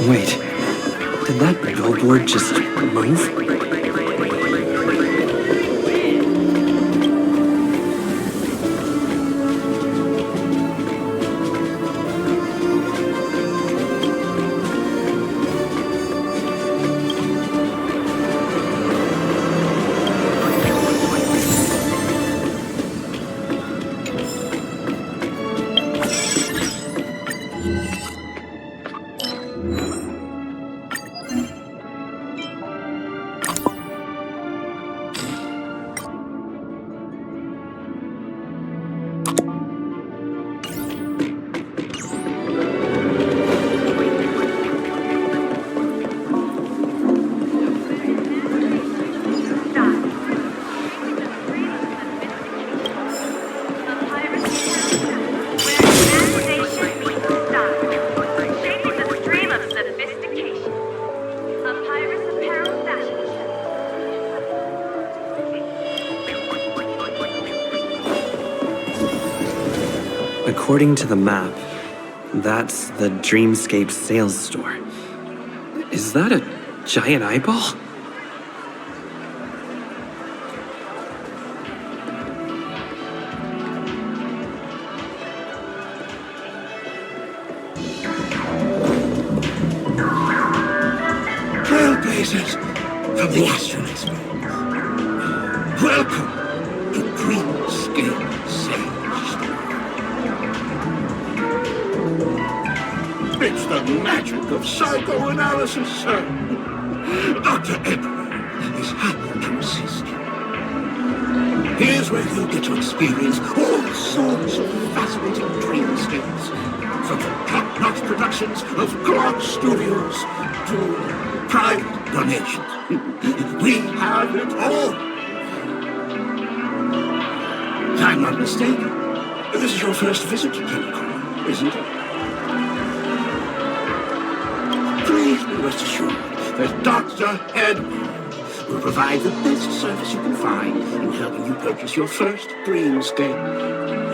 Wait, did that billboard just move? According to the map, that's the Dreamscape sales store. Is that a giant eyeball? Trailblazers from the Astrolix. Welcome to Dreamscape Sales. It's the magic of psychoanalysis, sir. Dr. Edward is happy to assist you. Here's where you get to experience all sorts of fascinating dreamscapes. From the top-notch productions of Clark Studios to private donations. We have it all. If I'm not mistaken, this is your first visit to Chemical, isn't it? Please be rest assured that Dr. Edward will provide the best service you can find in helping you purchase your first dreamscape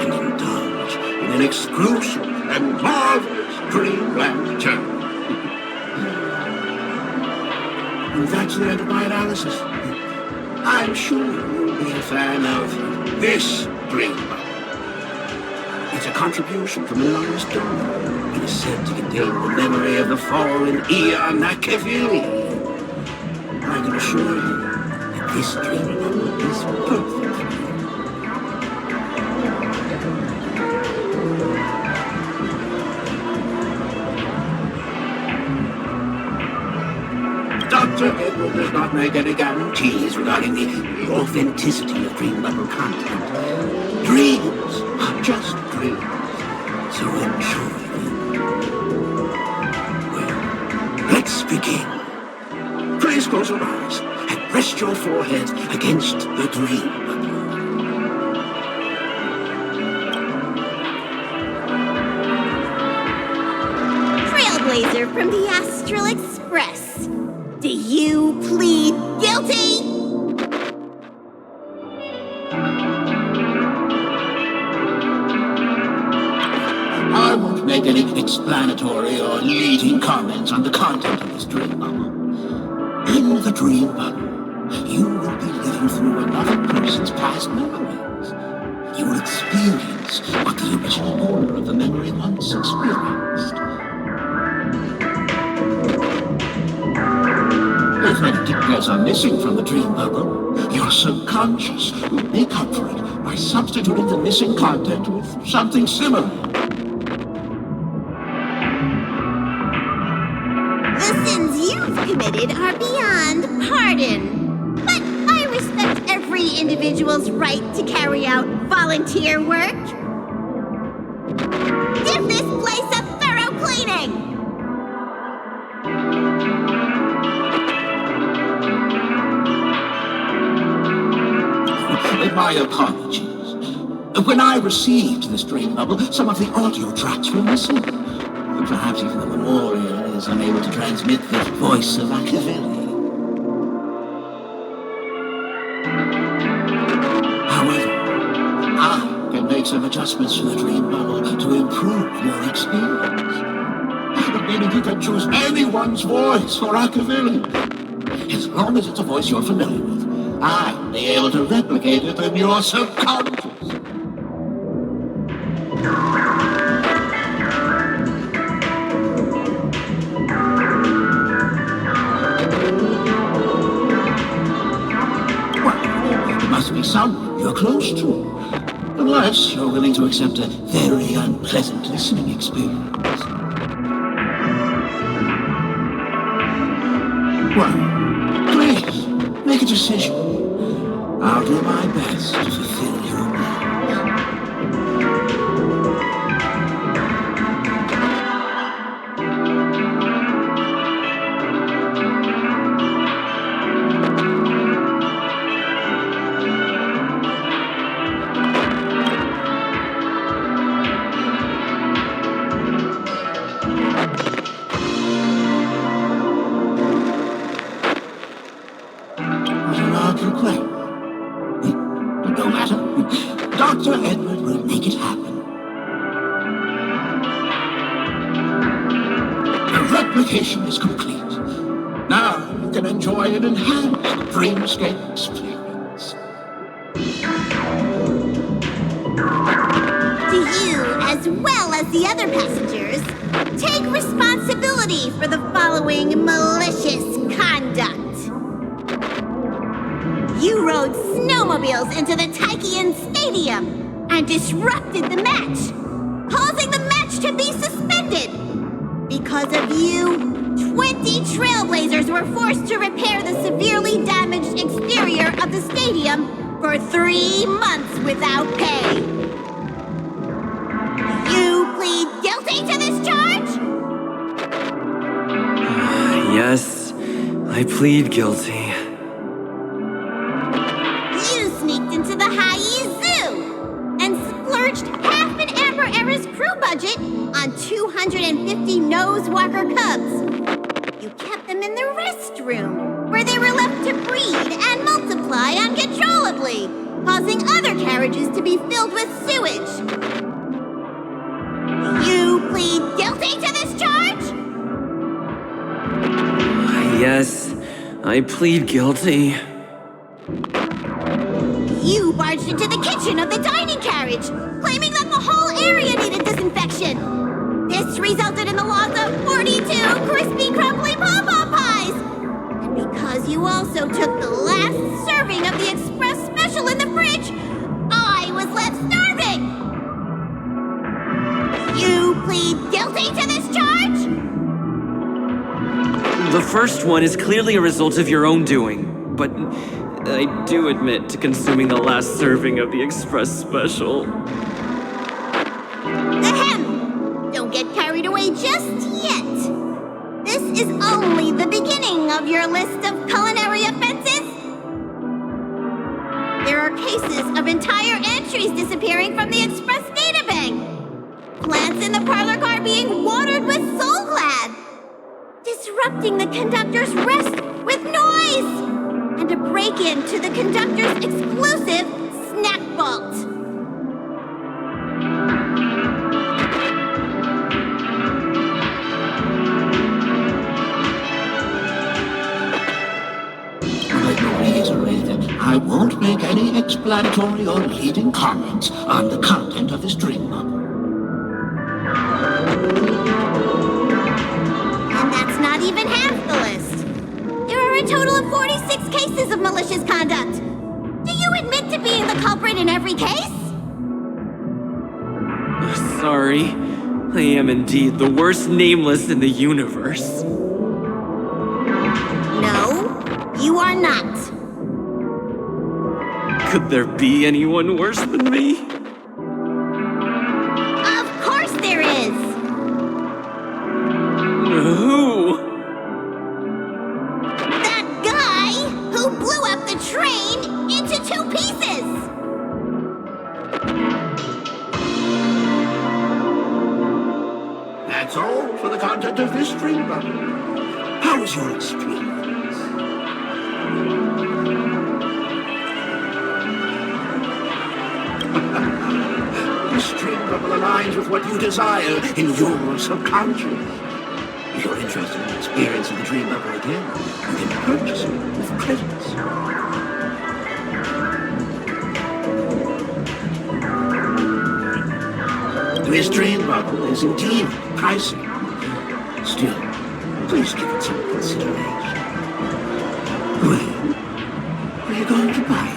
and indulge in an exclusive and marvelous dreamland journey. And that's the end of my analysis. I'm sure you'll be a fan of this dream bubble. It's a contribution from an anonymous donor. It is said to contain the memory of the fallen Eon Nakavili. I can assure you that this dream bubble is perfect for you. Dr. Edward does not make any guarantees regarding the authenticity of dream bubble content. Dreams are just dreams, so enjoy them. Well, let's begin. Please close your eyes and rest your forehead against the dream bubble. Trailblazer from the Astral Express. Do you plead guilty? I won't make any explanatory or leading comments on the content of this dream bubble. In the dream bubble, you will be living through another person's past memories. You will experience what the original owner of the memory once experienced. If any details are missing from the dream bubble, your subconscious will make up for it by substituting the missing content with something similar. The sins you've committed are beyond pardon. But I respect every individual's right to carry out volunteer work. Give this place a thorough cleaning! My apologies. When I received this dream bubble, some of the audio tracks were missing. Perhaps even the memorial is unable to transmit the voice of Machiavelli. However, I can make some adjustments to the dream bubble to improve your experience. Meaning you can choose anyone's voice for Machiavelli. As long as it's a voice you're familiar with, I'll be able to replicate it in your subconscious. Well, there must be someone you're close to. Unless you're willing to accept a very unpleasant listening experience. Well, please, make a decision. I'll do my best to fulfill your Was a large request. No matter. Dr. Edward will make it happen. The replication is complete. Now you can enjoy an enhanced dreamscape experience. Do you, as well as the other passengers, take responsibility for the following malicious conduct? You rode snowmobiles into the Taikian Stadium and disrupted the match, causing the match to be suspended. Because of you, 20 trailblazers were forced to repair the severely damaged exterior of the stadium for 3 months without pay. You plead guilty to this charge? Yes, I plead guilty. You sneaked into the Hayi Zoo and splurged half an Amber Era's crew budget on 250 Nosewalker cubs. You kept them in the restroom, where they were left to breed and multiply uncontrollably, causing other carriages to be filled with sewage. You plead guilty to this charge? Yes, I plead guilty. You barged into the kitchen of the dining carriage, claiming that the whole area needed disinfection. This resulted in the loss of 42 crispy, crumbly pom-pom pies. And because you also took the last serving of the express special in the fridge, I was left starving. You plead guilty to this charge? The first one is clearly a result of your own doing, but I do admit to consuming the last serving of the express special. Ahem! Don't get carried away just yet. This is only the beginning of your list of culinary offenses. There are cases of entire entries disappearing from the express databank. Plants in the parlor car being watered with Soul Glad. Disrupting the conductor's rest with noise. And a break-in to the conductor's exclusive snack vault. Let me reiterate that I won't make any explanatory or leading comments on the content of this dream bubble. And that's not even half the list. There are a total 6 cases of malicious conduct. Do you admit to being the culprit in every case? Sorry. I am indeed the worst nameless in the universe. No, you are not. Could there be anyone worse than me? Of course there is. Who? That guy who blew up the train into 2 pieces. That's all for the content of this dream bubble. How was your experience? This dream bubble aligns with what you desire in your subconscious. If you're interested in experiencing the dream bubble again, you can purchase it with credits. This dream bubble is indeed pricey. Still, please give it some consideration. Where are you going to buy it?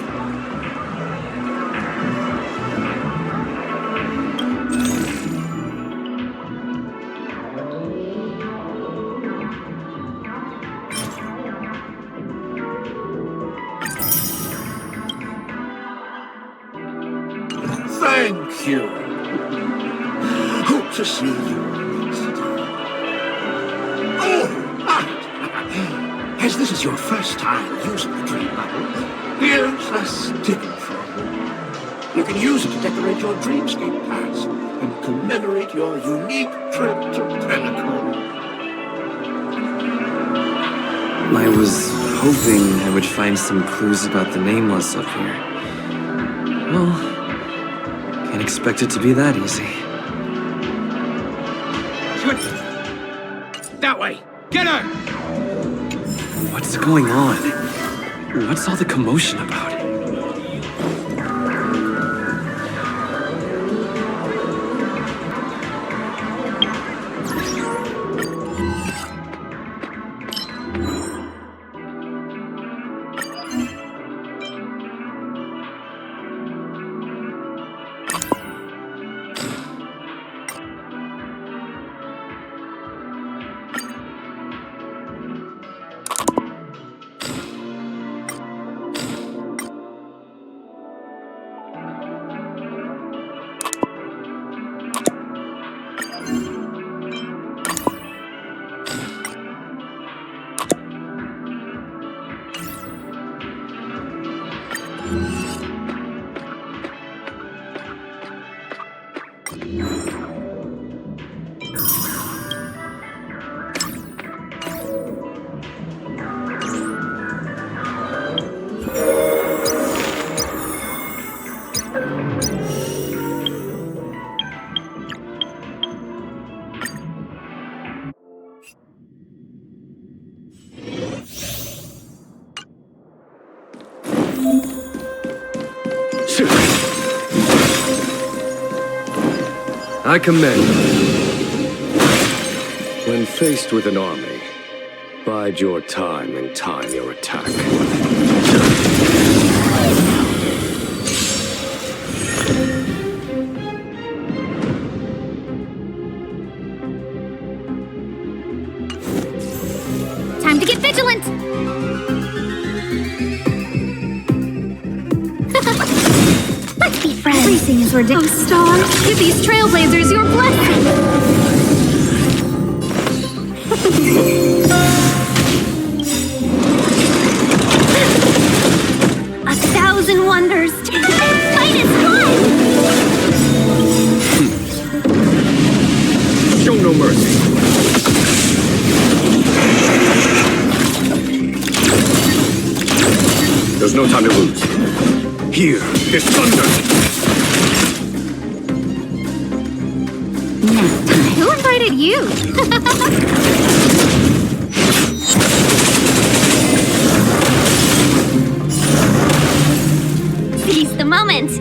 Thank you. Hope to see you next time. Oh, as this is your first time using the dream bubble, here's a sticker for you. You can use it to decorate your dreamscape paths and commemorate your unique trip to Pinnacle. I was hoping I would find some clues about the nameless up here. Well, can't expect it to be that easy. That way! Get her! What's going on? What's all the commotion about? I commend you. When faced with an army, bide your time and time your attack. Time to get vigilant! Let's be friends. Everything is ridiculous. Oh, stars, give these trailblazers your blessing! 1,000 wonders! Fight is fun! Show no mercy. There's no time to lose. Here is thunder! Who invited you? Seize the moment!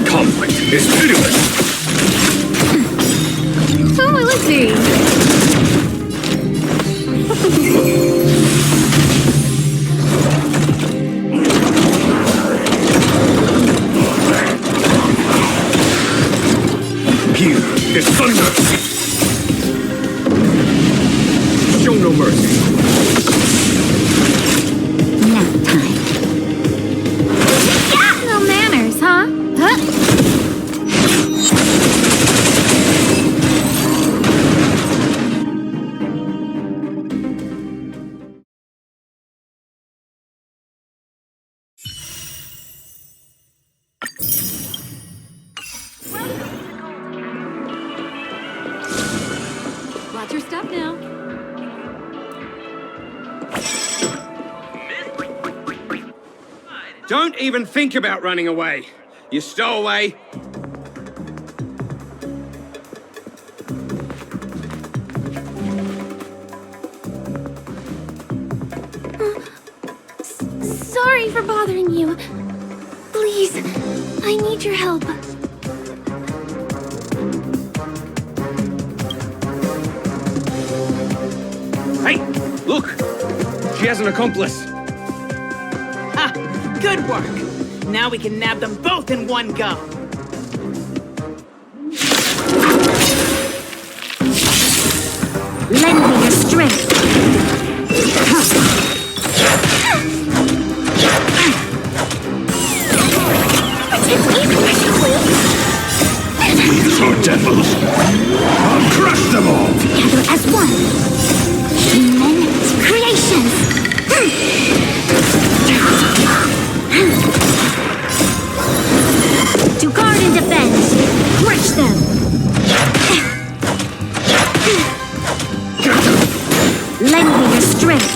Conflict is pitiless! Who will it be? darkest thunder! Show no mercy. Nap time. No manners, huh? Watch your step now. Don't even think about running away. You stowaway. Sorry for bothering you. Please, I need your help. Hey, look. She has an accomplice. Ha! Good work! Now we can nab them both in one go. Lend me your strength. These are devils! I'll crush them all! Together as one. Human creations. To guard and defend. Crush them. Lend me your strength.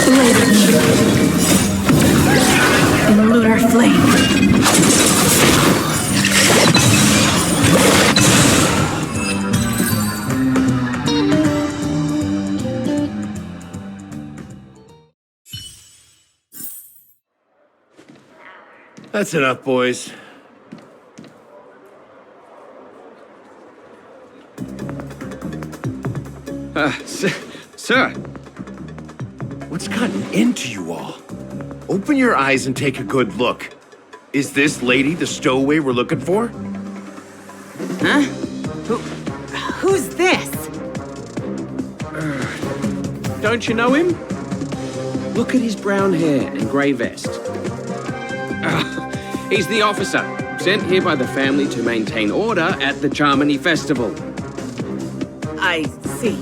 Blade in lunar flame. That's enough, boys. Sir. What's gotten into you all? Open your eyes and take a good look. Is this lady the stowaway we're looking for? Huh? Who's this? Don't you know him? Look at his brown hair and grey vest. He's the officer, sent here by the family to maintain order at the Charmony Festival. I see.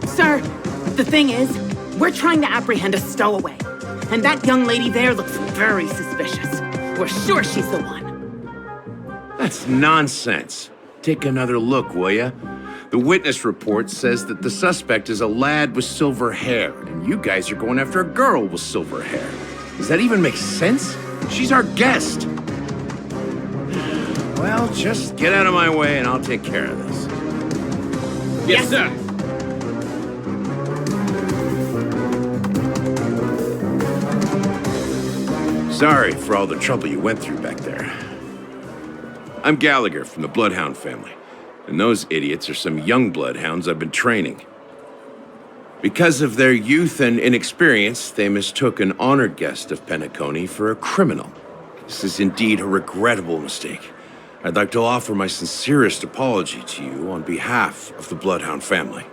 Sir, the thing is, we're trying to apprehend a stowaway. And that young lady there looks very suspicious. We're sure she's the one. That's nonsense. Take another look, will ya? The witness report says that the suspect is a lad with silver hair, and you guys are going after a girl with silver hair. Does that even make sense? She's our guest. Well, just get out of my way and I'll take care of this. Yes, sir. Sorry for all the trouble you went through back there. I'm Gallagher from the Bloodhound family, and those idiots are some young bloodhounds I've been training. Because of their youth and inexperience, they mistook an honored guest of Penacony for a criminal. This is indeed a regrettable mistake. I'd like to offer my sincerest apology to you on behalf of the Bloodhound family.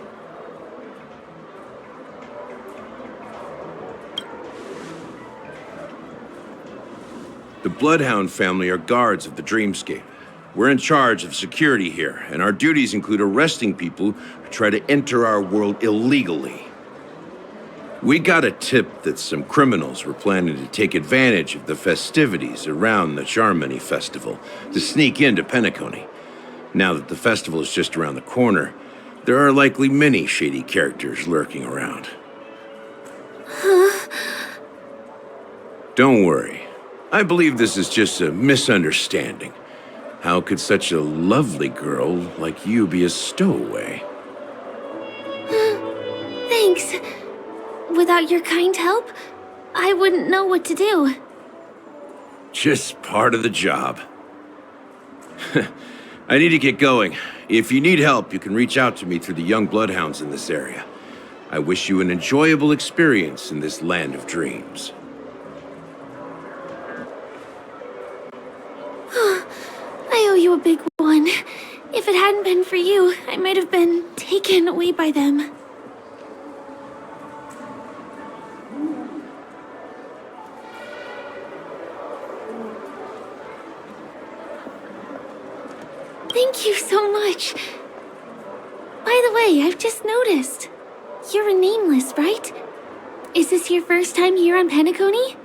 The Bloodhound family are guards of the Dreamscape. We're in charge of security here, and our duties include arresting people who try to enter our world illegally. We got a tip that some criminals were planning to take advantage of the festivities around the Charmony Festival to sneak into Penacony. Now that the festival is just around the corner, there are likely many shady characters lurking around. Don't worry. I believe this is just a misunderstanding. How could such a lovely girl like you be a stowaway? Thanks. Without your kind help, I wouldn't know what to do. Just part of the job. I need to get going. If you need help, you can reach out to me through the young bloodhounds in this area. I wish you an enjoyable experience in this land of dreams. you a big one. If it hadn't been for you, I might have been taken away by them. Thank you so much. By the way, I've just noticed. You're a nameless, right? Is this your first time here on Penacony?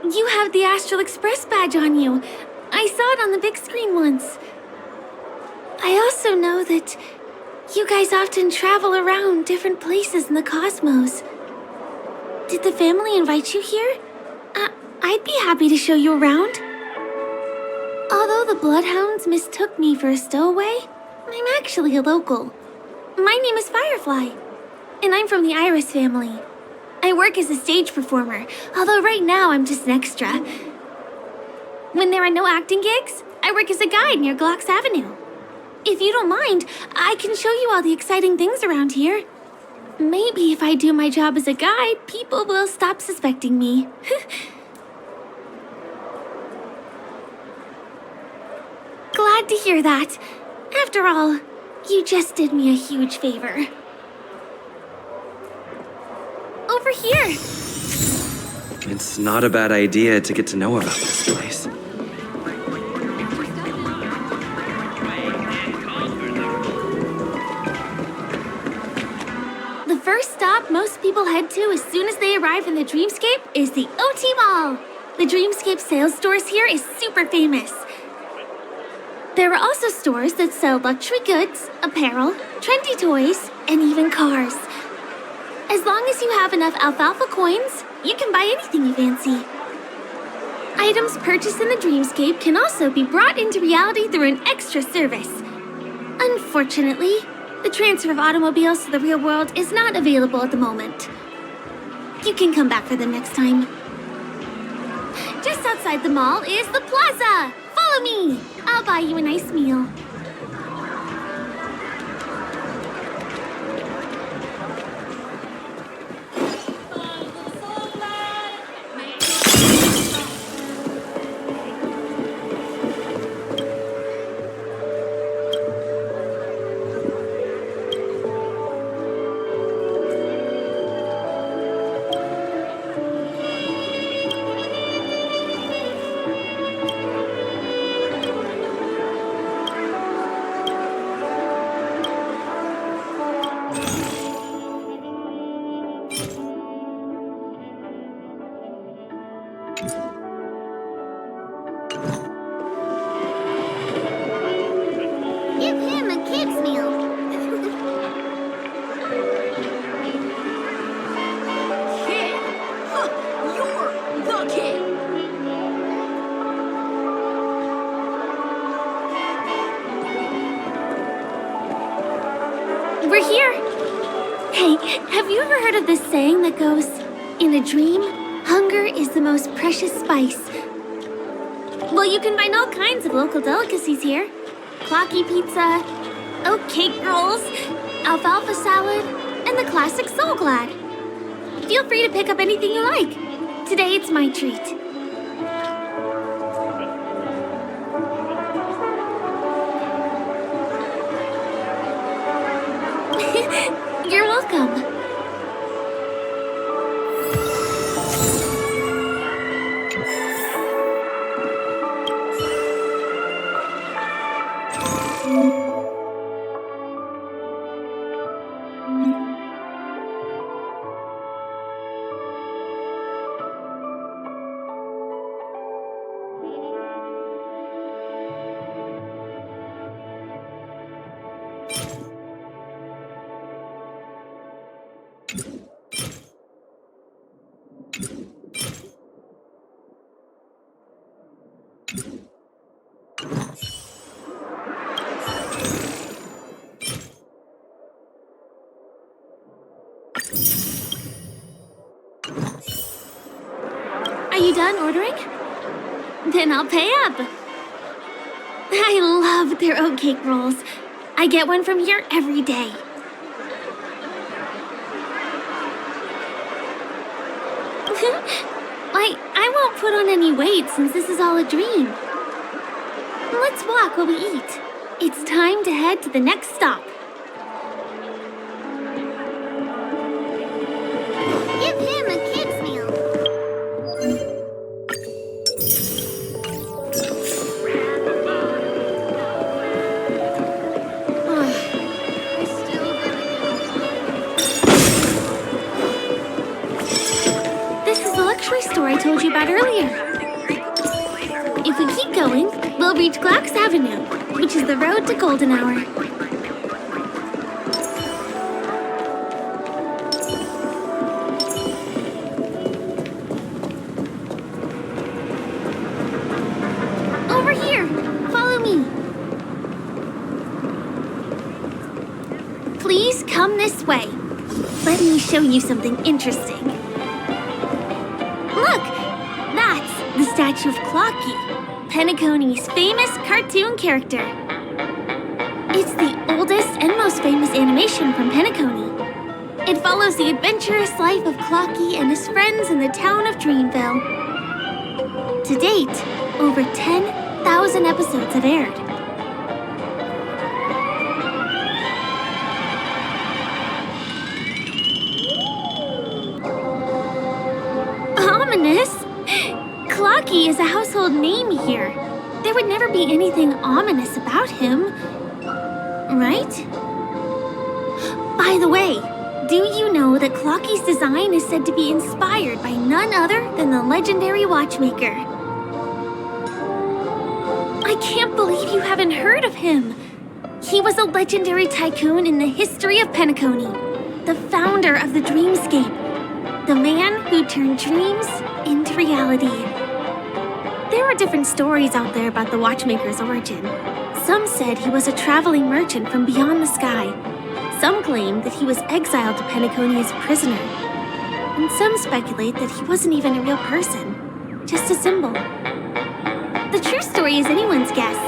You have the Astral Express badge on you. I saw it on the big screen once. I also know that you guys often travel around different places in the cosmos. Did the family invite you here? I'd be happy to show you around. Although the Bloodhounds mistook me for a stowaway, I'm actually a local. My name is Firefly, and I'm from the Iris family. I work as a stage performer, although right now I'm just an extra. When there are no acting gigs, I work as a guide near Glocks Avenue. If you don't mind, I can show you all the exciting things around here. Maybe if I do my job as a guide, people will stop suspecting me. Glad to hear that. After all, you just did me a huge favor. Over here! It's not a bad idea to get to know about this place. The first stop most people head to as soon as they arrive in the Dreamscape is the OT Mall. The Dreamscape sales stores here is super famous. There are also stores that sell luxury goods, apparel, trendy toys, and even cars. As long as you have enough alfalfa coins, you can buy anything you fancy. Items purchased in the Dreamscape can also be brought into reality through an extra service. Unfortunately, the transfer of automobiles to the real world is not available at the moment. You can come back for them next time. Just outside the mall is the plaza! Follow me! I'll buy you a nice meal. Give him a kid's meal. Kid? Huh, you're the kid. We're here! Hey, have you ever heard of this saying that goes, in a dream, hunger is the most precious spice? Well, you can find all kinds of local delicacies here. Clocky pizza, oat cake rolls, alfalfa salad, and the classic Soul Glad. Feel free to pick up anything you like. Today it's my treat. You're welcome. Are you done ordering? Then I'll pay up. I love their oat cake rolls. I get one from here every day. I won't put on any weight since this is all a dream. Let's walk while we eat. It's time to head to the next stop. Give him a kid's meal. This is the luxury store I told you about earlier. If we keep going, we'll reach Glauc's Avenue, which is the road to Golden Hour. Over here! Follow me! Please come this way. Let me show you something interesting. Look! That's the statue of Clocky, Penacony's famous cartoon character. It's the oldest and most famous animation from Penacony. It follows the adventurous life of Clocky and his friends in the town of Dreamville. To date, over 10,000 episodes have aired. Ominous? Clocky is a household name here. There would never be anything ominous about him, right? By the way, do you know that Clocky's design is said to be inspired by none other than the legendary watchmaker? I can't believe you haven't heard of him. He was a legendary tycoon in the history of Penacony, the founder of the Dreamscape, the man who turned dreams into reality. There are different stories out there about the watchmaker's origin. Some said he was a traveling merchant from beyond the sky. Some claim that he was exiled to Penacony as a prisoner. And some speculate that he wasn't even a real person, just a symbol. The true story is anyone's guess,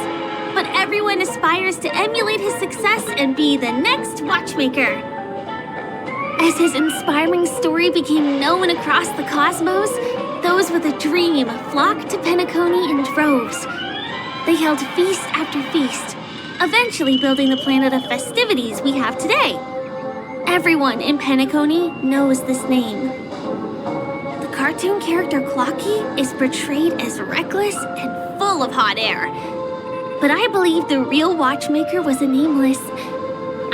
but everyone aspires to emulate his success and be the next watchmaker. As his inspiring story became known across the cosmos, those with a dream flocked to Penacony in droves. They held feast after feast, eventually building the planet of festivities we have today. Everyone in Penacony knows this name. The cartoon character Clocky is portrayed as reckless and full of hot air. But I believe the real watchmaker was a nameless.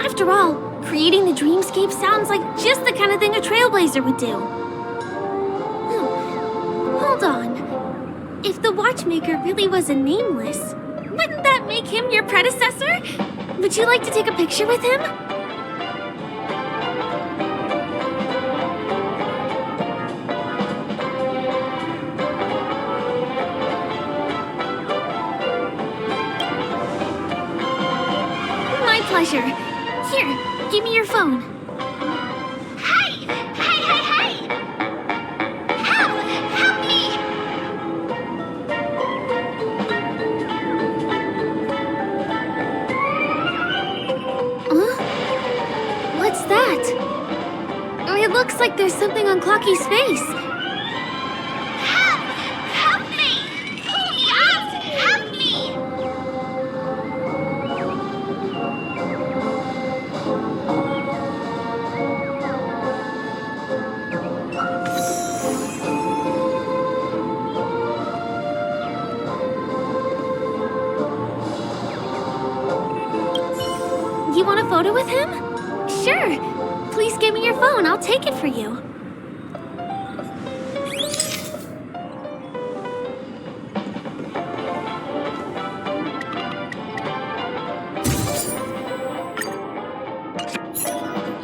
After all, creating the dreamscape sounds like just the kind of thing a trailblazer would do. Hold on. If the watchmaker really was a nameless, wouldn't that make him your predecessor? Would you like to take a picture with him? My pleasure. Here, give me your phone. Hey! Hey, hey, hey! Help! Help me! What's that? It looks like there's something on Clocky's face. Help! Help me! Pull me out! Help me! You want a photo with him? Sure. Please give me your phone. I'll take it for you.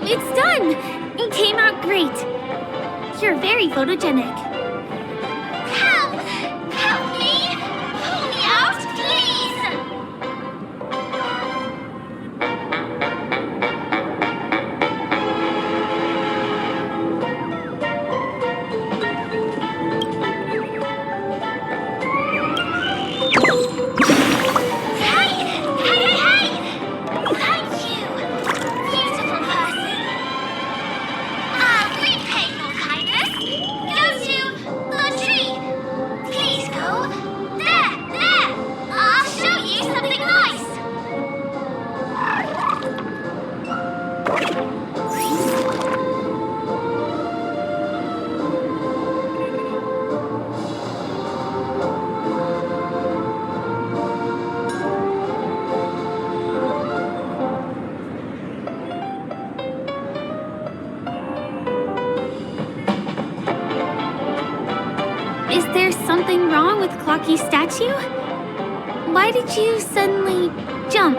It's done! It came out great. You're very photogenic. Help! Help me! Pull me out, please! Hey! Hey, hey, hey! Thank you, beautiful person. I'll repay your kindness. Go to Is there something wrong with Clocky's statue? Why did you suddenly jump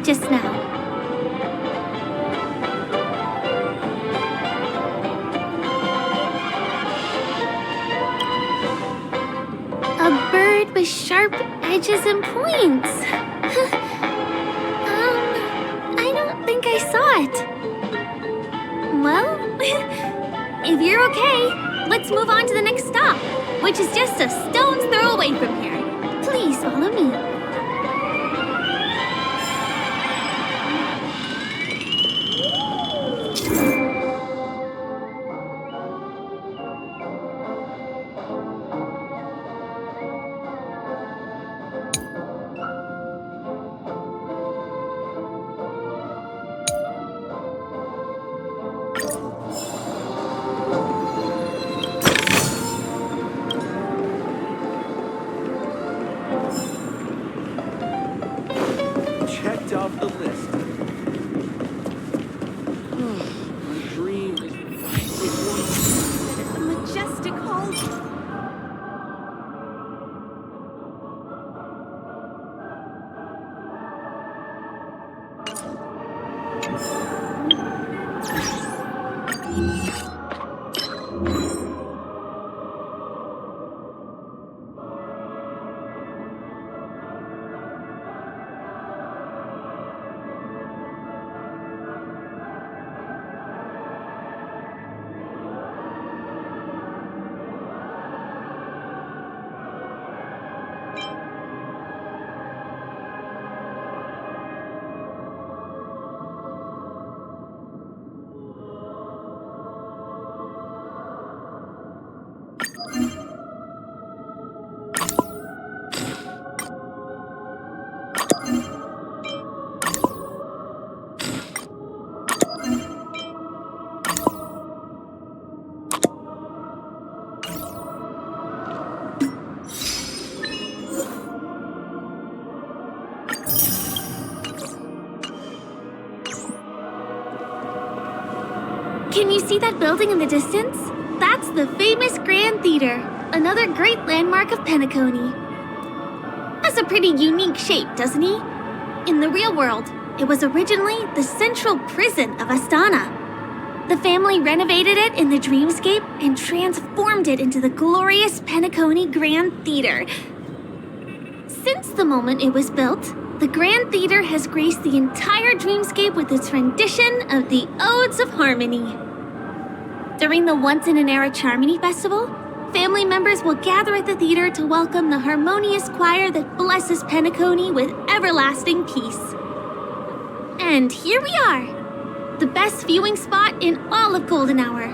just now? A bird with sharp edges and points. I don't think I saw it. Well, if you're okay, let's move on to the next stop, which is just a stone's throw away from here. Please follow me. Checked off the list. My dream is The majestic hall. Can you see that building in the distance? That's the famous Grand Theater, another great landmark of Penacony. Has a pretty unique shape, doesn't he? In the real world, it was originally the central prison of Astana. The family renovated it in the dreamscape and transformed it into the glorious Penacony Grand Theater. Since the moment it was built, the Grand Theater has graced the entire dreamscape with its rendition of the Odes of Harmony. During the Once-in-an-Era Charmony Festival, family members will gather at the theater to welcome the harmonious choir that blesses Penacony with everlasting peace. And here we are, the best viewing spot in all of Golden Hour.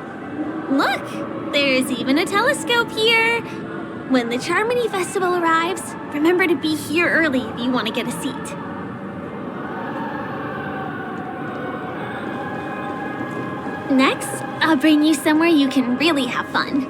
Look, there's even a telescope here. When the Charmony Festival arrives, remember to be here early if you want to get a seat. Next, I'll bring you somewhere you can really have fun.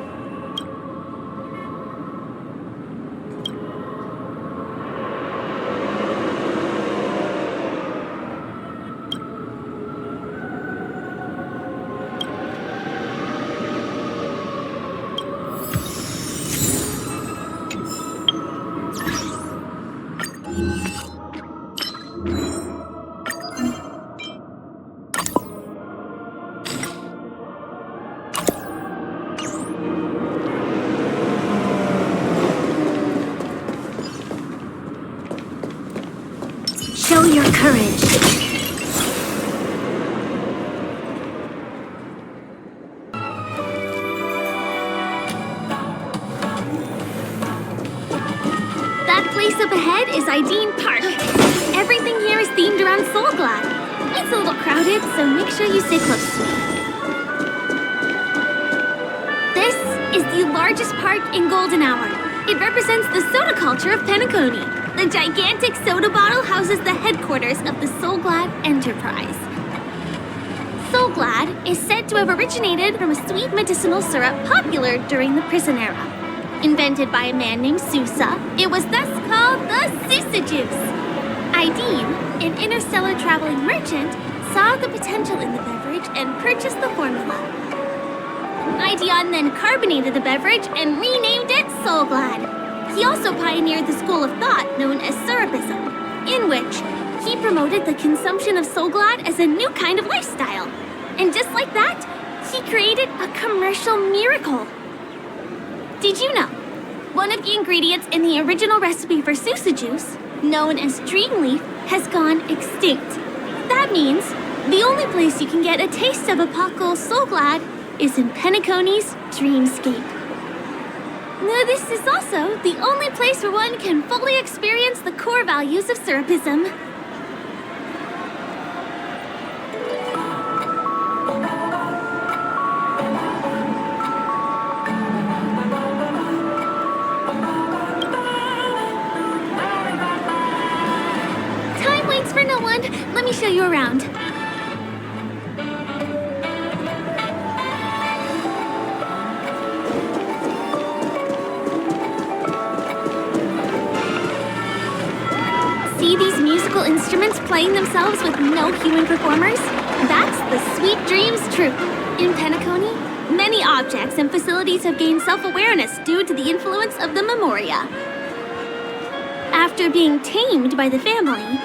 Show your courage. That place up ahead is Ideen Park. Everything here is themed around Soulglad. It's a little crowded, so make sure you stay close to me. This is the largest park in Golden Hour. It represents the soda culture of Penacony. The gigantic soda bottle houses the headquarters of the Soulglad Enterprise. Soulglad is said to have originated from a sweet medicinal syrup popular during the prison era. Invented by a man named Sousa, it was thus called the Sousa Juice. Ideen, an interstellar traveling merchant, saw the potential in the beverage and purchased the formula. Dion then carbonated the beverage and renamed it Soul Glad. He also pioneered the school of thought known as Syrupism, in which he promoted the consumption of Soul Glad as a new kind of lifestyle. And just like that, he created a commercial miracle. Did you know? One of the ingredients in the original recipe for Susa juice, known as Dreamleaf, has gone extinct. That means the only place you can get a taste of Apocalypse Soul Glad is in Penacony's Dreamscape. Now, this is also the only place where one can fully experience the core values of Syrupism. Time waits for no one. Let me show you around. See these musical instruments playing themselves with no human performers? That's the Sweet Dreams Troupe. In Penacony, many objects and facilities have gained self-awareness due to the influence of the Memoria. After being tamed by the family,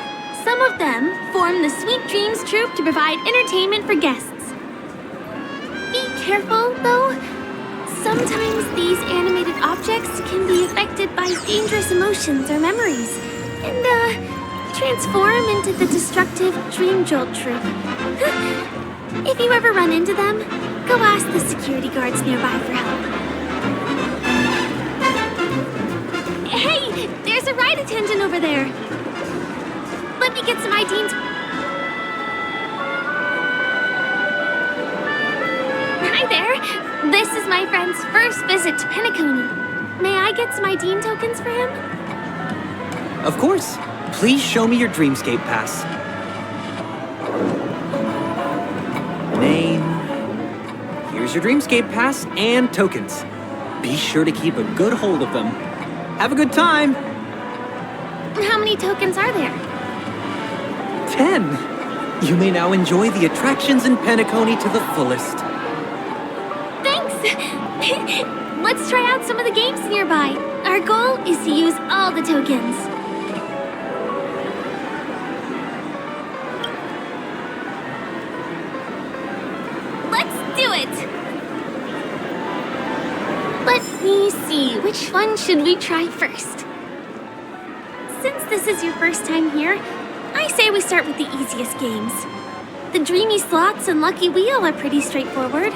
some of them form the Sweet Dreams Troupe to provide entertainment for guests. Be careful, though. Sometimes these animated objects can be affected by dangerous emotions or memories, and transform into the destructive Dream Jolt Troupe. If you ever run into them, go ask the security guards nearby for help. Hey, there's a ride attendant over there. Let me get some ID. Hi there. This is my friend's first visit to Penacony. May I get some ID tokens for him? Of course. Please show me your Dreamscape pass. Name. Here's your Dreamscape pass and tokens. Be sure to keep a good hold of them. Have a good time! How many tokens are there? 10! You may now enjoy the attractions in Penacony to the fullest. Thanks! Let's try out some of the games nearby. Our goal is to use all the tokens. Let me see, which one should we try first? Since this is your first time here, I say we start with the easiest games. The Dreamy Slots and Lucky Wheel are pretty straightforward.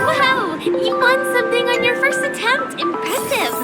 Wow! You won something on your first attempt! Impressive!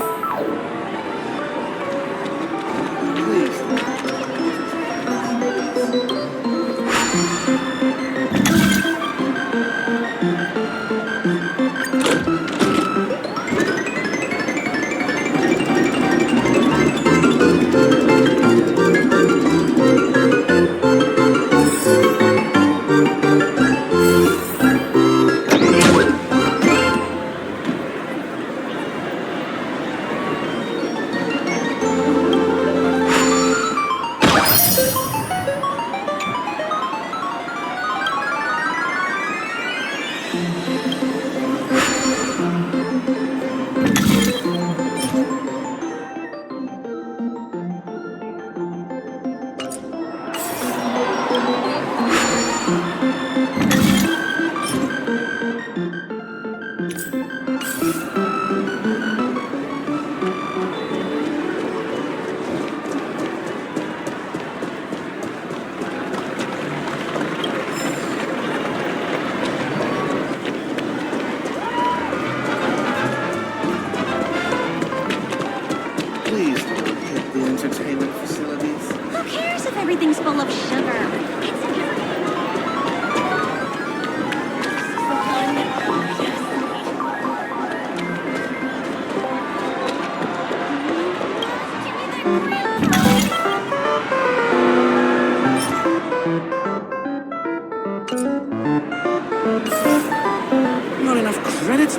Please don't hit the entertainment facilities. Who cares if everything's full of sugar? It's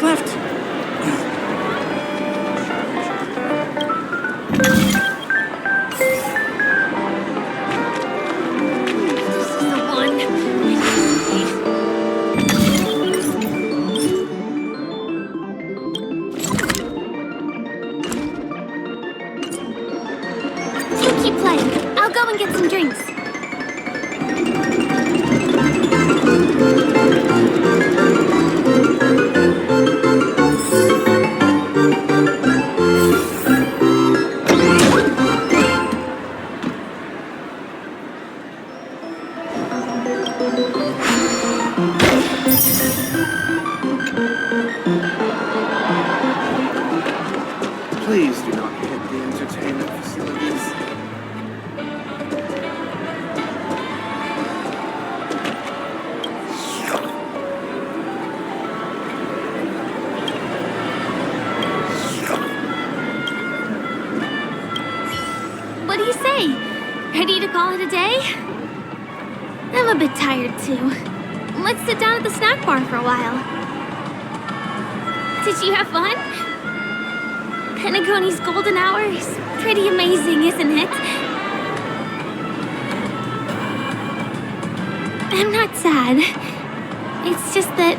Just left. This is the one. You keep playing. I'll go and get some drinks. Please do not hit the entertainment facilities. What do you say? Ready to call it a day? I'm a bit tired too. Let's sit down at the snack bar for a while. Did you have fun? Penacony's golden hour is pretty amazing, isn't it? I'm not sad. It's just that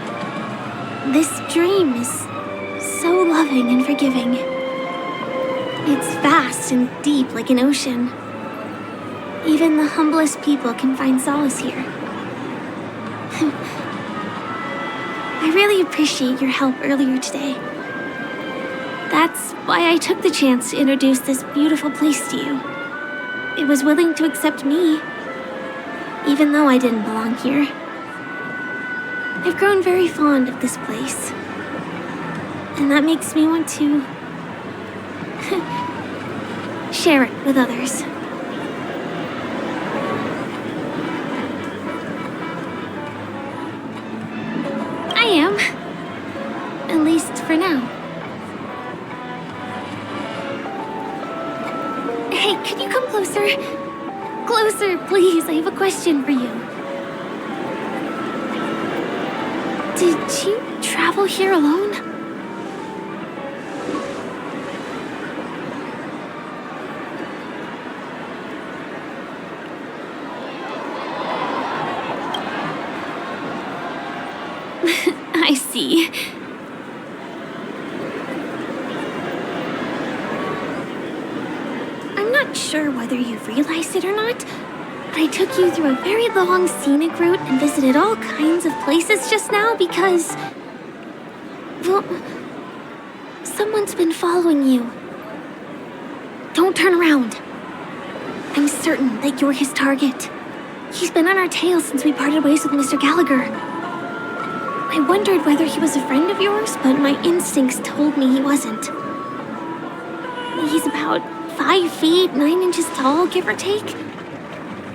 this dream is so loving and forgiving. It's vast and deep like an ocean. Even the humblest people can find solace here. I really appreciate your help earlier today. That's why I took the chance to introduce this beautiful place to you. It was willing to accept me, even though I didn't belong here. I've grown very fond of this place, and that makes me want to share it with others. I am. At least for now. Hey, could you come closer? Closer, please. I have a question for you. Did you travel here alone? I see. I'm not sure whether you've realized it or not, but I took you through a very long scenic route and visited all kinds of places just now because... well, someone's been following you. Don't turn around. I'm certain that you're his target. He's been on our tail since we parted ways with Mr. Gallagher. I wondered whether he was a friend of yours, but my instincts told me he wasn't. He's about 5 feet, 9 inches tall, give or take.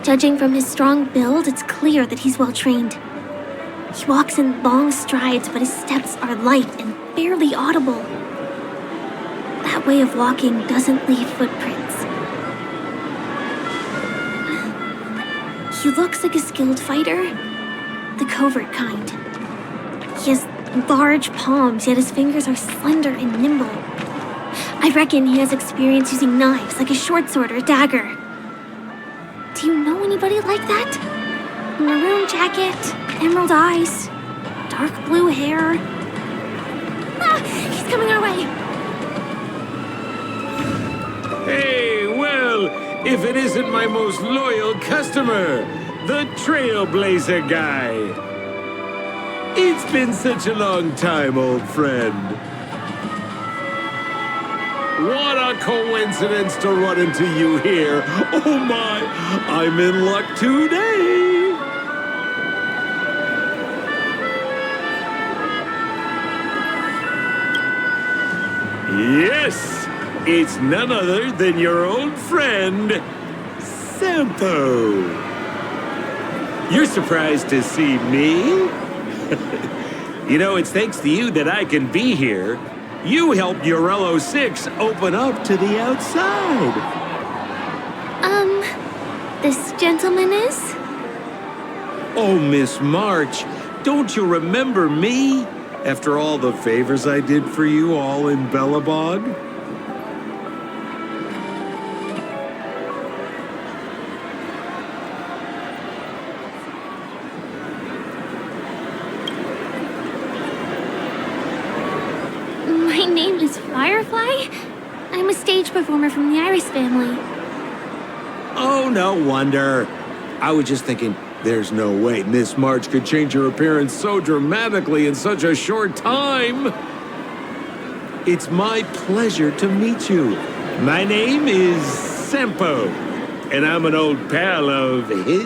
Judging from his strong build, it's clear that he's well trained. He walks in long strides, but his steps are light and barely audible. That way of walking doesn't leave footprints. He looks like a skilled fighter, the covert kind. He has large palms, yet his fingers are slender and nimble. I reckon he has experience using knives, like a short sword or a dagger. Do you know anybody like that? Maroon jacket, emerald eyes, dark blue hair. Ah, he's coming our way. Hey, well, if it isn't my most loyal customer, the Trailblazer guy. It's been such a long time, old friend. What a coincidence to run into you here. Oh my, I'm in luck today. Yes, it's none other than your old friend, Sampo. You're surprised to see me? You know, it's thanks to you that I can be here. You helped Urello 6 open up to the outside. This gentleman is? Oh, Miss March, don't you remember me? After all the favors I did for you all in Bellabog? My name is Firefly? I'm a stage performer from the Iris family. Oh, no wonder. I was just thinking, there's no way Miss March could change her appearance so dramatically in such a short time. It's my pleasure to meet you. My name is Sempo, and I'm an old pal of his.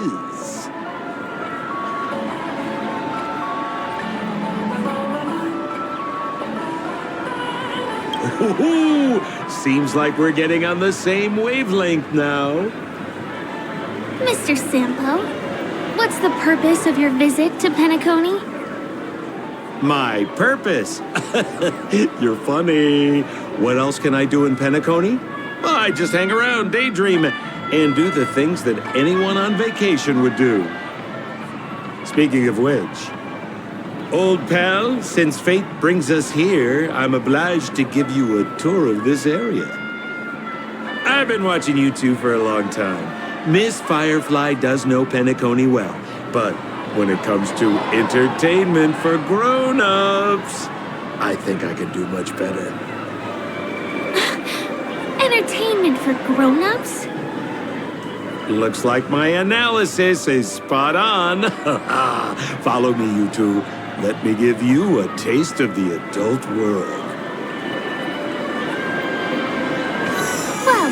Ooh, seems like we're getting on the same wavelength now. Mr. Sampo, what's the purpose of your visit to Penacony? My purpose? You're funny. What else can I do in Penacony? Well, I just hang around, daydream, and do the things that anyone on vacation would do. Speaking of which, old pal, since fate brings us here, I'm obliged to give you a tour of this area. I've been watching you two for a long time. Miss Firefly does know Penacony well, but when it comes to entertainment for grown-ups, I think I can do much better. Entertainment for grown-ups? Looks like my analysis is spot on. Follow me, you two. Let me give you a taste of the adult world. Well,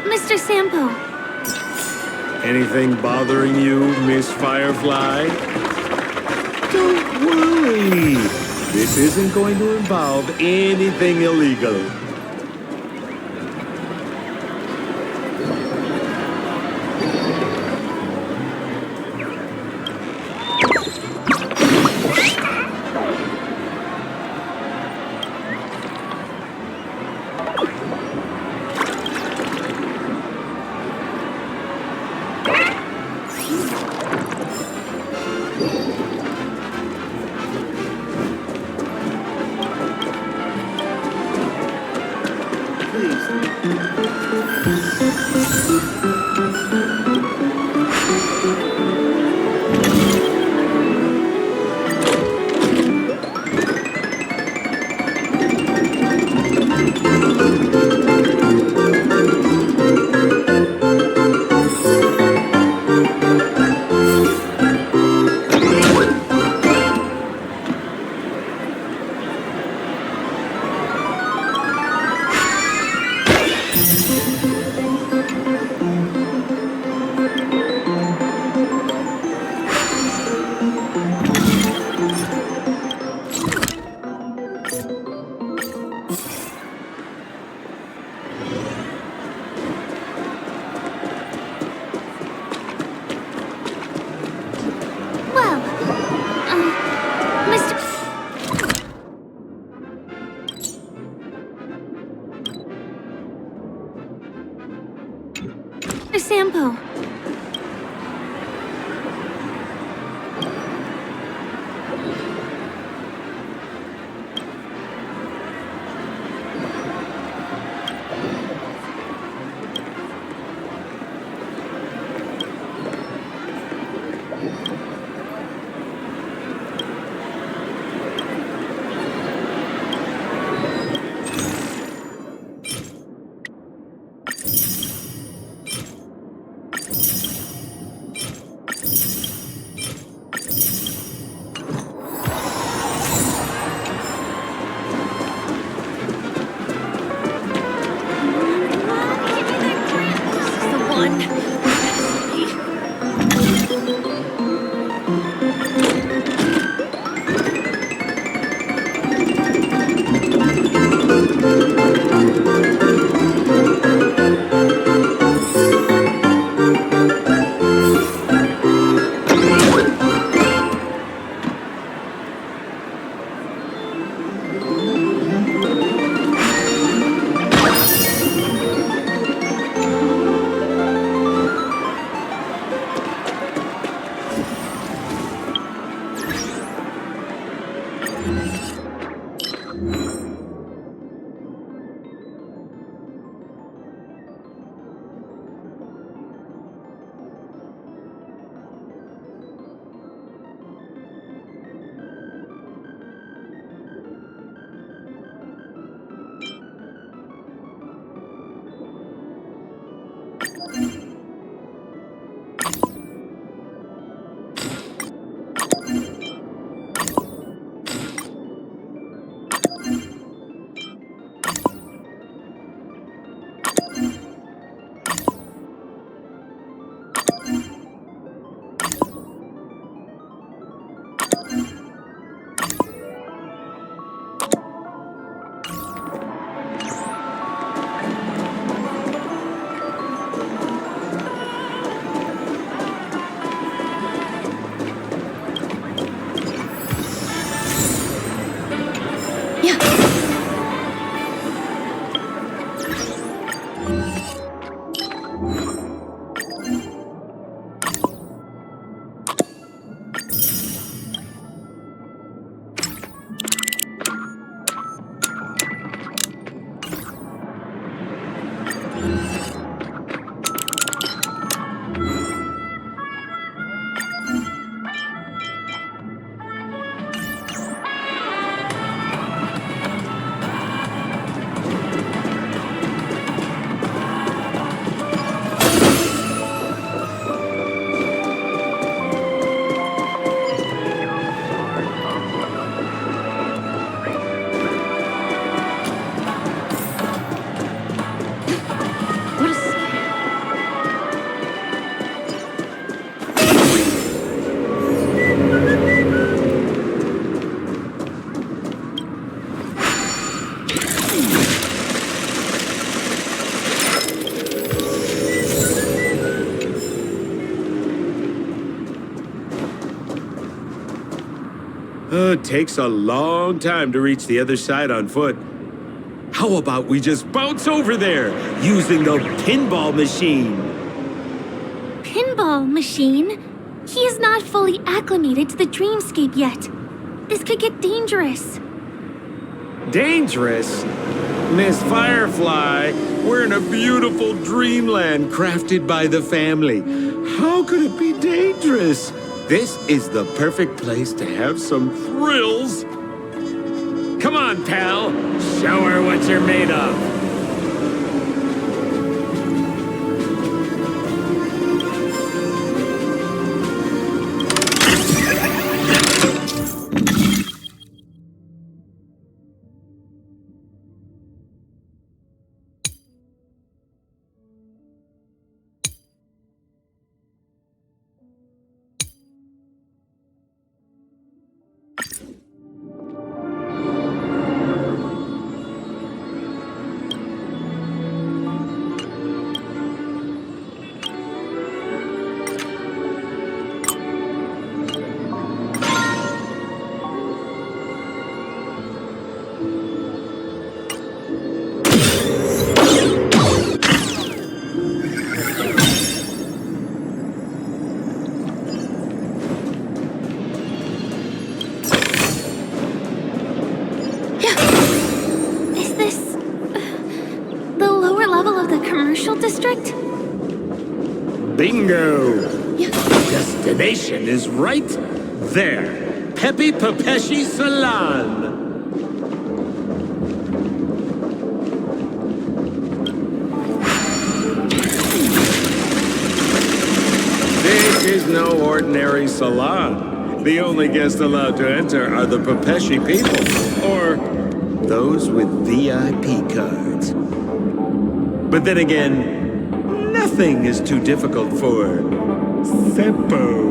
Mr. Sampo. Anything bothering you, Miss Firefly? Don't worry. This isn't going to involve anything illegal. Mr. Sampo. It takes a long time to reach the other side on foot. How about we just bounce over there using the pinball machine? Pinball machine? He is not fully acclimated to the dreamscape yet. This could get dangerous. Dangerous? Miss Firefly, we're in a beautiful dreamland crafted by the family. How could it be dangerous? This is the perfect place to have some thrills. Come on, pal. Show her what you're made of. District? Bingo! Destination is right there. Peppy Papeshi Salon. This is no ordinary salon. The only guests allowed to enter are the Papeshi people, or those with VIP cards. But then again, nothing is too difficult for Seppo.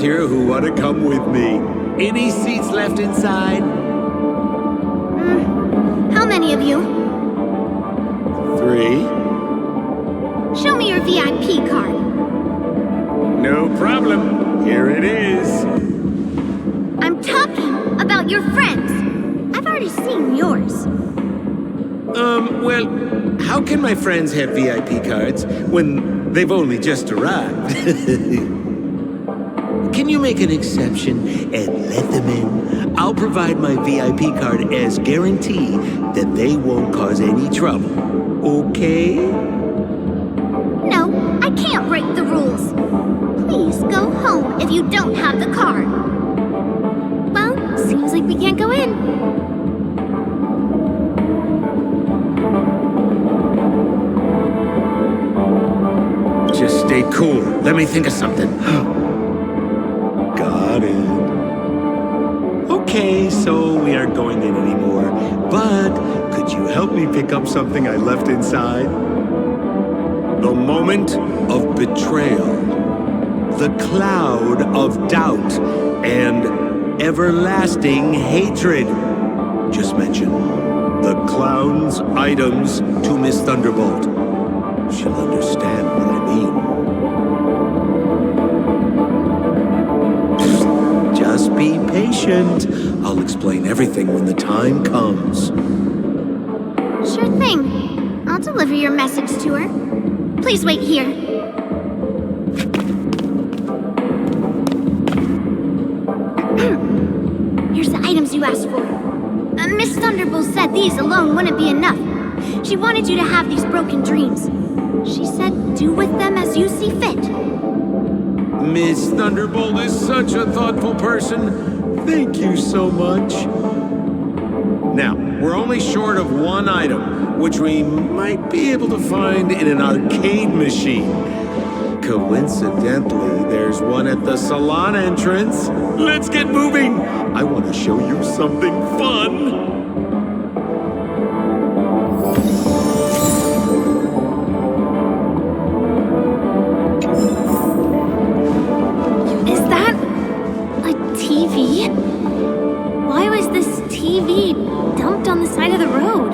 Here who want to come with me. Any seats left inside? How many of you? 3. Show me your VIP card. No problem. Here it is. I'm talking about your friends. I've already seen yours. Well, how can my friends have VIP cards when they've only just arrived? Can you make an exception and let them in? I'll provide my VIP card as guarantee that they won't cause any trouble. Okay? No, I can't break the rules. Please go home if you don't have the card. Well, seems like we can't go in. Just stay cool. Let me think of something. Got it. Okay, so we aren't going in anymore. But could you help me pick up something I left inside? The moment of betrayal. The cloud of doubt and everlasting hatred. Just mention the clown's items to Miss Thunderbolt. She'll understand what I mean. Just be patient. I'll explain everything when the time comes. Sure thing. I'll deliver your message to her. Please wait here. Here's the items you asked for. Miss Thunderbolt said these alone wouldn't be enough. She wanted you to have these broken dreams. She said do with them as you see fit. Miss Thunderbolt is such a thoughtful person. Thank you so much. Now, we're only short of one item, which we might be able to find in an arcade machine. Coincidentally, there's one at the salon entrance. Let's get moving. I want to show you something fun. Is that a TV? Why was this TV dumped on the side of the road?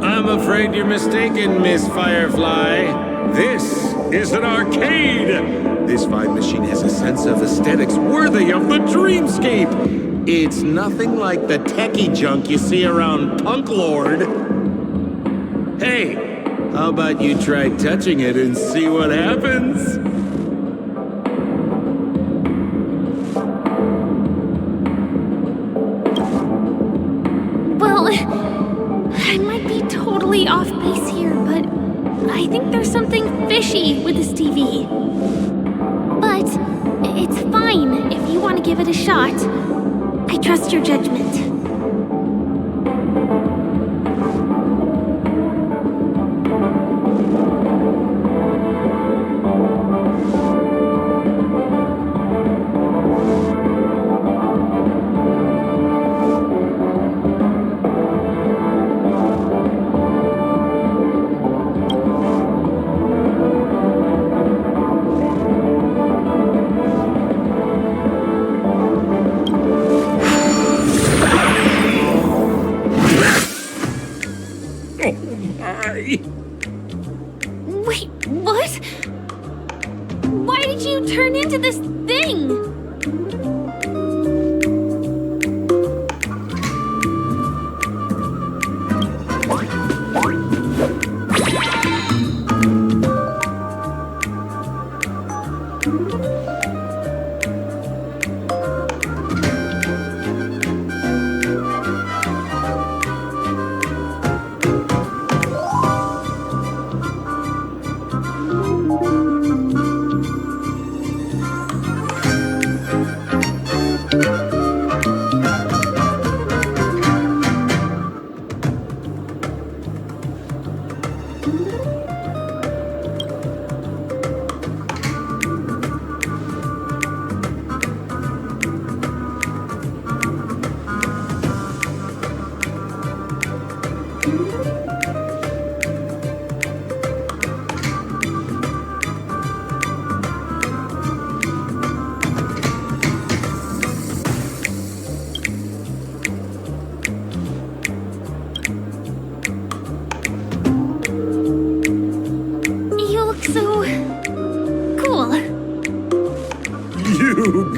I'm afraid you're mistaken, Miss Firefly. This is an arcade. This fine machine has a sense of aesthetics worthy of the dreamscape. It's nothing like the techie junk you see around Punk Lord. Hey, how about you try touching it and see what happens? Well, I might be totally off base here, but I think there's something fishy with this TV. But it's fine if you want to give it a shot. I trust your judgment. Wait, what? Why did you turn into this thing?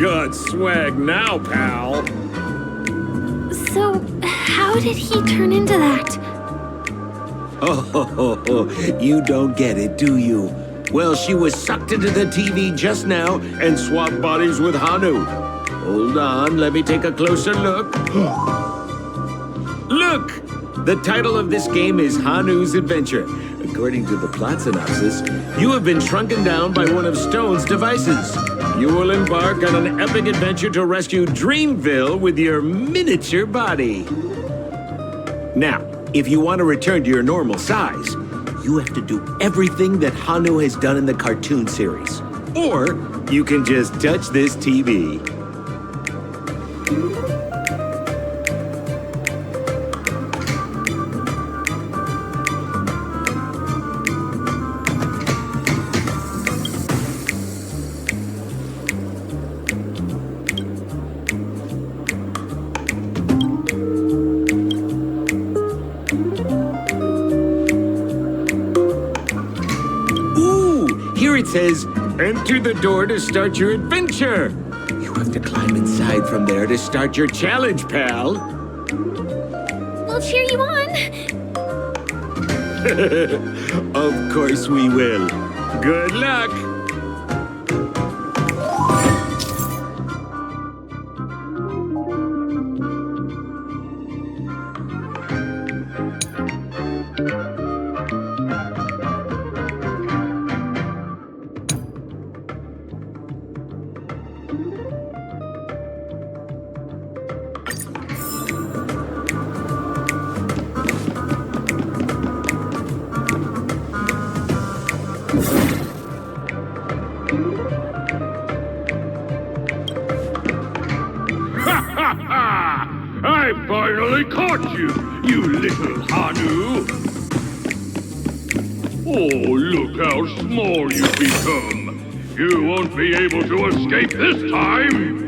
got swag now, pal. So, how did he turn into that? Oh, you don't get it, do you? Well, she was sucked into the TV just now and swapped bodies with Hanu. Hold on, let me take a closer look. Look! The title of this game is Hanu's Adventure. According to the plot synopsis, you have been shrunken down by one of Stone's devices. You will embark on an epic adventure to rescue Dreamville with your miniature body. Now, if you want to return to your normal size, you have to do everything that Hanu has done in the cartoon series. Or you can just touch this TV. Here it says, enter the door to start your adventure. You have to climb inside from there to start your challenge, pal. We'll cheer you on. Of course we will. Good luck. I finally caught you, you little Hanu! Oh, look how small you've become! You won't be able to escape this time!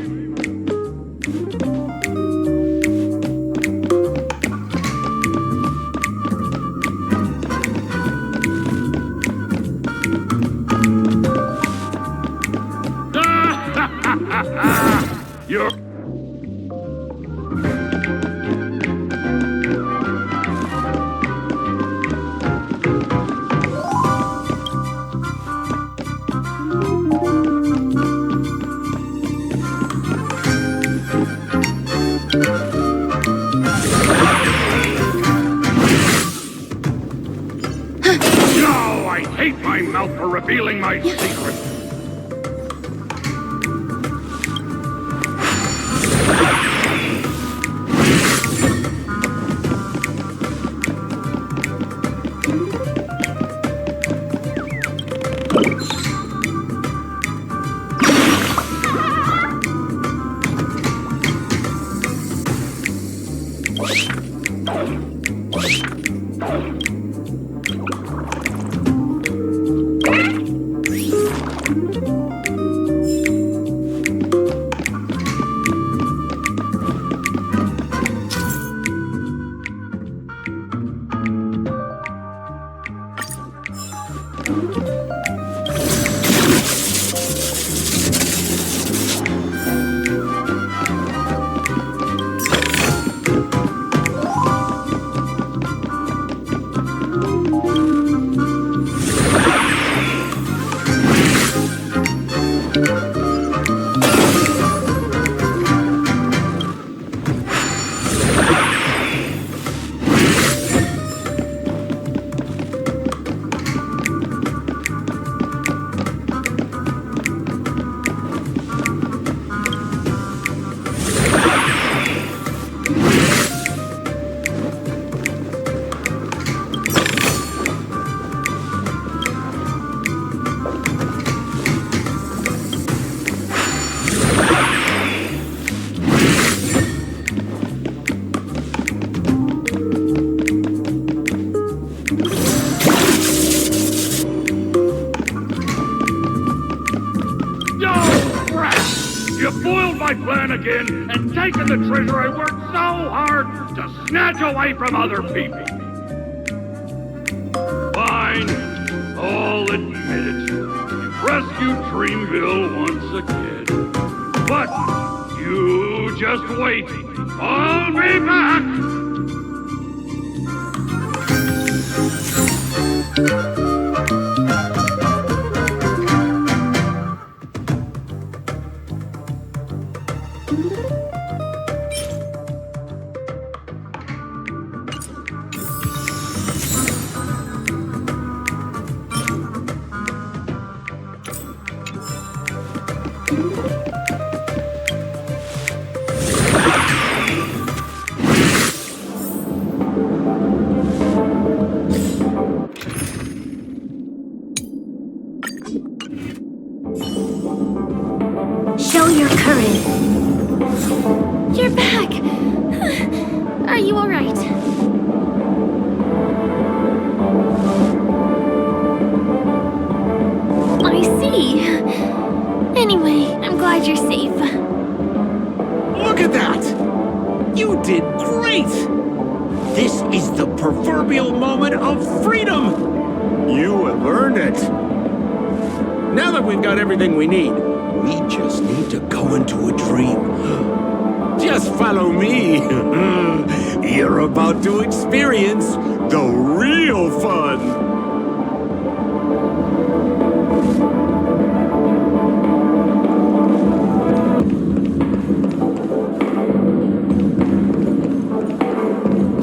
You're... No, I hate my mouth for revealing my secret. You foiled my plan again and taken the treasure I worked so hard to snatch away from other people. Fine, I'll admit it. You've rescued Dreamville once again. But you just wait. I'll be back. Show your courage. You're back. Are you all right? I see. Anyway, I'm glad you're safe. Look at that! You did great! This is the proverbial moment of freedom! You have earned it. Now that we've got everything we need, we just need to go into a dream. Just follow me. You're about to experience the real fun.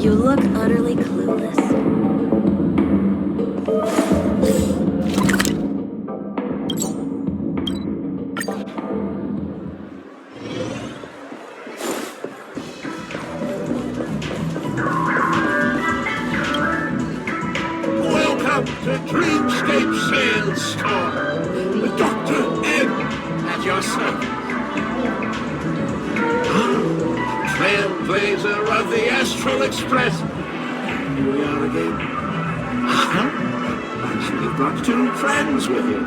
You look utterly clueless. Welcome to Dreamscape Sales Store. Dr. Ed at your service. Trailblazer of the Astral Express. Here we are again. Huh? I see you've got two friends with you.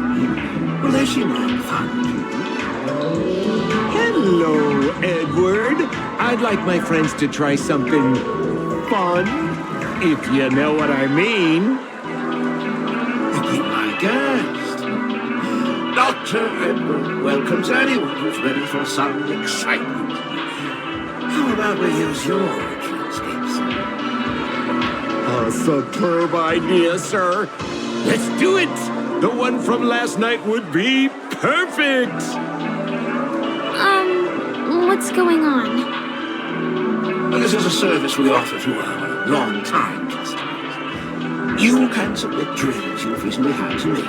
Well, they seem like fun people. Hello, Edward. I'd like my friends to try something fun, if you know what I mean. Meet my guest. Dr. Edward welcomes anyone who's ready for some excitement. How about we use your dreamscape, sir? A superb idea, sir. Let's do it. The one from last night would be perfect. What's going on? Well, this is a service we offer to our long-time customers. You can submit dreams you've recently had to me.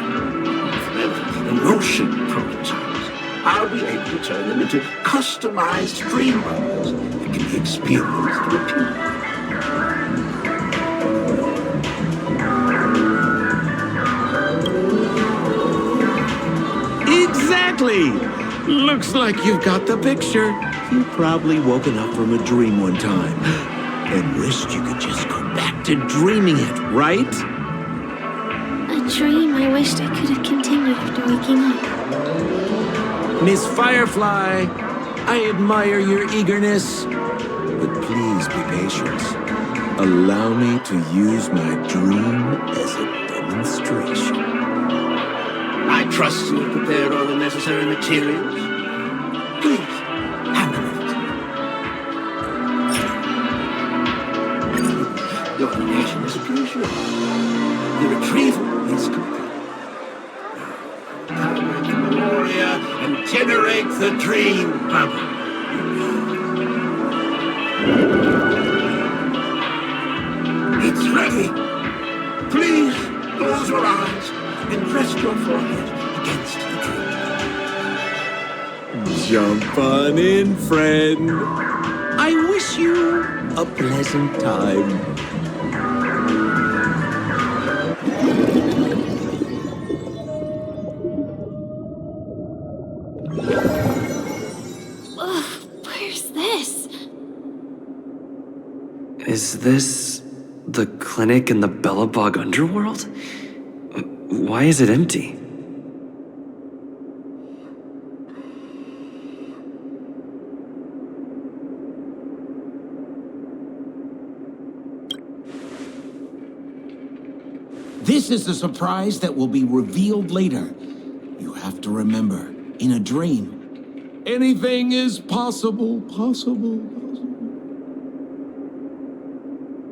In motion prototypes, I'll be able to turn them into customized dream worlds that can be experienced repeatedly. Exactly. Looks like you've got the picture. You've probably woken up from a dream one time and wished you could just go back to dreaming it, right? A dream I wished I could have continued after waking up. Miss Firefly, I admire your eagerness, but please be patient. Allow me to use my dream as a demonstration. I trust you have prepared all the necessary materials. Please, hand them over to me. Your donation is appreciated. The retrieval is complete. Now, power the Meloria and generate the dream bubble. It's ready. Please close your eyes and rest your forehead against the dream. Jump on in, friend. I wish you a pleasant time. Where's this? Is this the clinic in the Bellabog underworld? Why is it empty? This is the surprise that will be revealed later. You have to remember, in a dream, Anything is possible.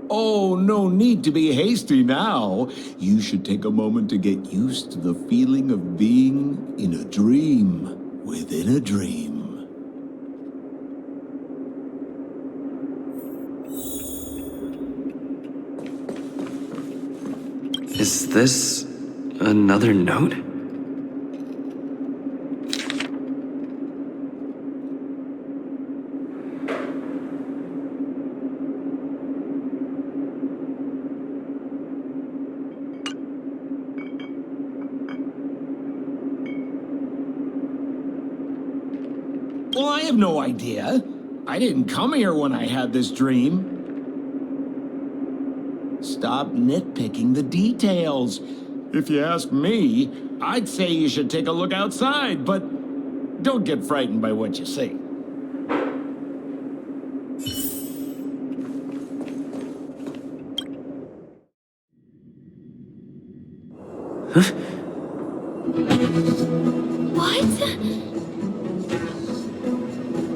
Oh, no need to be hasty now. You should take a moment to get used to the feeling of being in a dream within a dream. Is this another note? Well, I have no idea. I didn't come here when I had this dream. Stop nitpicking the details. If you ask me, I'd say you should take a look outside, but don't get frightened by what you see.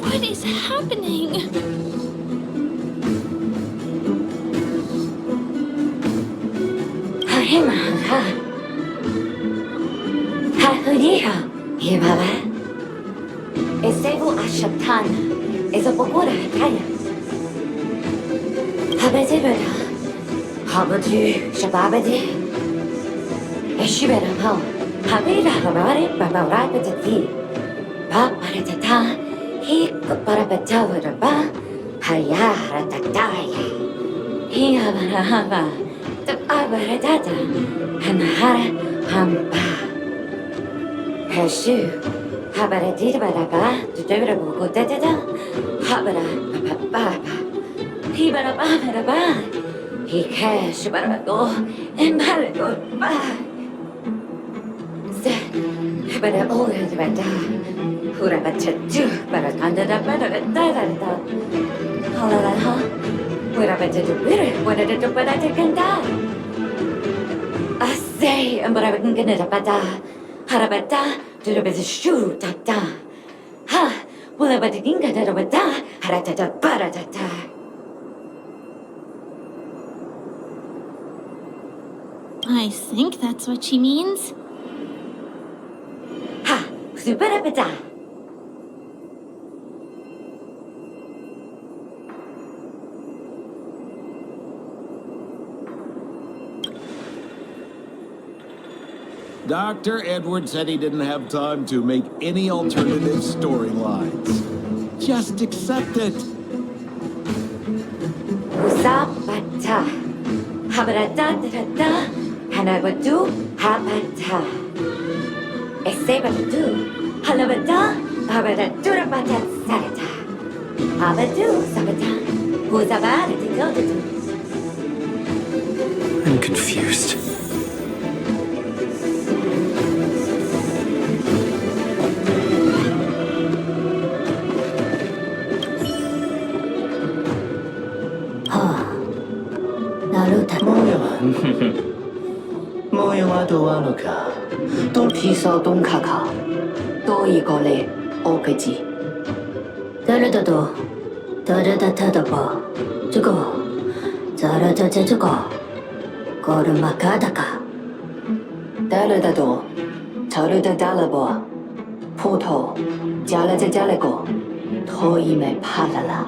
What is happening? Esevo Ashatana is a Bogora Hataya. Habazibada, Habadu, Shababadi, Eshibera Ho, Habida Habari, Babarabati, Babaratata, he Barabatavaraba, Hayara Tataya, he Habarahaba, the Abaratata, Hanahara Hamba. Hashu. Habara Didababa, the Durable Godetta, Habara Baba, Hibara Baba, he cash Barago, and Barago Ba. Habara Old Bada, Hurabatu, Barakanda, Barakanda, Holalaha, Hurabata to Bitter, what did the Barata can die? I say, and Barakan get a bada, Harabata. To the best shoe, tata. Ha! Will I but the king at a bata? Haratata baratata. I think that's what she means. Ha! Superabata. Dr. Edward said he didn't have time to make any alternative storylines. Just accept it. Usabata. Habarata, Hanabatu, Habata. Esebatu, Halabata, Habaraturabata, Sarata. Habatu, Sabata. Usabata, to go to. I'm confused. Moyo aduano ka, don piso don kaka, do igole okaji. Darada tadaba, jugo, zarada jugo, goru makadaka. Darada do, taruda dalabo, poto, jalaja jalego, toime palala.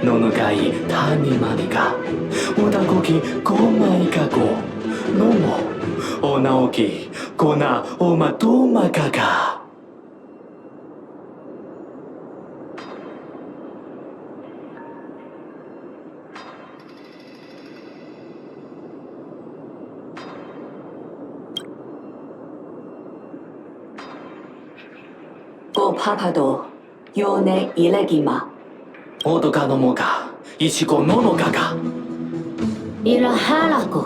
Nonogai, tani manika. Odagoki, komai kako. Nomo, o naoki, kona, o matoma kaka. Go papado, yone ilegima. Odoka no moka, ichiko nono kaka. Iraharako,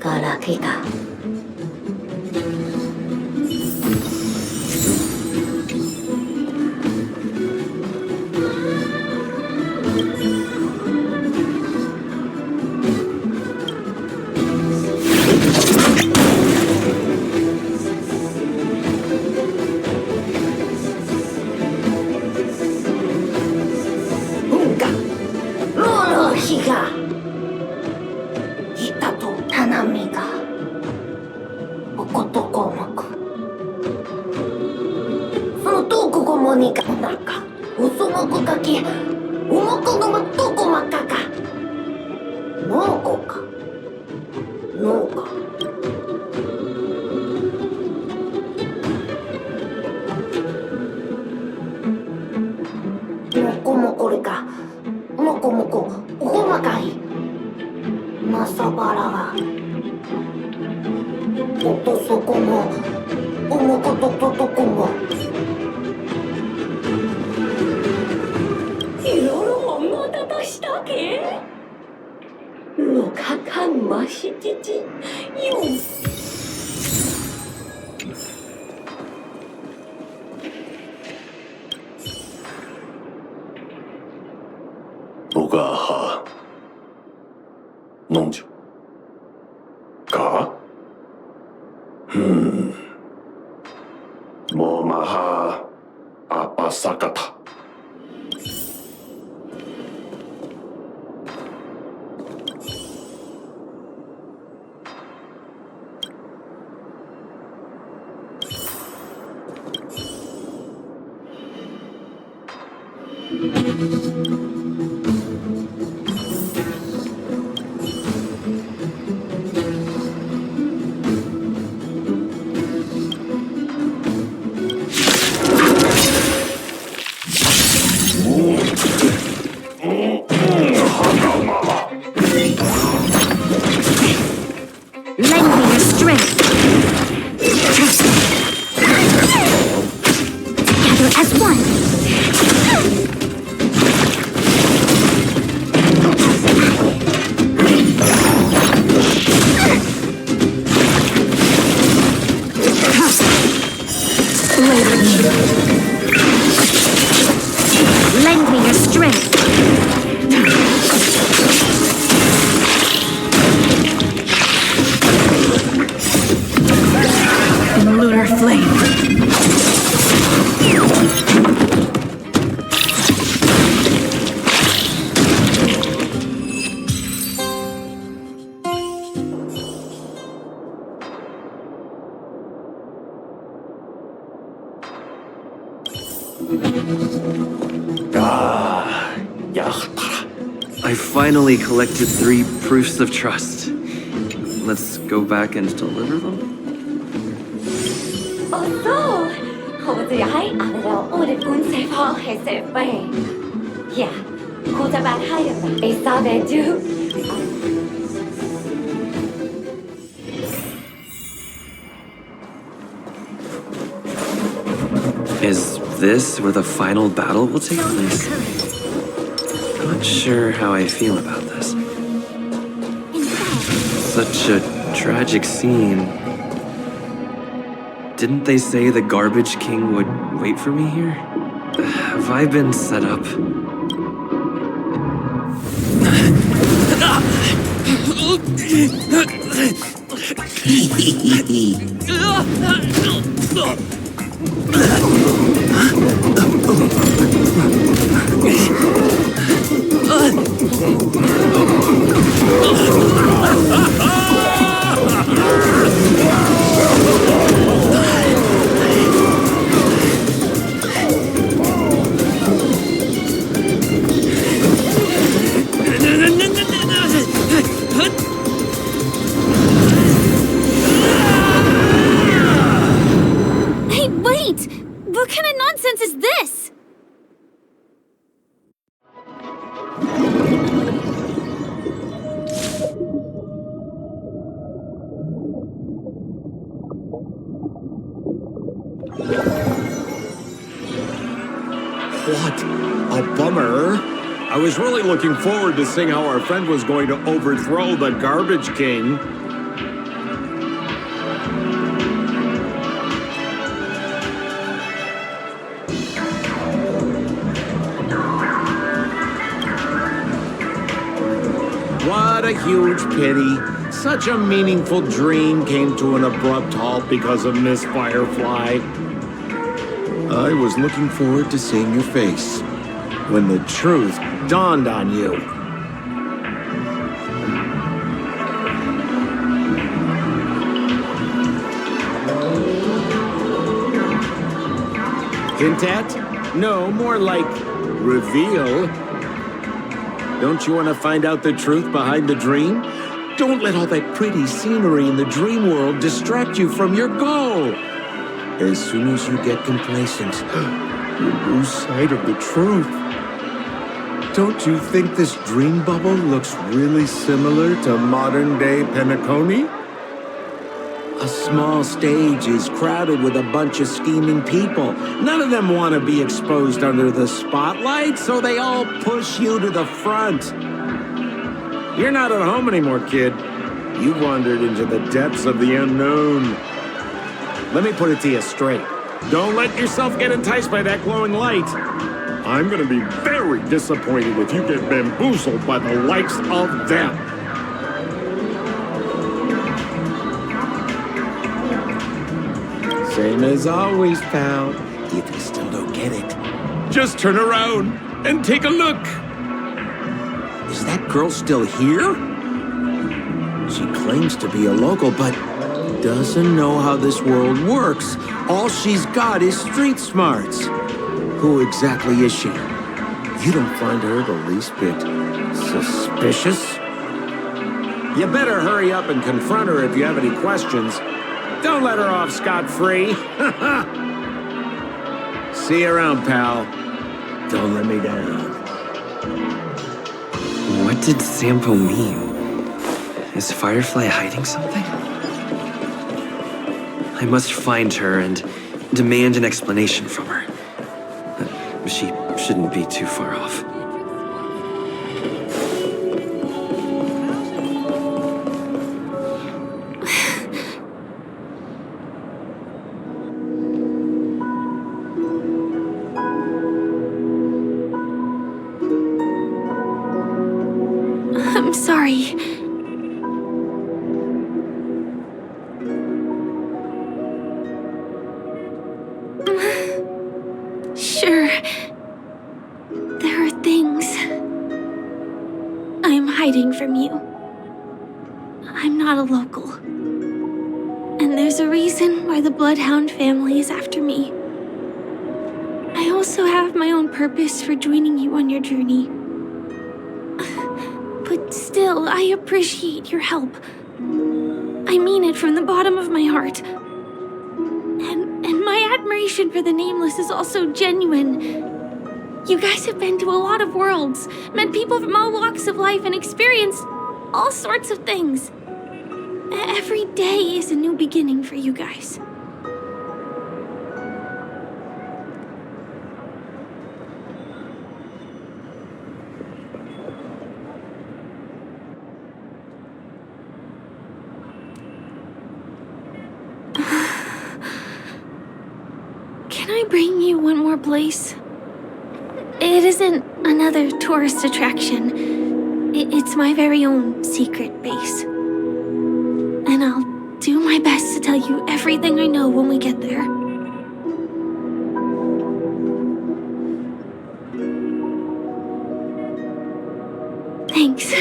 karakika. にかなか細もくかき重くのまとこまかか農家か農家もこもこれかもこもこ細かいまさばらがおとそこもおもことととこもいろいろもんがたたしたけろかかんましちちよ僕は飲んじゃかもうまはあぱさかたI finally collected 3 proofs of trust. Let's go back and deliver them? 哦そう好似喺亞洲我哋本地方係食飯呀好似白係人哋沙爹豬 Is this where the final battle will take place? Not sure how I feel about this. Such a tragic scene. Didn't they say the Garbage King would wait for me here? Have I been set up? Hey, wait! What kind of nonsense is this? What a bummer. I was really looking forward to seeing how our friend was going to overthrow the Garbage King. What a huge pity. Such a meaningful dream came to an abrupt halt because of Miss Firefly. I was looking forward to seeing your face when the truth dawned on you. Quintet, No, more like reveal. Don't you want to find out the truth behind the dream? Don't let all that pretty scenery in the dream world distract you from your goal. As soon as you get complacent, you lose sight of the truth. Don't you think this dream bubble looks really similar to modern-day Penacony? A small stage is crowded with a bunch of scheming people. None of them want to be exposed under the spotlight, so they all push you to the front. You're not at home anymore, kid. You wandered into the depths of the unknown. Let me put it to you straight. Don't let yourself get enticed by that glowing light. I'm gonna be very disappointed if you get bamboozled by the likes of them. Same as always, pal. If you still don't get it, just turn around and take a look. Is that girl still here? She claims to be a local, but doesn't know how this world works. All she's got is street smarts. Who exactly is she? You don't find her the least bit suspicious? You better hurry up and confront her if you have any questions. Don't let her off scot-free. See you around, pal. Don't let me down. What did Sampo mean? Is Firefly hiding something? I must find her and demand an explanation from her. She shouldn't be too far off. I'm sorry. Sure. There are things I'm hiding from you. I'm not a local. And there's a reason why the Bloodhound family is after me. I also have my own purpose for joining you on your journey. But still, I appreciate your help. I mean it from the bottom of my heart. And my admiration for the Nameless is also genuine. You guys have been to a lot of worlds, met people from all walks of life, and experienced all sorts of things. Every day is a new beginning for you guys. Can I bring you one more place? It isn't another tourist attraction. It's my very own secret base. And I'll do my best to tell you everything I know when we get there. Thanks.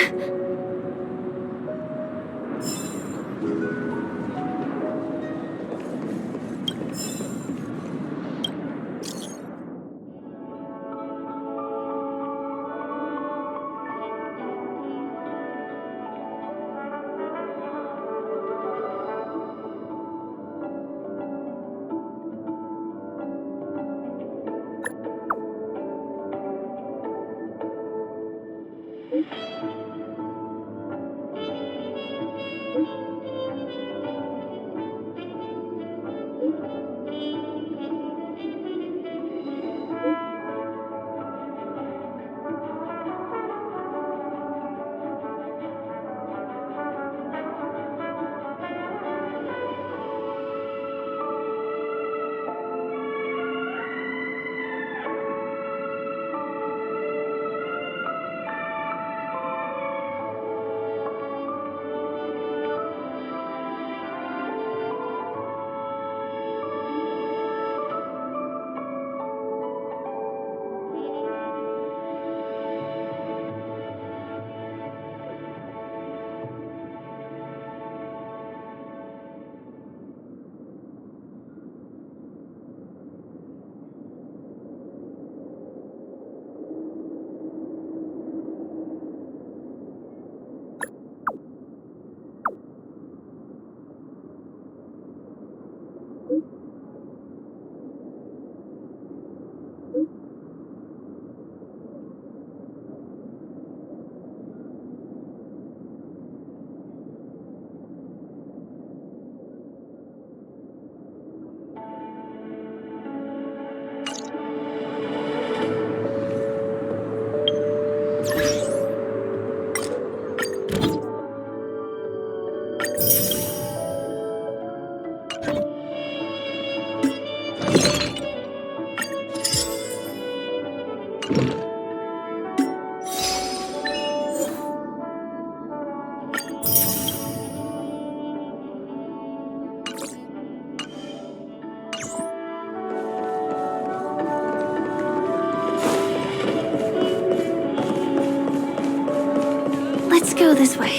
go this way.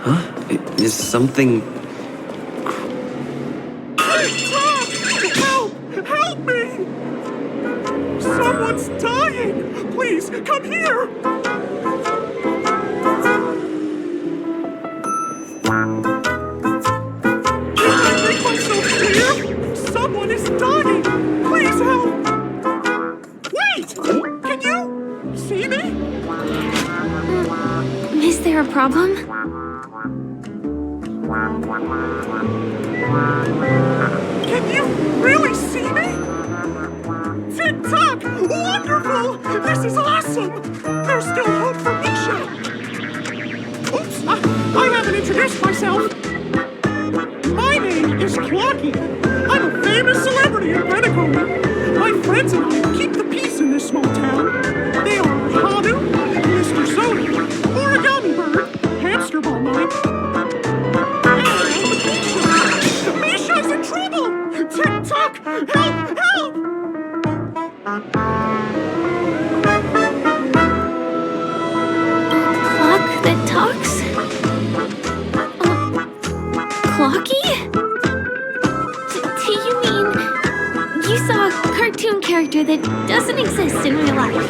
Huh? Is something... Help! Help me! Someone's dying! Please, come here! Can I make myself clear? Someone is dying! Please help! Wait! Can you see me? Is there a problem? Can you really see me? Tick-tock! Wonderful! This is awesome! There's still hope for Misha! Oops! I haven't introduced myself! My name is Clocky. I'm a famous celebrity in Penacony. My friends and I keep the peace in this small town. They are Hanu, Mr. Soda, Origami Bird, Hamster Ball Night, and Misha's in trouble! Tick-tock! Help! Help! Clock that talks? Clocky? Do you mean you saw a cartoon character that doesn't exist in real life?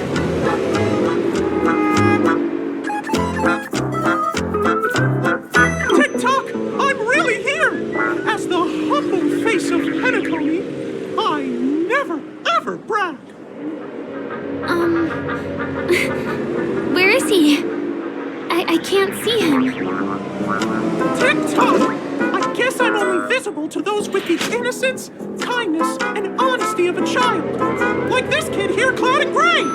Tick-tock! I'm really here! As the humble face of Penacony, I never, ever brag! Where is he? I can't see him. Tick-tock! I guess I'm only visible to those with the innocence, kindness, and honesty of a child. Like this kid here clad in gray!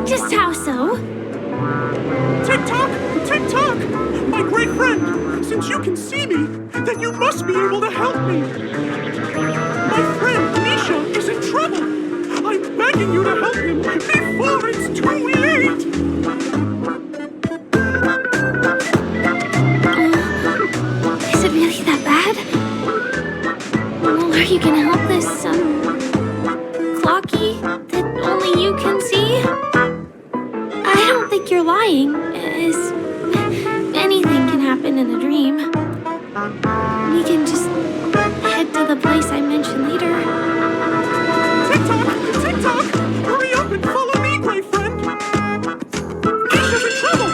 Just how so? Tick-tock! Tick-tock! My great friend, since you can see me, then you must be able to help me. My friend Misha is in trouble. I'm begging you to help him before it's too late. Is it really that bad? Well, are you gonna help this, Clocky that only you can see? I don't think you're lying, as anything can happen in a dream. We can just head to the place I mentioned later. Tick-tock! Tick-tock! Hurry up and follow me, great friend. Misha's in trouble.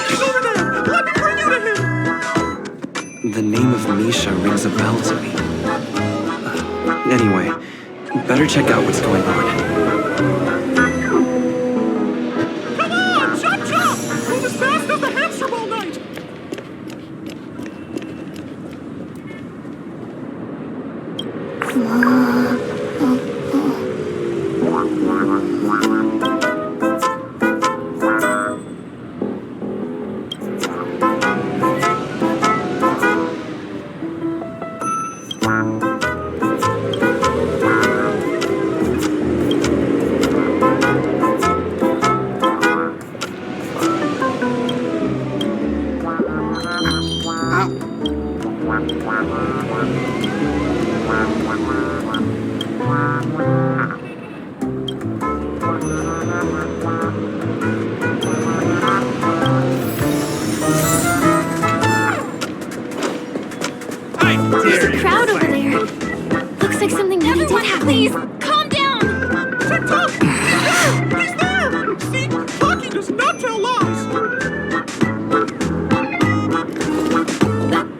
He's over there. Let me bring you to him. The name of Misha rings a bell to me. Anyway, better check out what's going on. Come on! Chop chop! Move as fast as the hamster ball night! There's a crowd over there. Looks like something really did happen. Please, calm down! Tick-tock! He's there! See? Clocky does not tell lies!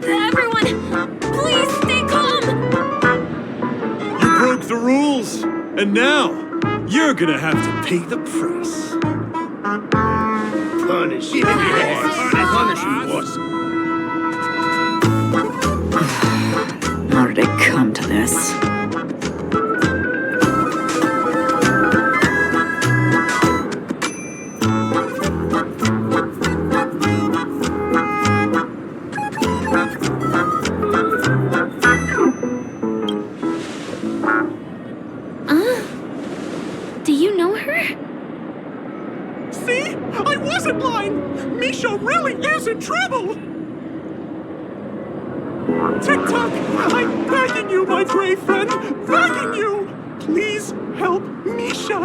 Everyone, please stay calm! You broke the rules, and now you're gonna have to pay the price. Punish you. Punish you, boss. How did it come to this? Do you know her? See? Tick-tock, I'm begging you, my brave friend, begging you! Please help Misha!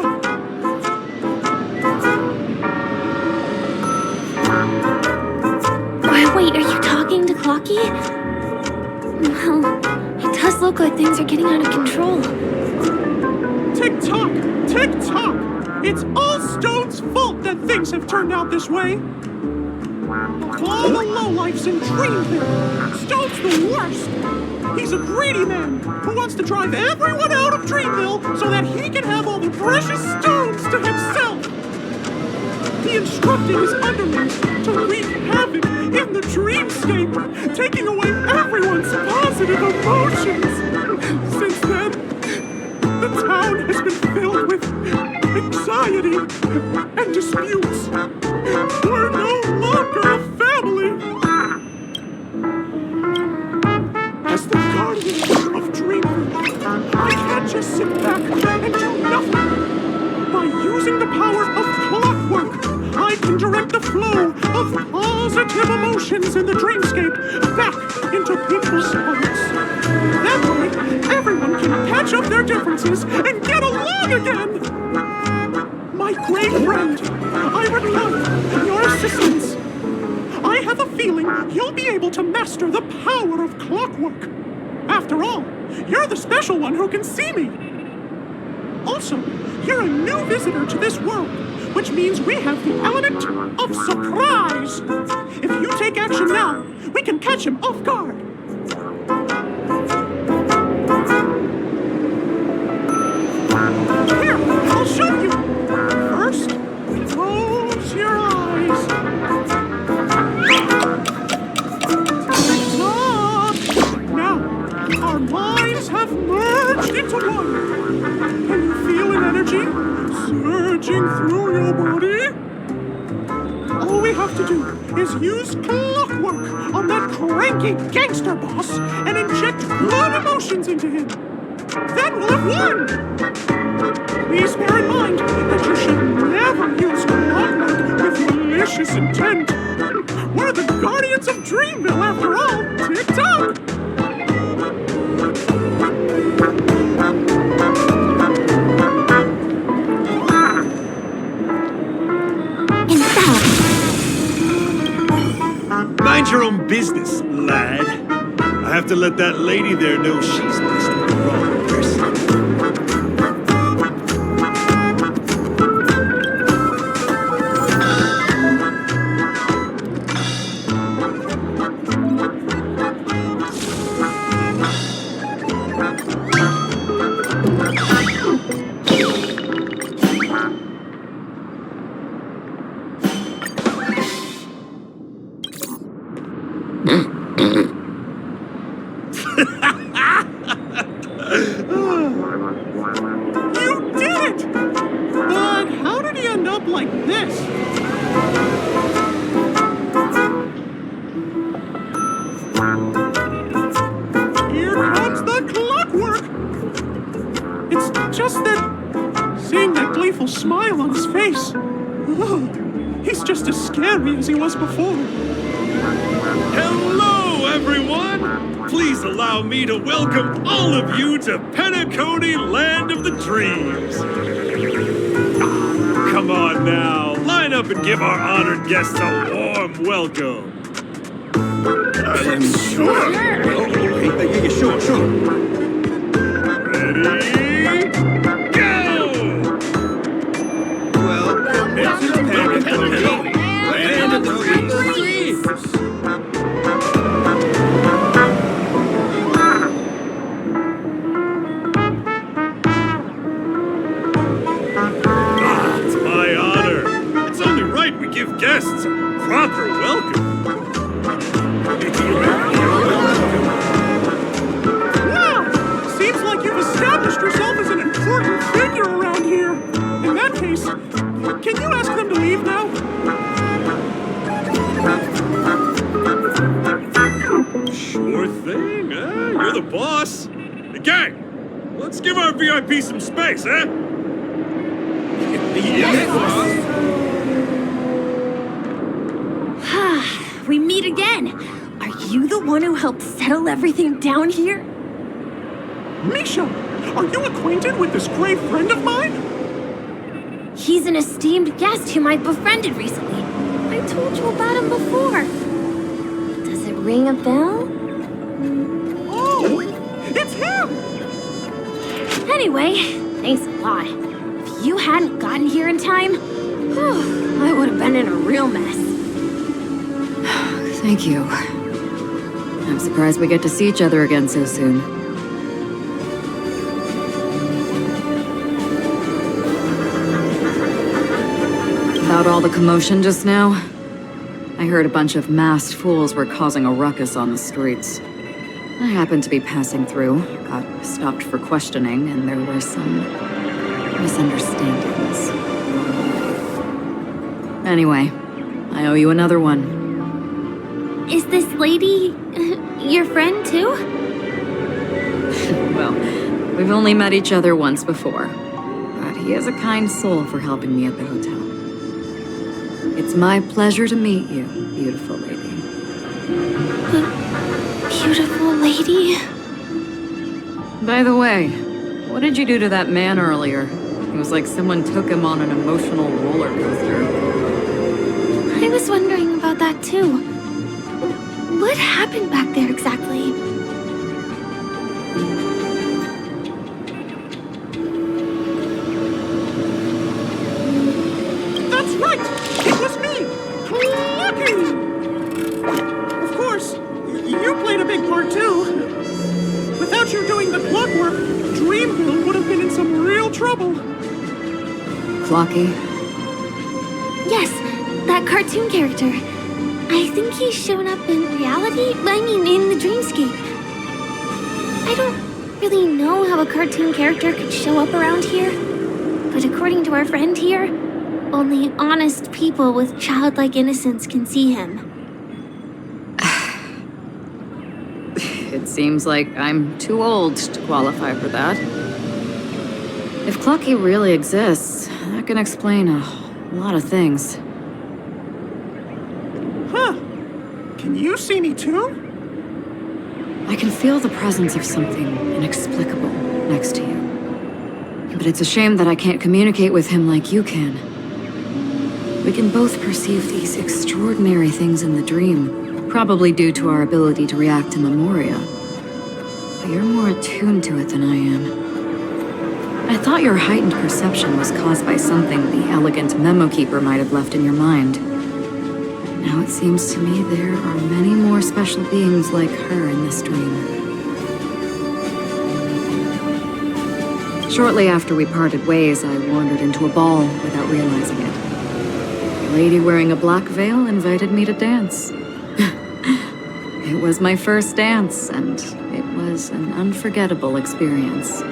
Wait, are you talking to Clocky? Well, it does look like things are getting out of control. Tick-tock! Tick-tock! It's all Stone's fault that things have turned out this way! All the lowlifes in Dreamville! Stone's the worst! He's a greedy man who wants to drive everyone out of Dreamville so that he can have all the precious stones to himself! He instructed his underlings to wreak havoc in the dreamscape, taking away everyone's positive emotions! Since then, the town has been filled with anxiety and disputes. We're no longer a family. As the guardian of Dreamville, I can't just sit back and do nothing. By using the power of clockwork, I can direct the flow of positive emotions in the dreamscape back into people's hearts. That way, everyone can patch up their differences and get along again. My great friend, I would love your assistance. I have a feeling you'll be able to master the power of clockwork. After all, you're the special one who can see me. Also, you're a new visitor to this world, which means we have the element of surprise. If you take action now, we can catch him off guard. Here, I'll show you. First, close your eyes. Tick-tock. Now, our minds have merged into one. Can you feel an energy surging through your body? All we have to do is use clockwork on that cranky gangster boss and inject good emotions into him. Then we'll have won! Please bear in mind that you should never use clockwork with malicious intent. We're the guardians of Dreamville after all, Tick-tock! Mind your own business, lad. I have to let that lady there know she's messed with the wrong person. Smile on his face. Oh, he's just as scary as he was before. Hello, everyone! Please allow me to welcome all of you to Penacony, Land of the Dreams. Come on now, line up and give our honored guests a warm welcome. Sure. Sure. Ready? Land of the Dreams. It's my honor. It's only right we give guests a proper welcome. Wow! Seems like you've established yourself as an important figure around here. In that case, can you ask them to leave now? Sure thing, huh? You're the boss. Hey, gang, let's give our VIP some space, huh? Yes, boss. We meet again. Are you the one who helped settle everything down here? Misha, are you acquainted with this great friend of mine? He's an esteemed guest whom I befriended recently. I told you about him before. Does it ring a bell? Oh, it's him! Anyway, thanks a lot. If you hadn't gotten here in time, whew, I would have been in a real mess. Thank you. I'm surprised we get to see each other again so soon. About all the commotion just now, I heard a bunch of masked fools were causing a ruckus on the streets. I happened to be passing through, got stopped for questioning, and there were some misunderstandings. Anyway, I owe you another one. Is this lady your friend too? Well, we've only met each other once before, but he is a kind soul for helping me at the hotel. It's my pleasure to meet you, beautiful lady. Beautiful lady? By the way, what did you do to that man earlier? It was like someone took him on an emotional roller coaster. I was wondering about that too. What happened back there exactly? That's right! It was me! Lucky! Of course, you played a big part too. Without you doing the clock work, Dreamville would have been in some real trouble. Clocky? Yes, that cartoon character. I think he's shown up in reality. I mean, in the dreamscape. I don't really know how a cartoon character could show up around here. But according to our friend here, only honest people with childlike innocence can see him. It seems like I'm too old to qualify for that. If Clocky really exists, that can explain a lot of things. Huh. Can you see me too? I can feel the presence of something inexplicable next to you. But it's a shame that I can't communicate with him like you can. We can both perceive these extraordinary things in the dream, probably due to our ability to react to memoria. But you're more attuned to it than I am. I thought your heightened perception was caused by something the elegant memo keeper might have left in your mind. Now it seems to me there are many more special beings like her in this dream. Shortly after we parted ways, I wandered into a ball without realizing it. A lady wearing a black veil invited me to dance. It was my first dance, and it was an unforgettable experience.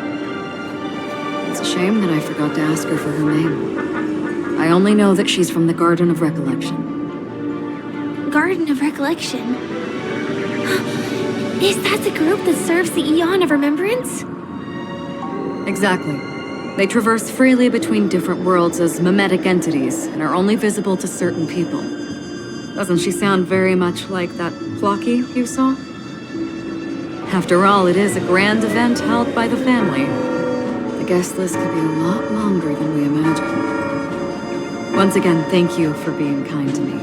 It's a shame that I forgot to ask her for her name. I only know that she's from the Garden of Recollection. Garden of Recollection? Is that the group that serves the Eon of Remembrance? Exactly. They traverse freely between different worlds as mimetic entities and are only visible to certain people. Doesn't she sound very much like that Clocky you saw? After all, it is a grand event held by the family. The guest list could be a lot longer than we imagined. Once again, thank you for being kind to me.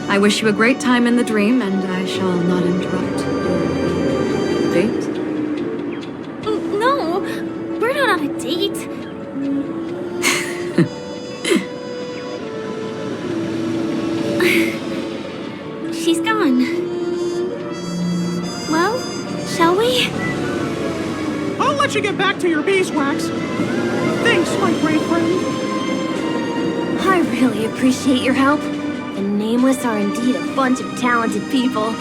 I wish you a great time in the dream, and I shall not interrupt your date. No, we're not on a date. She's gone. Well, shall we? I'll let you get back to your beeswax. Thanks, my great friend. I really appreciate your help. The Nameless are indeed a bunch of talented people.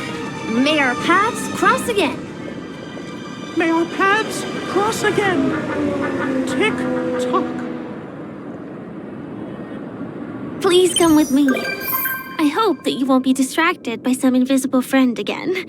May our paths cross again. May our paths cross again. Tick-tock. Please come with me. I hope that you won't be distracted by some invisible friend again.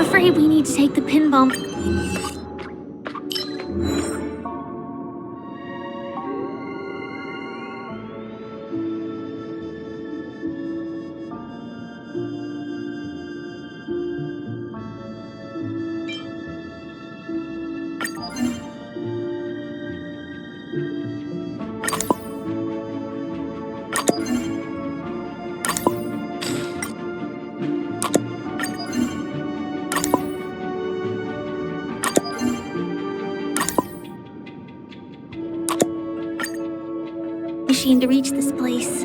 afraid we need to take the pinball. Machine to reach this place.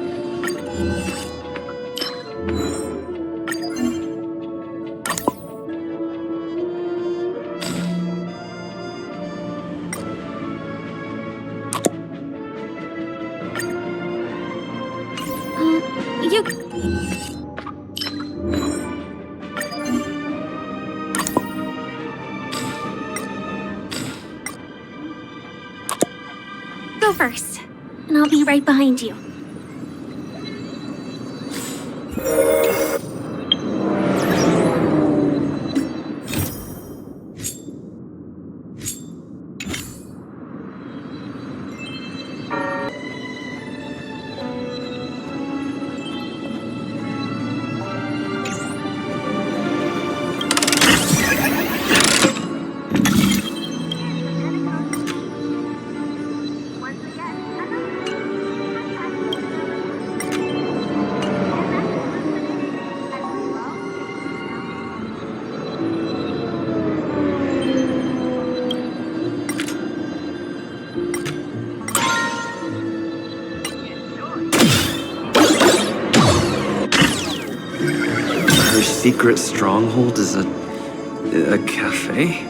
You... Go first, and I'll be right behind you. Secret stronghold is a cafe?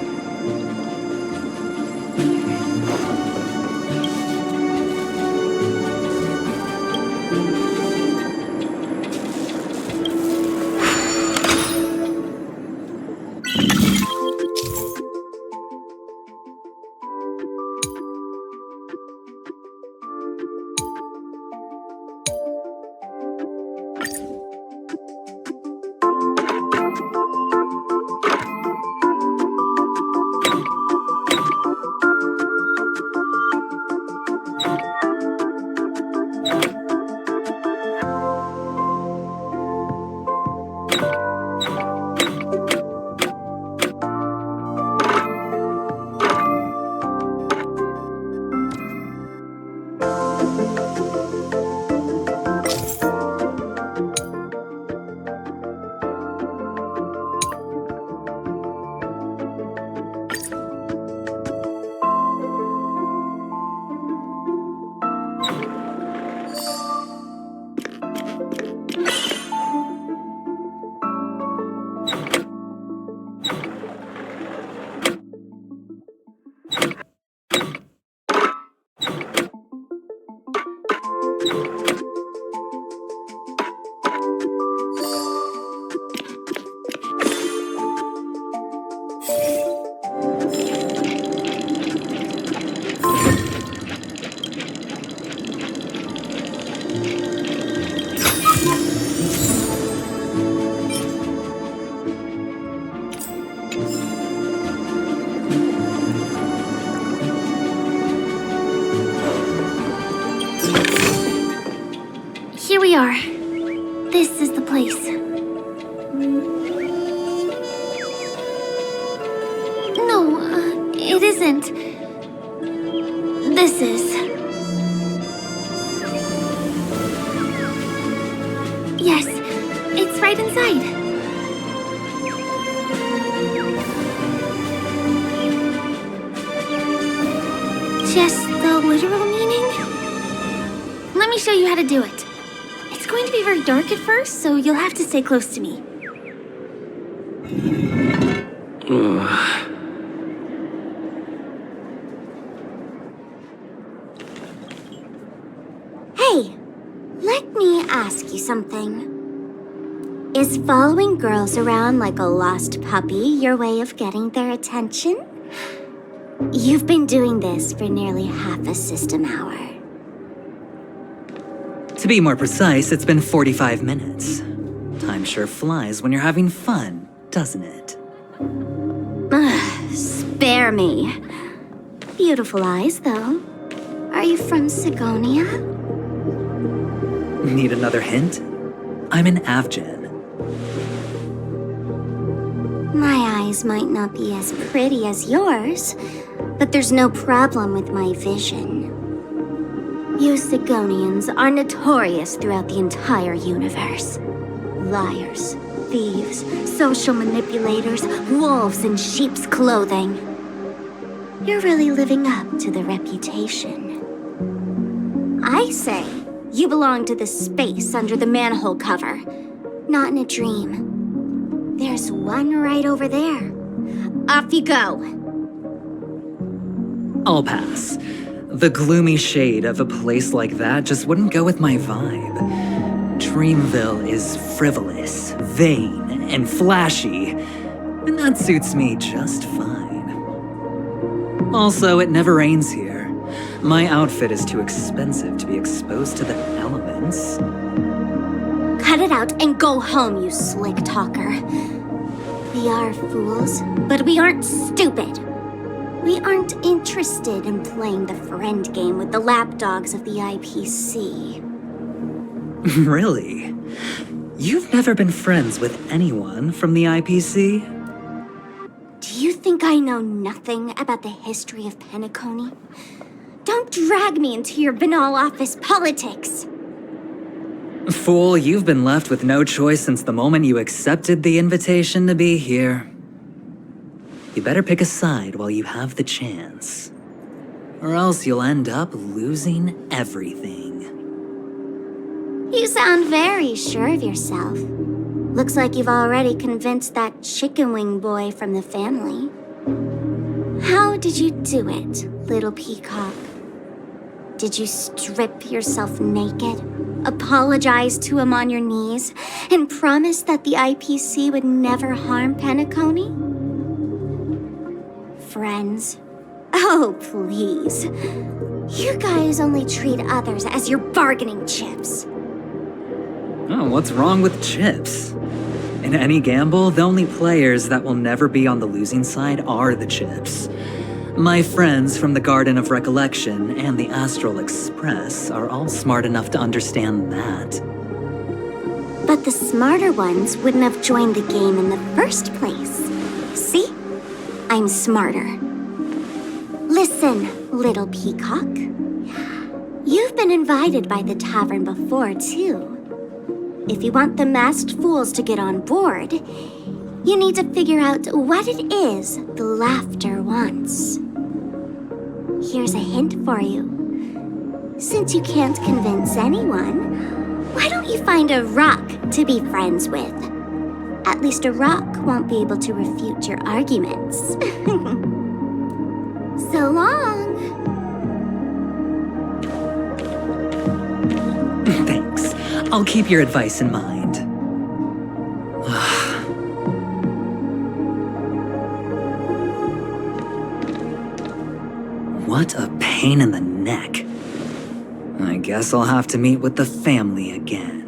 Here we are. This is the place. No, it isn't. This is. Yes, it's right inside. Just the literal meaning? Let me show you how to do it. It's going to be very dark at first, so you'll have to stay close to me. Hey, let me ask you something. Is following girls around like a lost puppy your way of getting their attention? You've been doing this for nearly half a system hour. To be more precise, it's been 45 minutes. Time sure flies when you're having fun, doesn't it? Spare me. Beautiful eyes, though. Are you from Sigonia? Need another hint? I'm an Avgen. My eyes might not be as pretty as yours, but there's no problem with my vision. You Sigonians are notorious throughout the entire universe. Liars, thieves, social manipulators, wolves in sheep's clothing. You're really living up to the reputation. I say, you belong to the space under the manhole cover, not in a dream. There's one right over there. Off you go. I'll pass. The gloomy shade of a place like that just wouldn't go with my vibe. Dreamville is frivolous, vain, and flashy, and that suits me just fine. Also, it never rains here. My outfit is too expensive to be exposed to the elements. Cut it out and go home, you slick talker. We are fools, but we aren't stupid. We aren't interested in playing the friend game with the lapdogs of the IPC. Really? You've never been friends with anyone from the IPC? Do you think I know nothing about the history of Penacony? Don't drag me into your banal office politics! Fool, you've been left with no choice since the moment you accepted the invitation to be here. You better pick a side while you have the chance. Or else you'll end up losing everything. You sound very sure of yourself. Looks like you've already convinced that chicken wing boy from the family. How did you do it, little peacock? Did you strip yourself naked, apologize to him on your knees, and promise that the IPC would never harm Penacony? Friends? Oh, please. You guys only treat others as your bargaining chips. Oh, what's wrong with chips? In any gamble, the only players that will never be on the losing side are the chips. My friends from the Garden of Recollection and the Astral Express are all smart enough to understand that. But the smarter ones wouldn't have joined the game in the first place. See? I'm smarter. Listen, little peacock. You've been invited by the tavern before, too. If you want the masked fools to get on board, you need to figure out what it is the laughter wants. Here's a hint for you. Since you can't convince anyone, why don't you find a rock to be friends with? At least a rock won't be able to refute your arguments. So long! Thanks. I'll keep your advice in mind. What a pain in the neck. I guess I'll have to meet with the family again.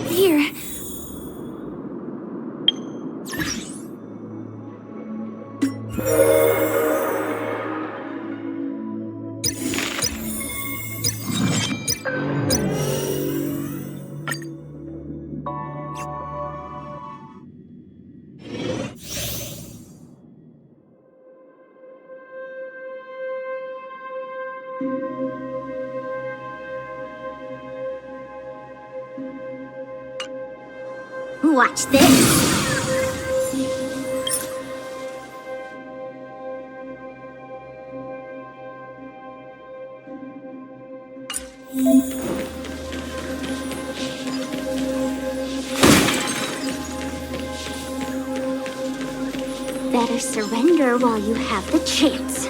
Here. Watch this. Better surrender while you have the chance.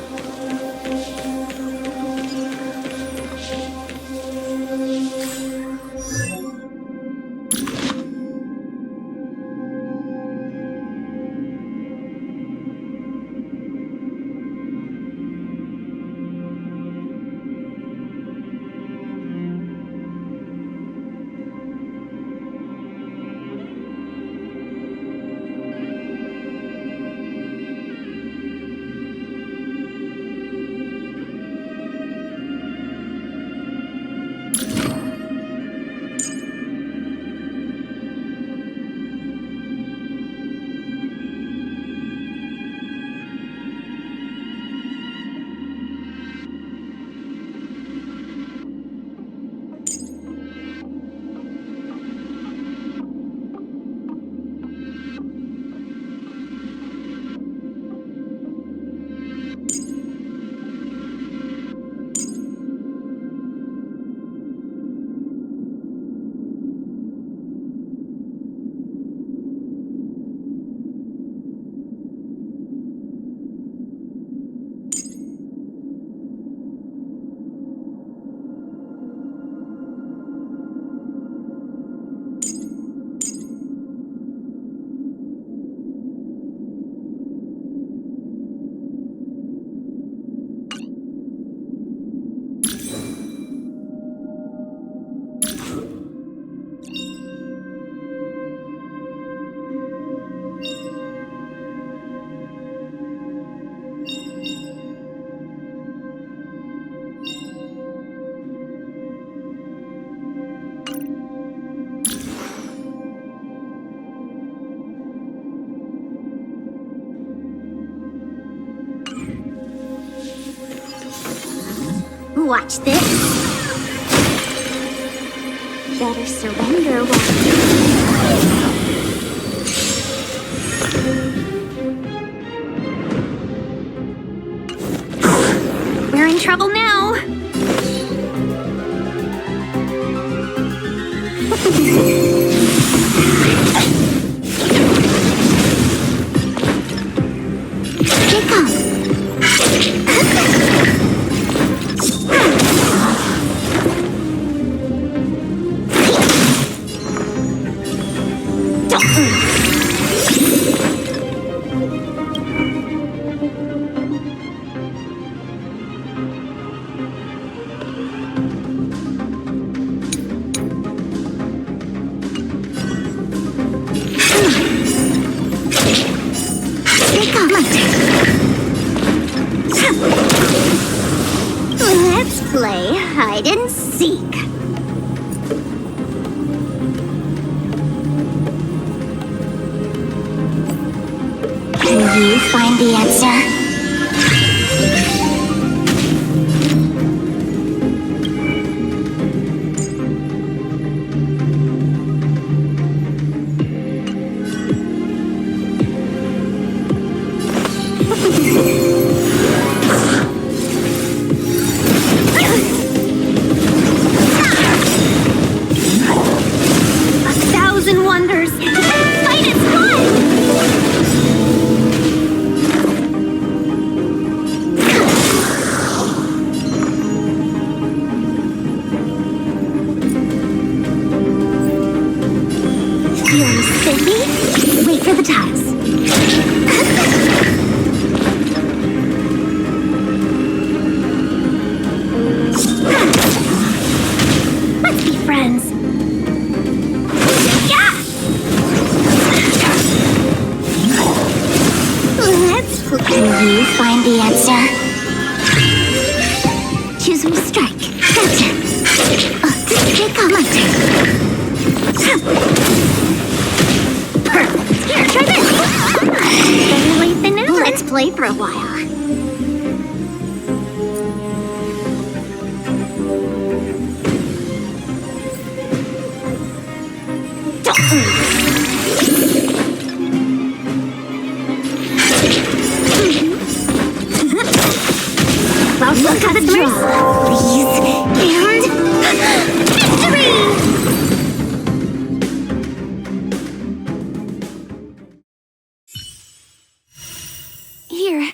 Watch this. Better surrender We're in trouble now. Pick up. Let's play hide and seek. Can you find the answer? Wonders! Fight is one! You're busy? Wait for the tiles. Let's be friends. Can you find the answer? Choose me strike. Gotcha. Take on my turn. Perfect. Here, try this. Better late than never. Let's play for a while. Welcome, customers. Please. And victory! Here.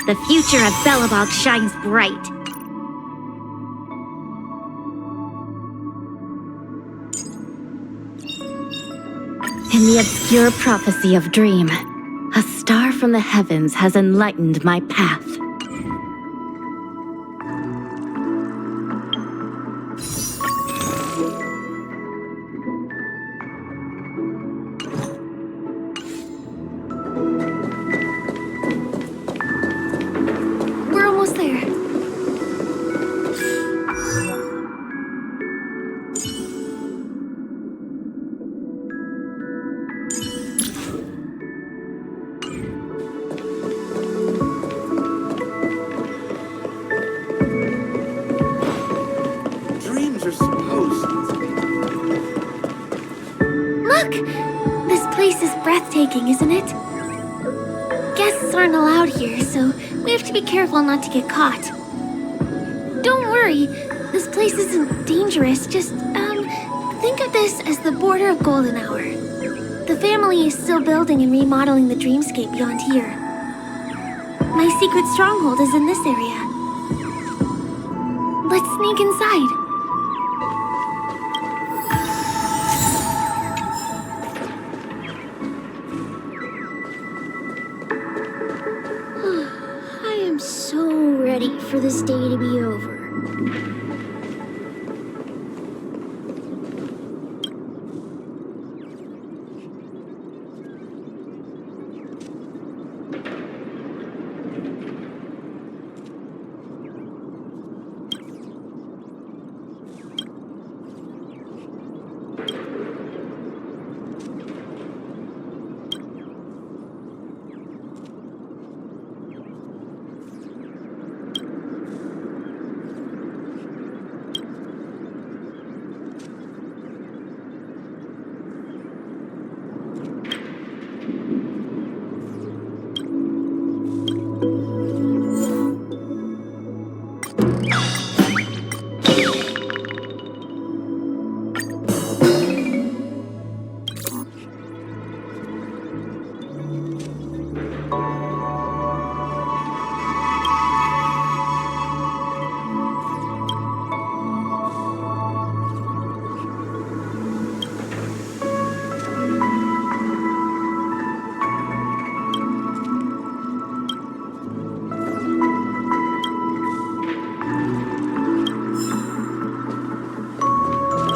The future of Belobog shines bright. In the obscure prophecy of Dream, a star from the heavens has enlightened my path. Look, this place is breathtaking, isn't it? Guests aren't allowed here, so we have to be careful not to get caught. Don't worry, this place isn't dangerous, just, think of this as the border of Golden Hour. The family is still building and remodeling the dreamscape beyond here. My secret stronghold is in this area. Let's sneak inside. I am so ready for this day to be over.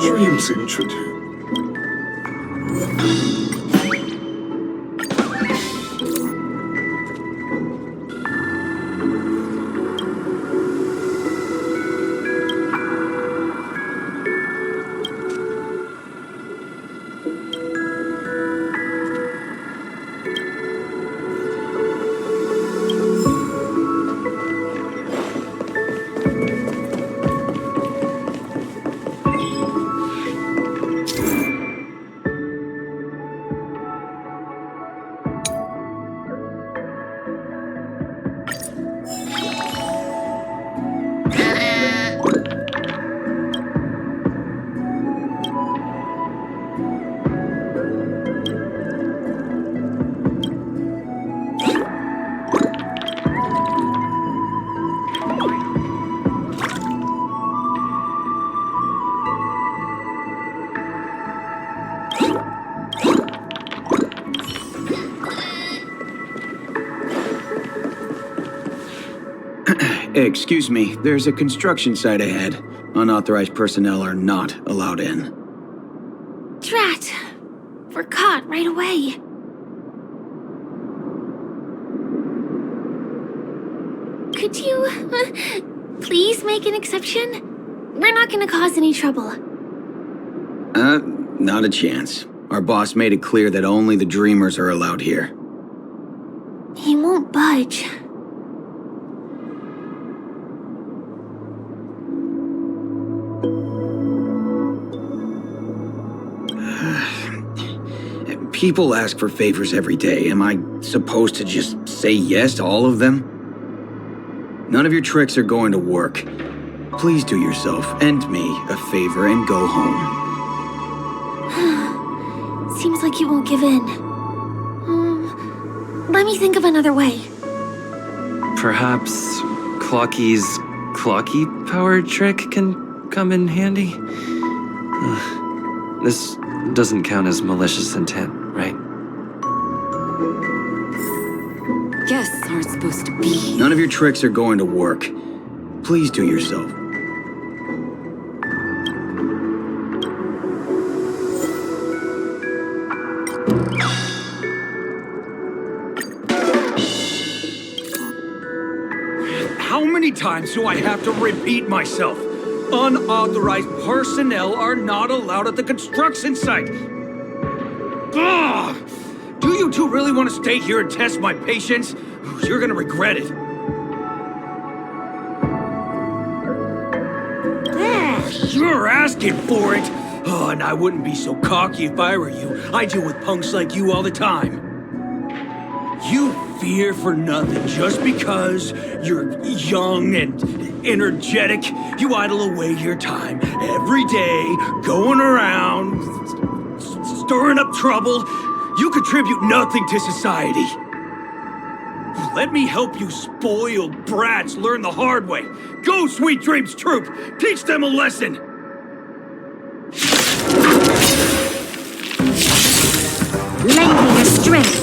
Dreams introduced. Excuse me, there's a construction site ahead. Unauthorized personnel are not allowed in. Drat! We're caught right away. Could you, please make an exception? We're not gonna cause any trouble. Not a chance. Our boss made it clear that only the dreamers are allowed here. He won't budge. People ask for favors every day. Am I supposed to just say yes to all of them? None of your tricks are going to work. Please do yourself and me a favor and go home. Seems like you won't give in. Let me think of another way. Perhaps Clocky's Clocky power trick can come in handy? This doesn't count as malicious intent, right? Guests aren't supposed to be here. None of your tricks are going to work. Please do yourself. How many times do I have to repeat myself? Unauthorized personnel are not allowed at the construction site. Ugh! Do you two really want to stay here and test my patience? You're gonna regret it. Ugh, you're asking for it. Oh, and I wouldn't be so cocky if I were you. I deal with punks like you all the time. You fear for nothing just because you're young and energetic. You idle away your time every day, going around, stirring up trouble. You contribute nothing to society. Let me help you spoiled brats learn the hard way. Go, Sweet Dreams Troop! Teach them a lesson! Lend me your strength.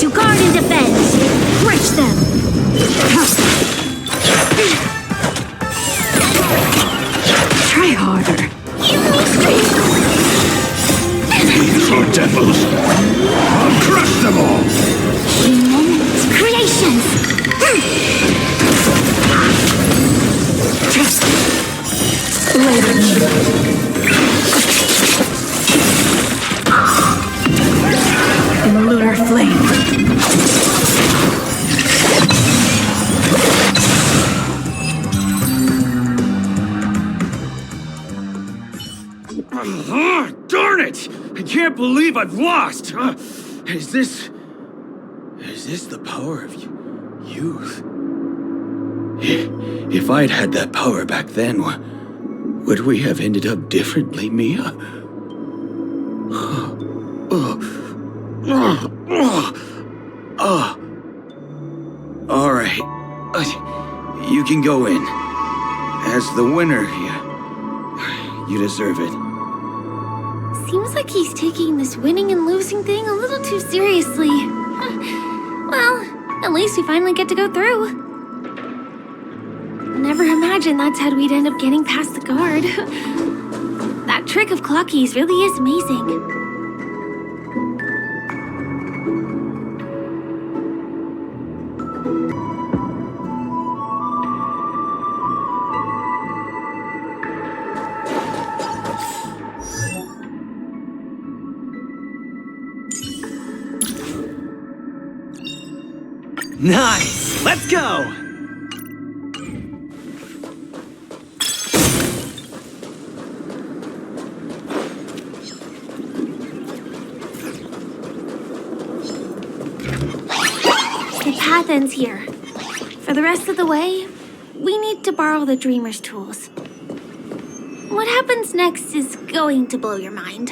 To guard and defend. Crush them. Try harder. These are devils! I'll crush them all! Creations. Lunar flame. Darn it! I can't believe I've lost! Is this the power of youth? If I'd had that power back then, would we have ended up differently, Mia? All right. You can go in. As the winner, you deserve it. Seems like he's taking this winning and losing thing a little too seriously. Well, at least we finally get to go through. Never imagined that's how we'd end up getting past the guard. That trick of Clocky's really is amazing. Nice! Let's go! The path ends here. For the rest of the way, we need to borrow the Dreamer's tools. What happens next is going to blow your mind.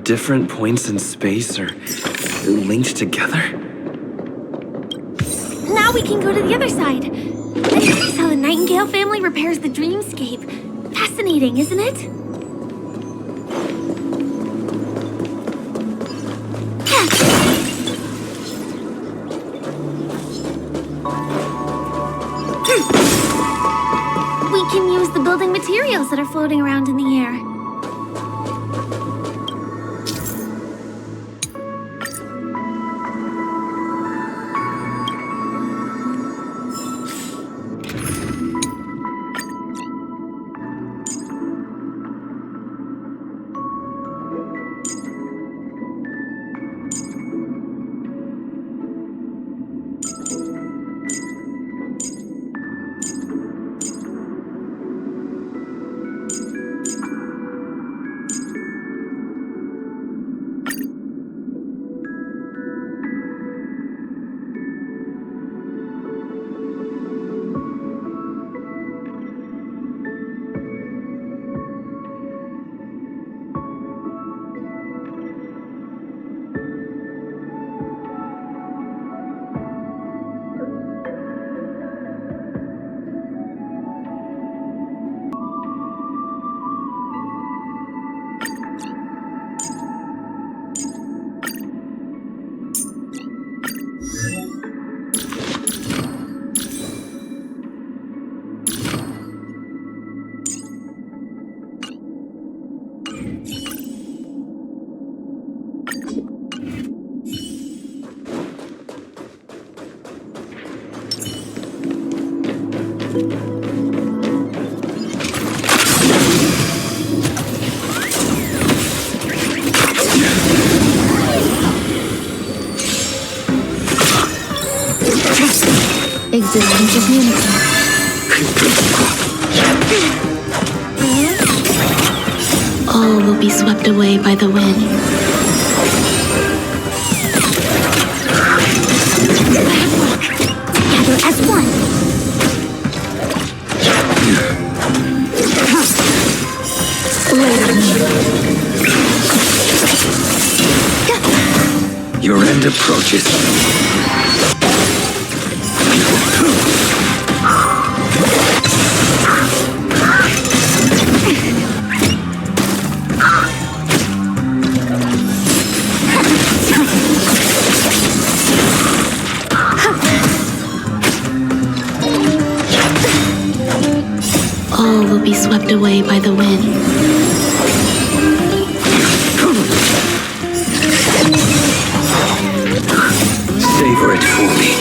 Different points in space are linked together? Now we can go to the other side. This is how the Nightingale family repairs the dreamscape. Fascinating, isn't it? We can use the building materials that are floating around in the air. resistance is uniform. All will be swept away by the wind. Together as one. Your end approaches. All will be swept away by the wind. Savor it for me.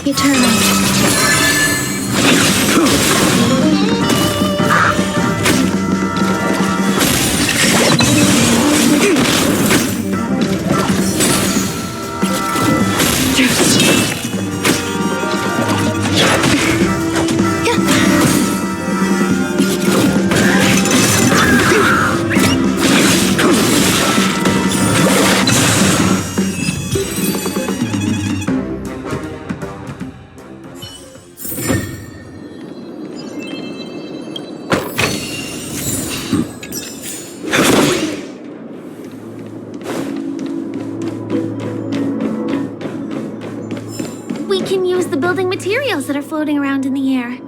Eternal. We can use the building materials that are floating around in the air.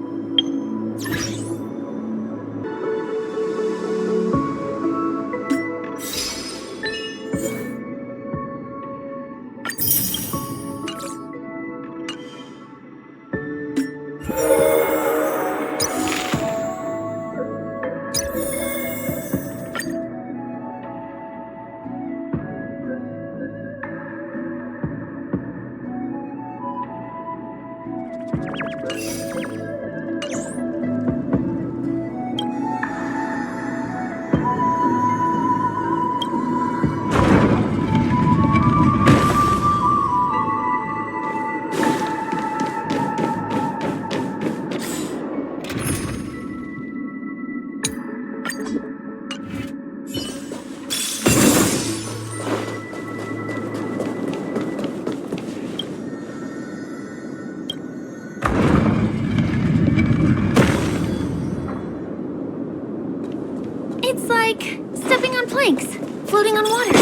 It's like stepping on planks, floating on water.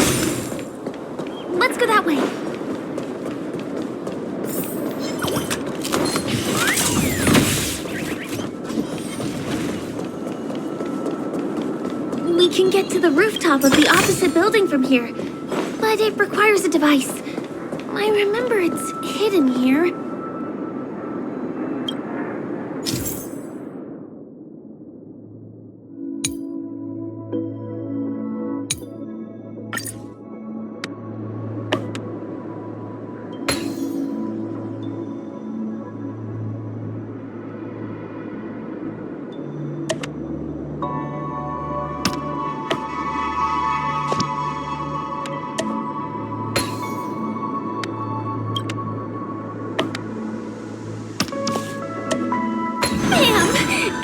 Let's go that way. We can get to the rooftop of the opposite building from here, but it requires a device. I remember it's hidden here.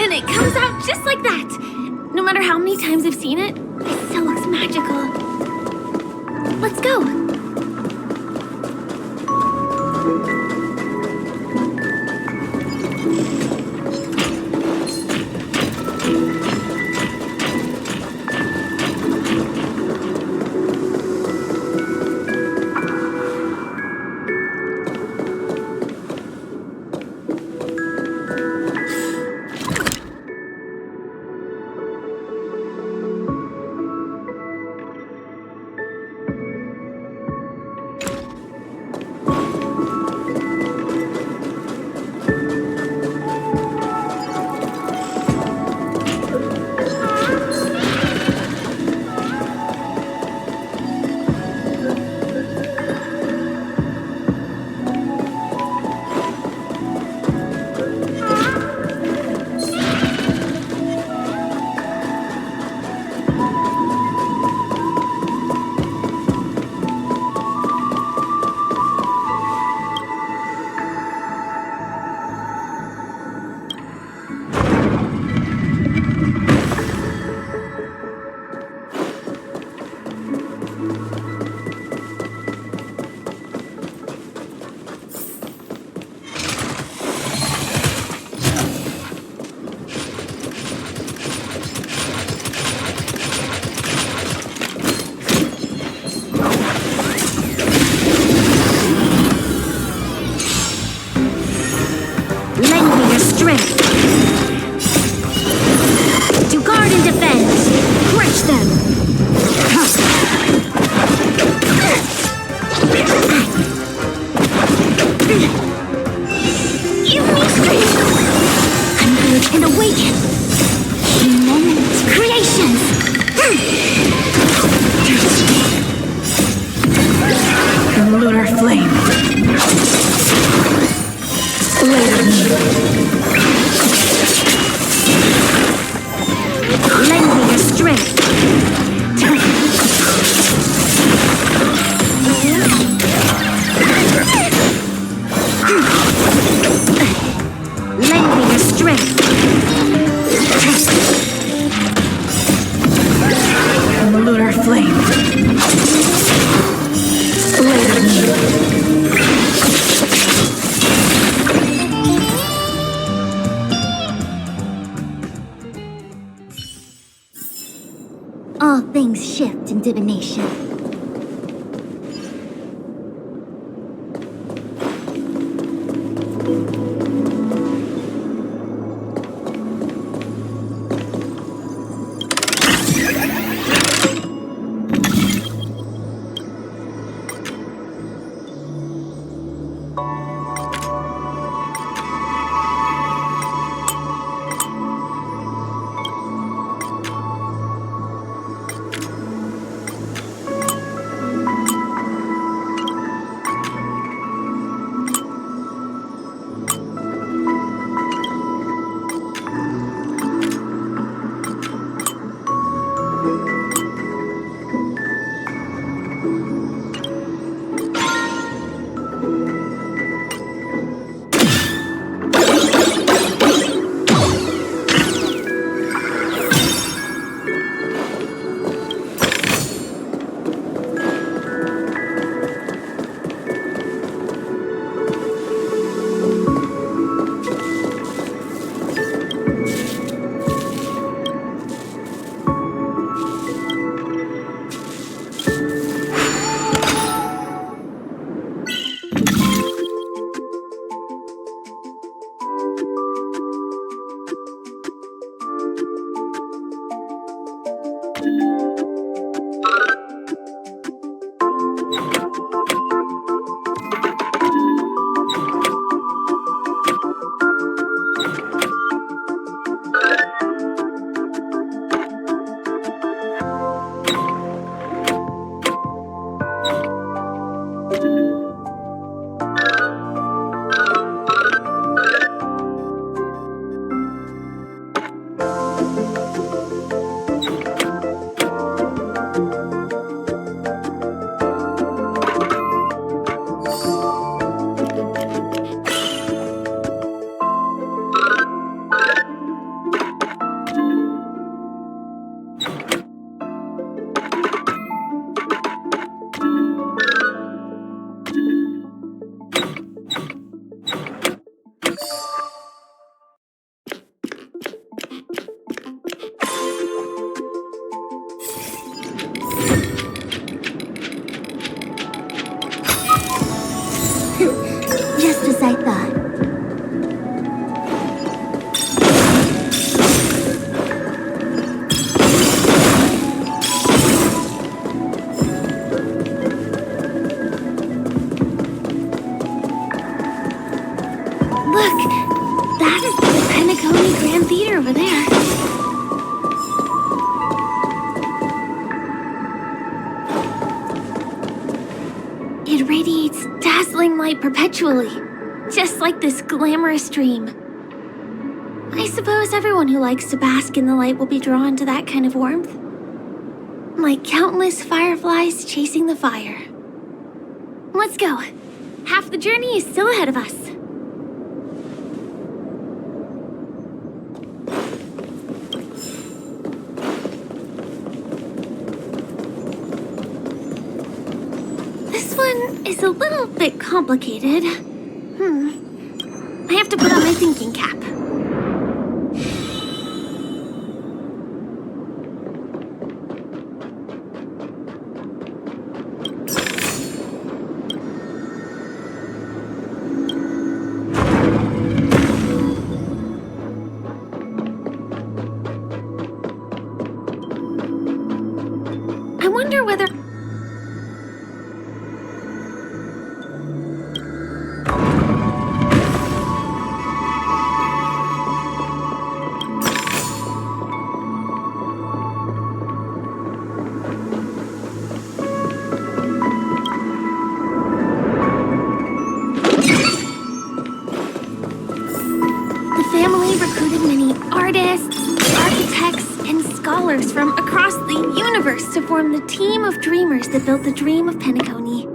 And it comes out just like that. No matter how many times I've seen it, it still looks magical. Let's go. and awaken immense creations. The lunar flame. Later me. Lend me your strength. Lend me your strength. The lunar flame. Later me. All things shift in divination. Just as I thought. Look, that is the Penacony Grand Theater over there. It radiates dazzling light perpetually, just like this glamorous dream. I suppose everyone who likes to bask in the light will be drawn to that kind of warmth. Like countless fireflies chasing the fire. Let's go. Half the journey is still ahead of us. This one is a little bit complicated. I have to put on my thinking cap. I wonder whether... travelers from across the universe to form the team of dreamers that built the dream of Penacony.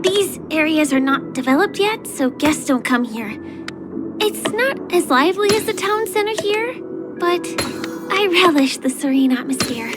These areas are not developed yet, so guests don't come here. It's not as lively as the town center here, but I relish the serene atmosphere.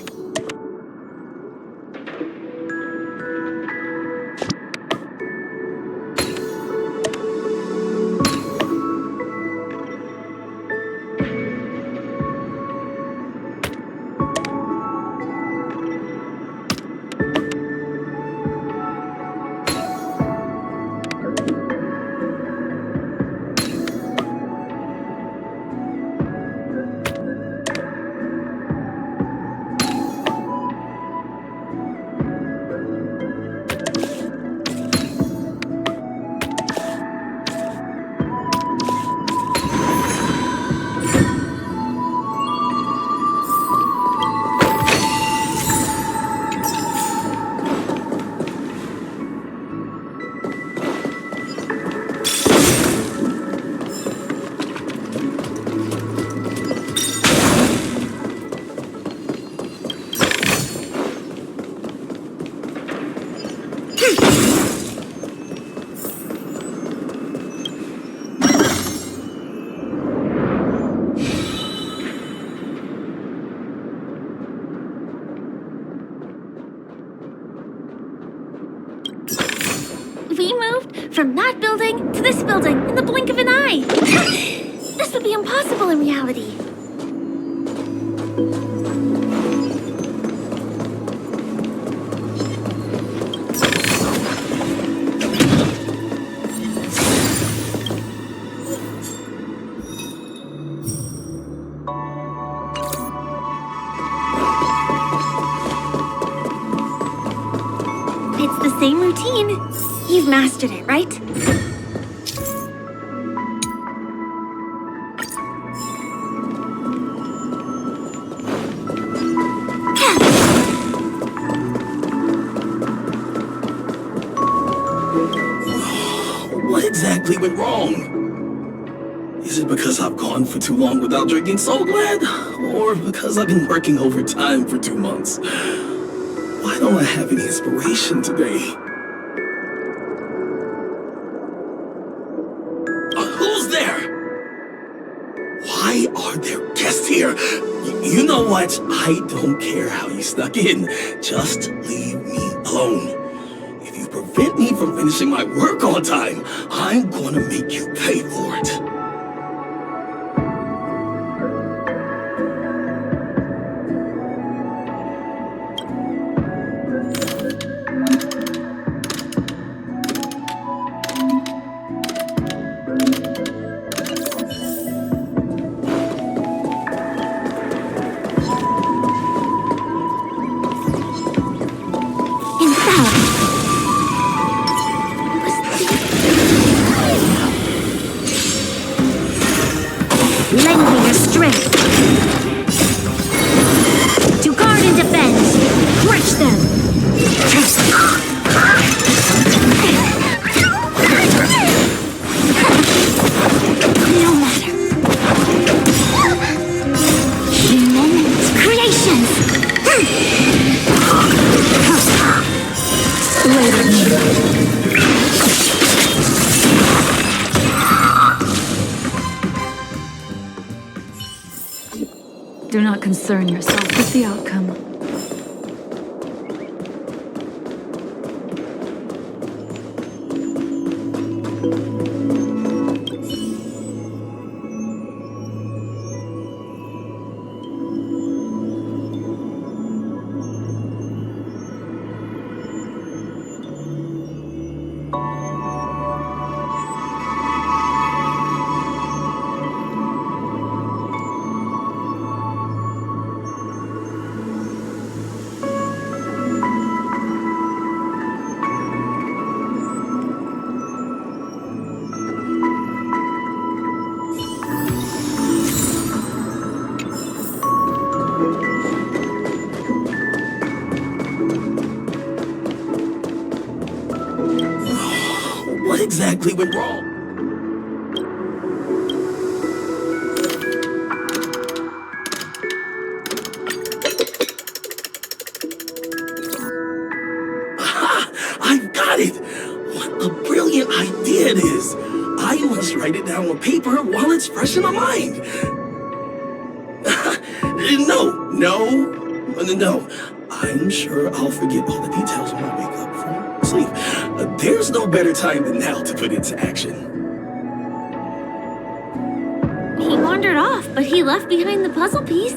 We moved from that building to this building in the blink of an eye. This would be impossible in reality. It's the same routine. You've mastered it, right? What exactly went wrong? Is it because I've gone for too long without drinking Soul Glad? Or because I've been working overtime for 2 months? Why don't I have any inspiration today? Who's there? Why are there guests here? You know what? I don't care how you snuck in. Just leave me alone. If you prevent me from finishing my work on time, I'm gonna make you pay for it. Lend me your strength. To guard and defend. Crush them. No matter. Human creations. Do not concern yourself with the outcome. What exactly went wrong? fresh in my mind. No. I'm sure I'll forget all the details when I wake up from sleep. There's no better time than now to put into action. He wandered off, but he left behind the puzzle piece.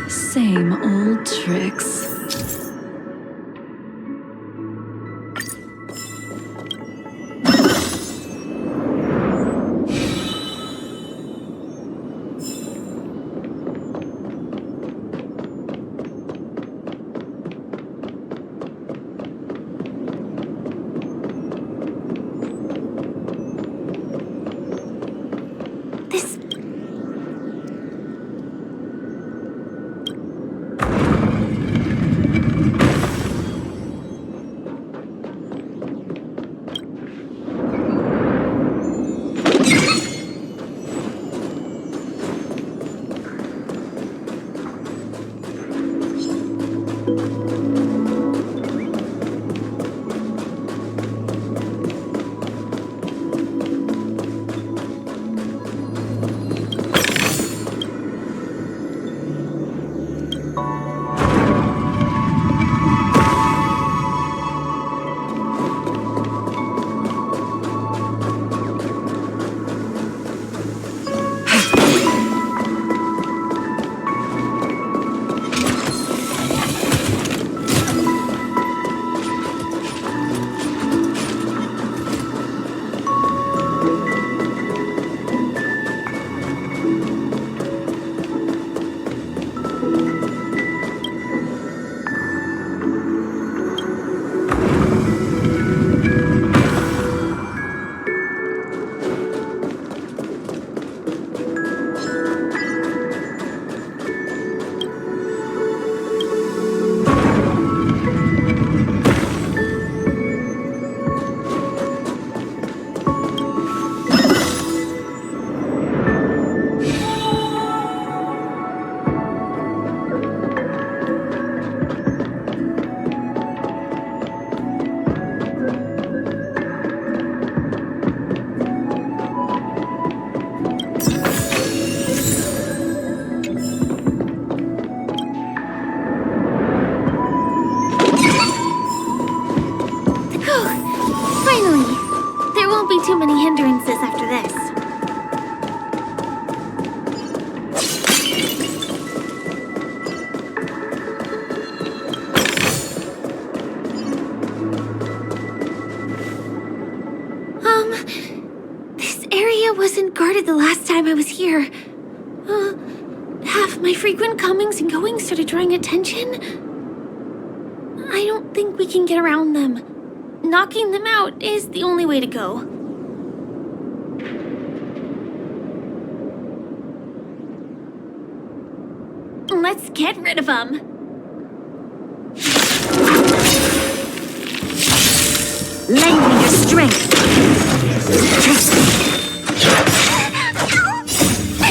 Same old tricks. Too many hindrances after this. This area wasn't guarded the last time I was here. Half my frequent comings and goings started drawing attention. I don't think we can get around them. Knocking them out is the only way to go. Let's get rid of them. Lend me your strength.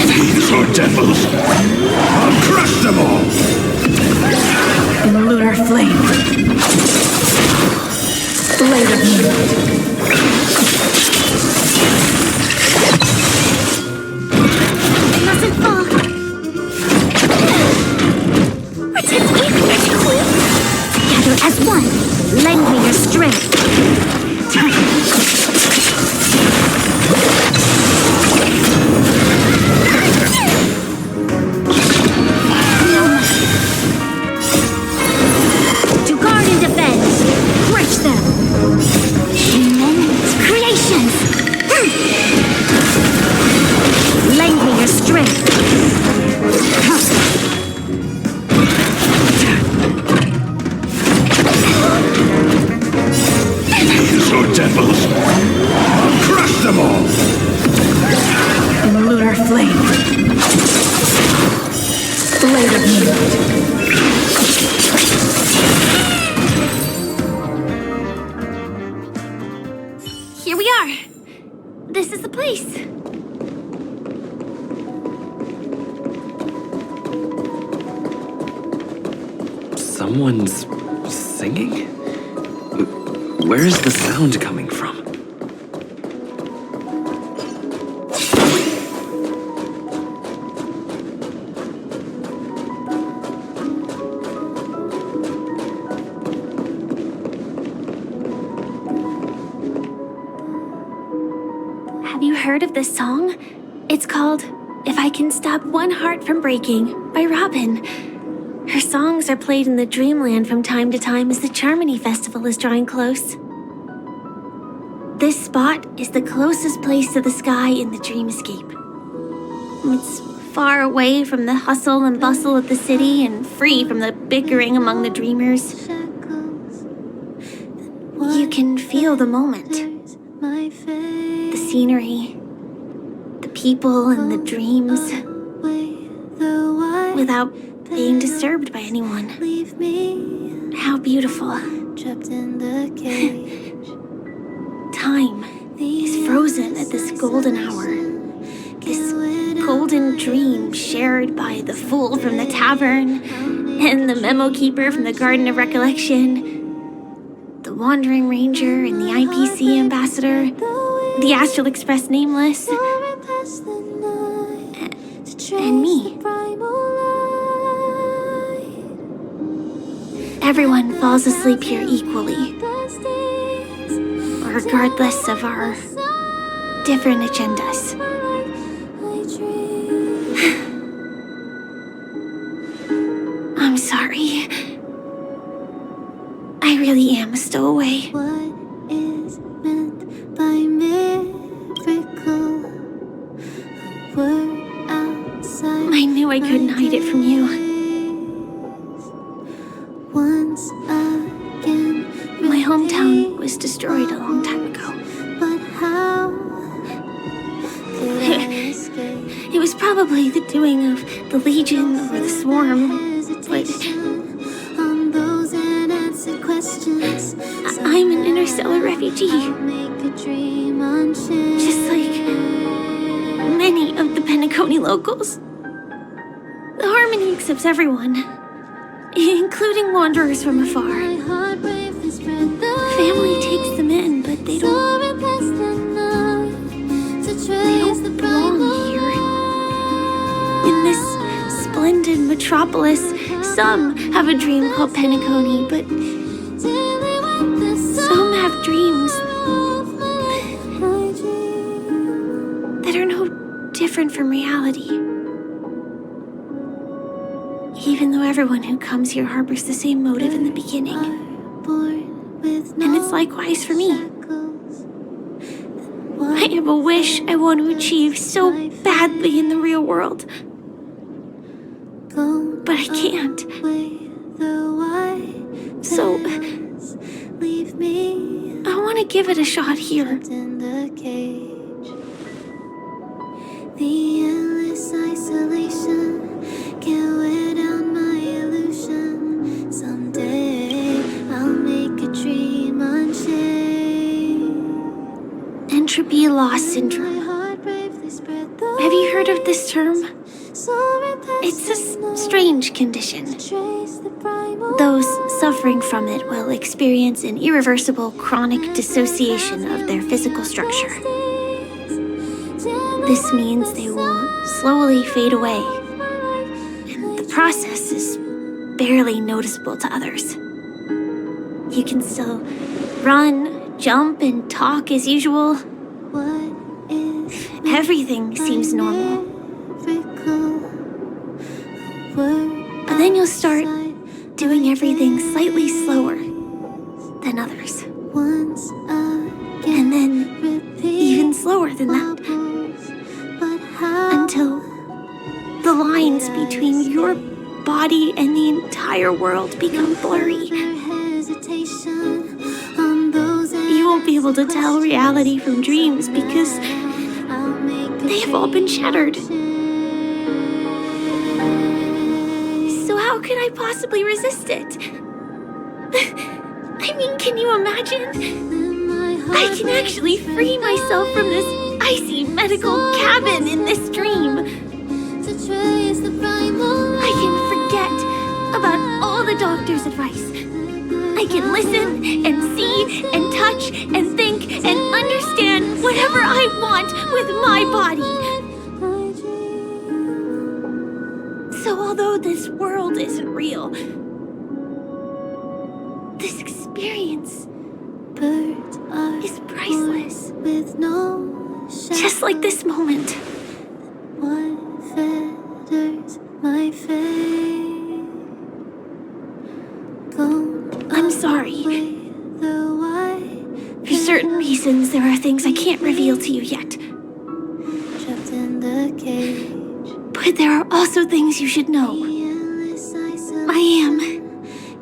These are devils. I'll crush them all. In lunar flame. Blade of moonlight. It mustn't fall. Protect me, Together as one. Lend me your strength. To guard and defend. Crush them. Immense creations. Lend me your strength. These are devils. I'll crush them all. In lunar flame. Blade of moonlight. here we are. This is the place. Someone's singing? Where is the sound coming from? Have you heard of this song? It's called If I Can Stop One Heart from Breaking by Robin. Her songs are played in the Dreamland from time to time as the Charmony Festival is drawing close. This spot is the closest place to the sky in the dreamscape. It's far away from the hustle and bustle of the city and free from the bickering among the dreamers. You can feel the moment, the scenery, the people and the dreams, without being disturbed by anyone. How beautiful. Time is frozen at this golden hour. This golden dream shared by the fool from the tavern and the memo keeper from the Garden of Recollection, the wandering ranger and the IPC ambassador, the Astral Express nameless, and me. Everyone falls asleep here equally, regardless of our different agendas. I'm sorry. I really am a stowaway. I knew I couldn't hide it from you. My hometown was destroyed a long time ago. It was probably the doing of the Legion or the Swarm, but I'm an interstellar refugee. Just like many of the Penacony locals. The Harmony accepts everyone, including wanderers from afar. Family takes them in, but they don't belong here. In this splendid metropolis, some have a dream called Penacony, but some have dreams that are no different from reality. Even though everyone who comes here harbors the same motive in the beginning. And it's likewise for me. I have a wish I want to achieve so badly in the real world. But I can't. So, I want to give it a shot here. The endless isolation can't wear down my illusion. Someday I'll make a dream unchained. Entropy loss syndrome. Have you heard of this term? It's a strange condition. Those suffering from it will experience an irreversible chronic dissociation of their physical structure. This means they will slowly fade away, and the process is barely noticeable to others. You can still run, jump, and talk as usual. Everything seems normal. But then you'll start doing everything slightly slower than others. And then even slower than that. Until the lines between your body and the entire world become blurry. You won't be able to tell reality from dreams because they have all been shattered. So how could I possibly resist it? I mean, can you imagine? I I can actually free myself from this icy medical cabin in this dream. I can forget about all the doctor's advice. I can listen and see and touch and think and understand whatever I want with my body. So although this world isn't real, this experience is priceless. Just like this moment. I'm sorry. For certain reasons, there are things I can't reveal to you yet. But there are also things you should know. I am,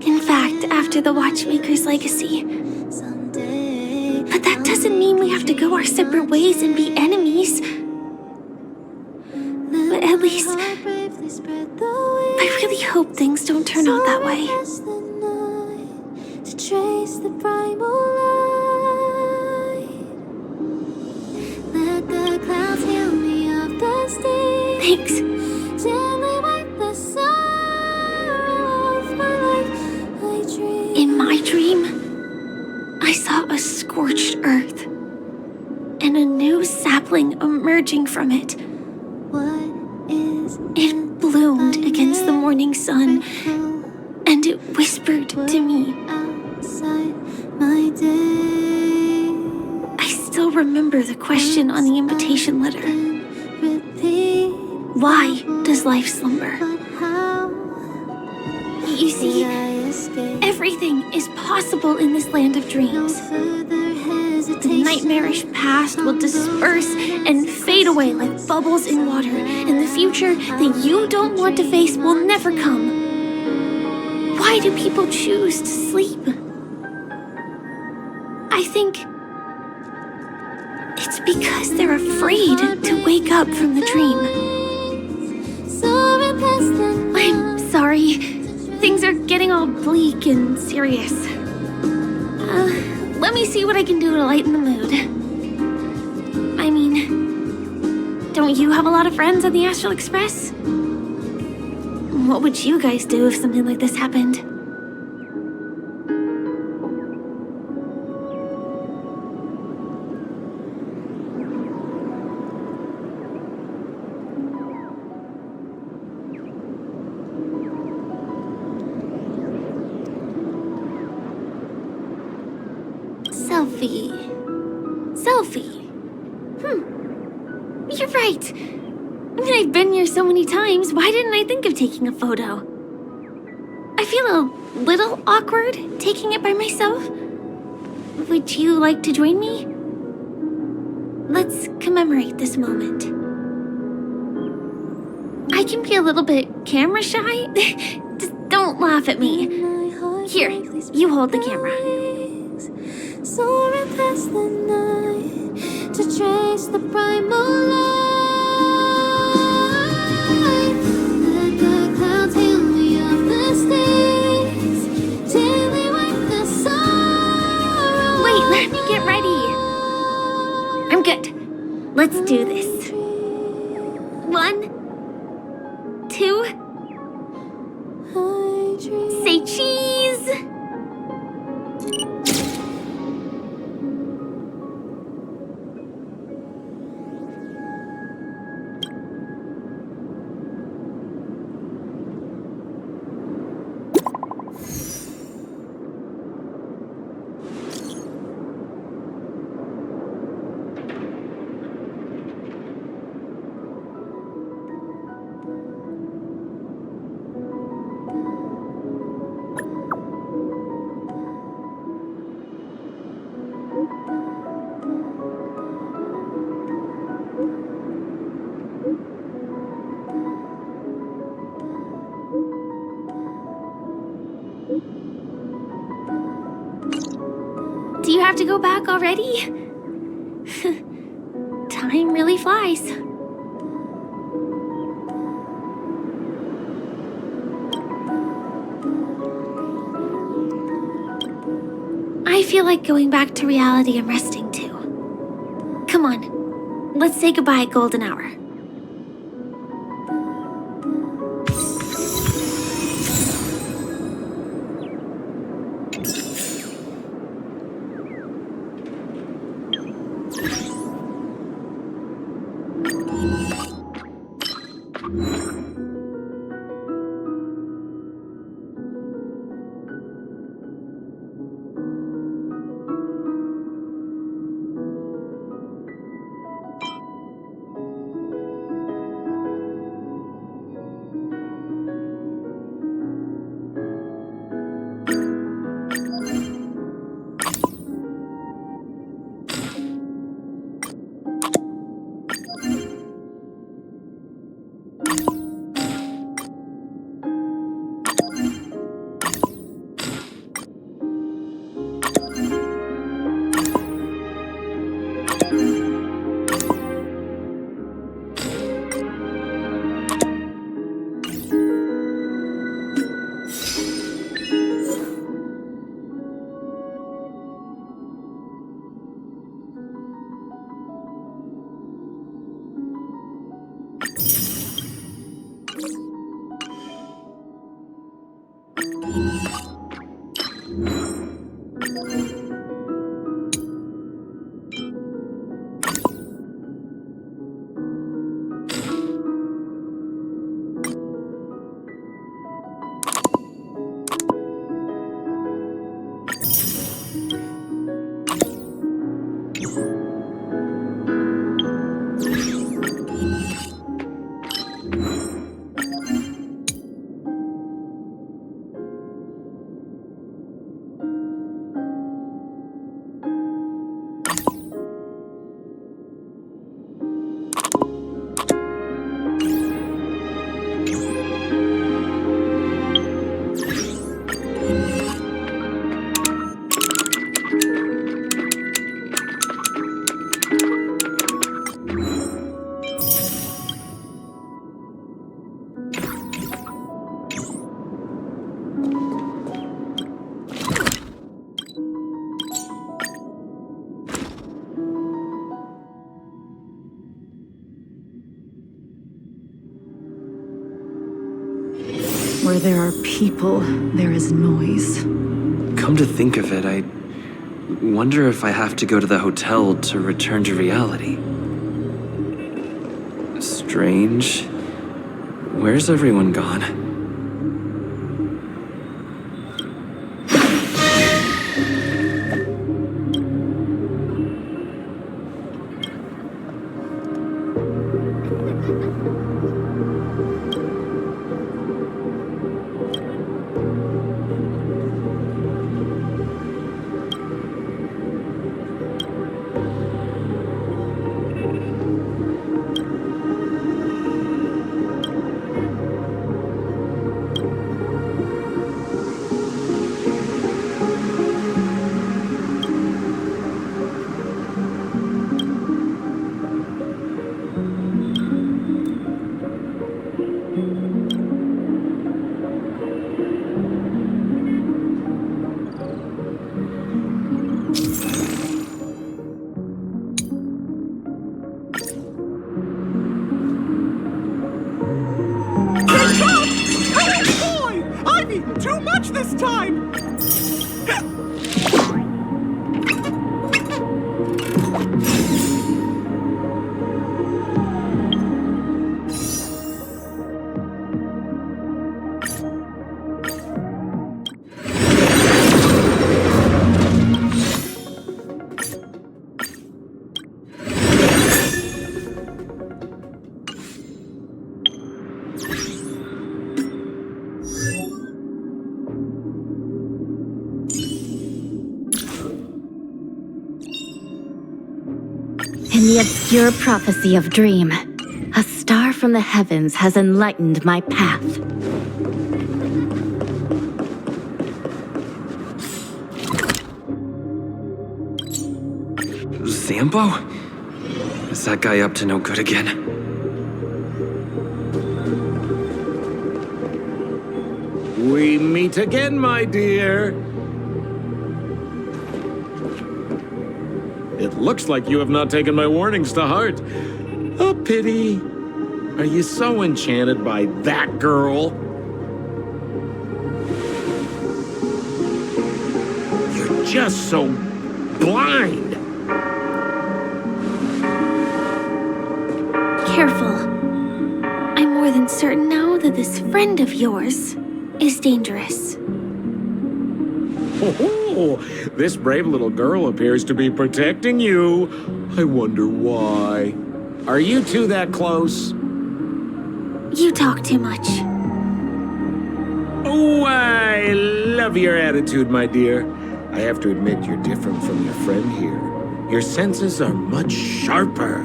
in fact, after the Watchmaker's legacy. But that doesn't mean we have to go our separate ways and be enemies. But at least, I really hope things don't turn out that way. Trace the primal light. Let the clouds heal me of the sting. Thanks. Gently wipe the sorrow of my life. I dream. In my dream, I saw a scorched earth and a new sapling emerging from it. It bloomed against the morning sun, and it whispered to me. I still remember the question on the invitation letter. Why does life slumber? You see, everything is possible in this land of dreams. The nightmarish past will disperse and fade away like bubbles in water, and the future that you don't want to face will never come. Why do people choose to sleep? I think it's because they're afraid to wake up from the dream. I'm sorry. Things are getting all bleak and serious. Let me see what I can do to lighten the mood. I mean, don't you have a lot of friends on the Astral Express? What would you guys do if something like this happened? Selfie. You're right. I mean, I've been here so many times. Why didn't I think of taking a photo? I feel a little awkward taking it by myself. Would you like to join me? Let's commemorate this moment. I can be a little bit camera shy. Just don't laugh at me. Here, you hold the camera. Soaring past the night to trace the primal light. Let the clouds heal me of the stains. Gently wipe the sorrow. Wait, let me get ready. I'm good. Let's do this. 1, 2. Say cheese. Do you have to go back already? Time really flies. I feel like going back to reality and resting Come on. Let's say goodbye, Golden Hour. Where there are people, there is noise. Come to think of it, I wonder if I have to go to the hotel to return to reality. Strange. Where's everyone gone? Too much this time! In the obscure prophecy of Dream, a star from the heavens has enlightened my path. Zambo? Is that guy up to no good again? We meet again, my dear. It looks like you have not taken my warnings to heart. A pity. Are you so enchanted by that girl? You're just so blind. Careful. I'm more than certain now that this friend of yours is dangerous. Oh, this brave little girl appears to be protecting you. I wonder why. Are you two that close? You talk too much. Oh, I love your attitude, my dear. I have to admit you're different from your friend here. Your senses are much sharper.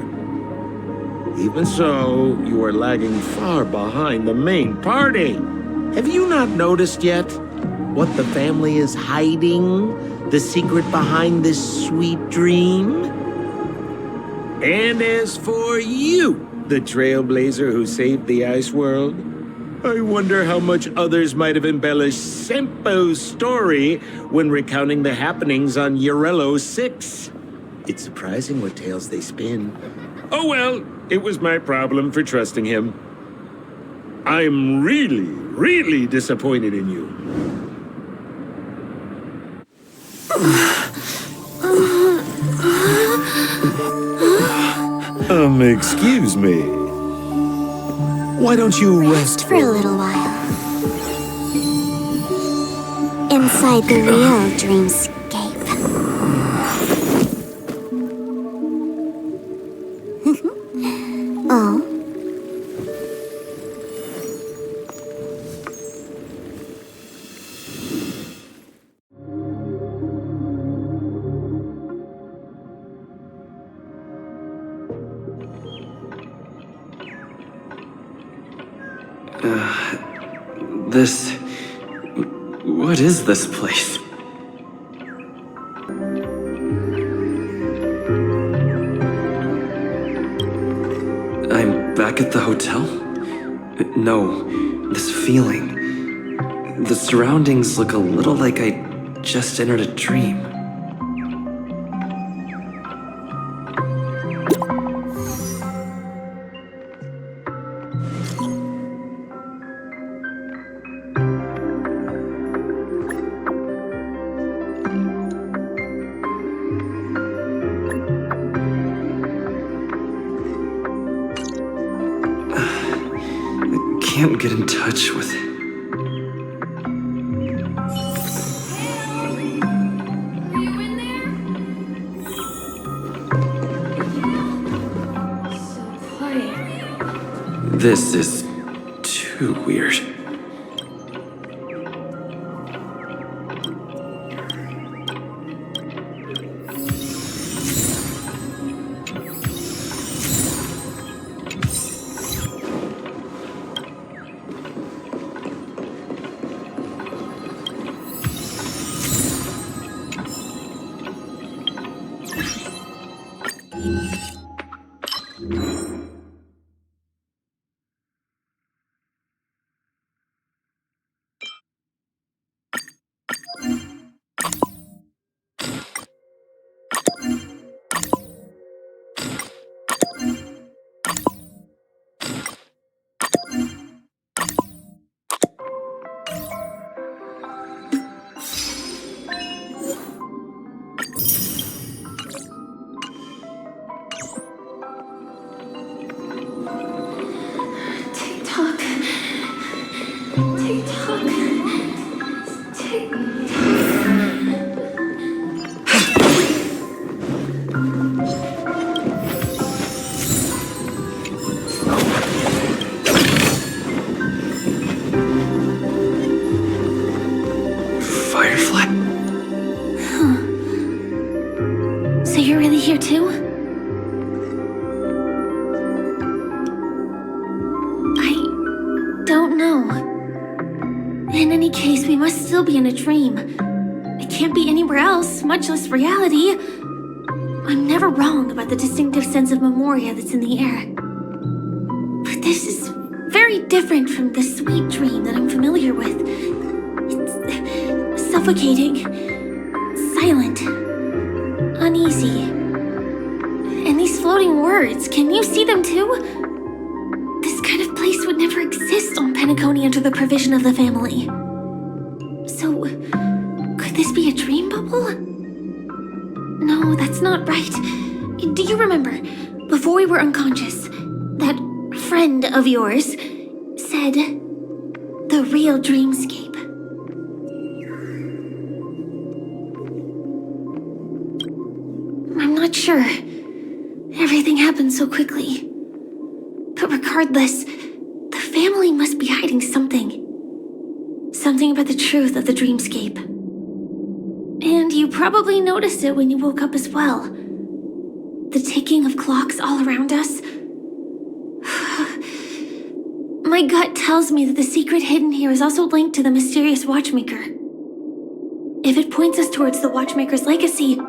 Even so, you are lagging far behind the main party. Have you not noticed yet what the family is hiding? The secret behind this sweet dream? And as for you, the trailblazer who saved the ice world, I wonder how much others might have embellished Sempo's story when recounting the happenings on Urello 6. It's surprising what tales they spin. Oh well, it was my problem for trusting him. I'm really, really disappointed in you. Excuse me. Why don't you Rest for a little while. Inside the real dreamscape. Oh? What is this place? I'm back at the hotel? No, this feeling. The surroundings look a little like I just entered a dream. Can't get in touch with it. This is too weird. So you're really here too? I don't know. In any case, we must still be in a dream. It can't be anywhere else, much less reality. I'm never wrong about the distinctive sense of memoria that's in the air. But this is very different from the sweet dream that I'm familiar with. It's suffocating, silent, uneasy. guards. Can you see them too? This kind of place would never exist on Penacony under the provision of the family. So, could this be a dream bubble? No, that's not right. Do you remember, before we were unconscious, that friend of yours said the real dreamscape? I'm not sure. Everything happened so quickly. But regardless, the family must be hiding something. Something about the truth of the dreamscape. And you probably noticed it when you woke up as well. The ticking of clocks all around us. My gut tells me that the secret hidden here is also linked to the mysterious Watchmaker. If it points us towards the Watchmaker's legacy,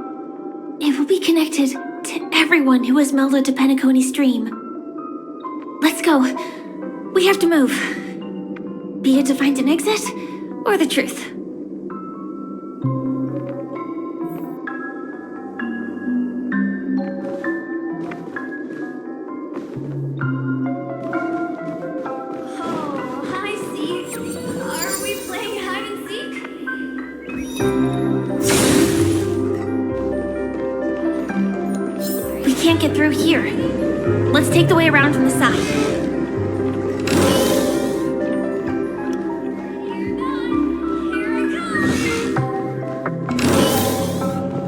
it will be connected to everyone who has melded to Penacony's dream. Let's go. We have to move. Be it to find an exit, or the truth. Oh, hi, Zeke. Are we playing hide and seek? We can't get through here. Let's take the way around from the side.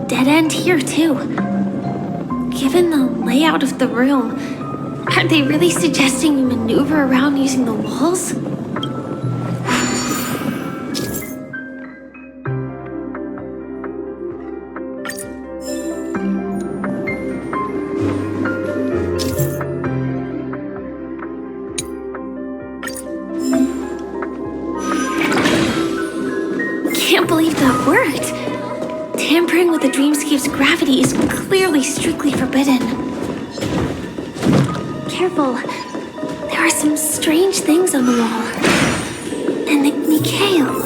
Dead end here, too. Given the layout of the room, are they really suggesting you maneuver around using the walls? Can't believe that worked. Tampering with the dreamscape's gravity is clearly strictly forbidden. Careful. There are some strange things on the wall. And Mikhail.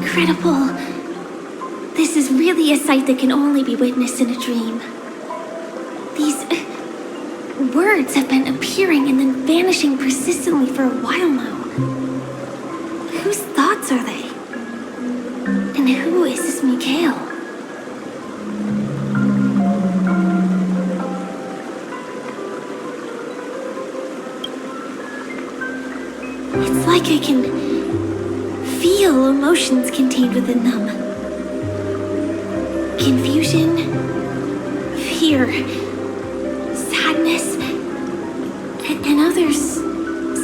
Incredible. This is really a sight that can only be witnessed in a dream. These words have been appearing and then vanishing persistently for a while now. Whose thoughts are they? And who is this Mikhail? It's like I can feel emotions contained within them. Confusion, fear, sadness, and others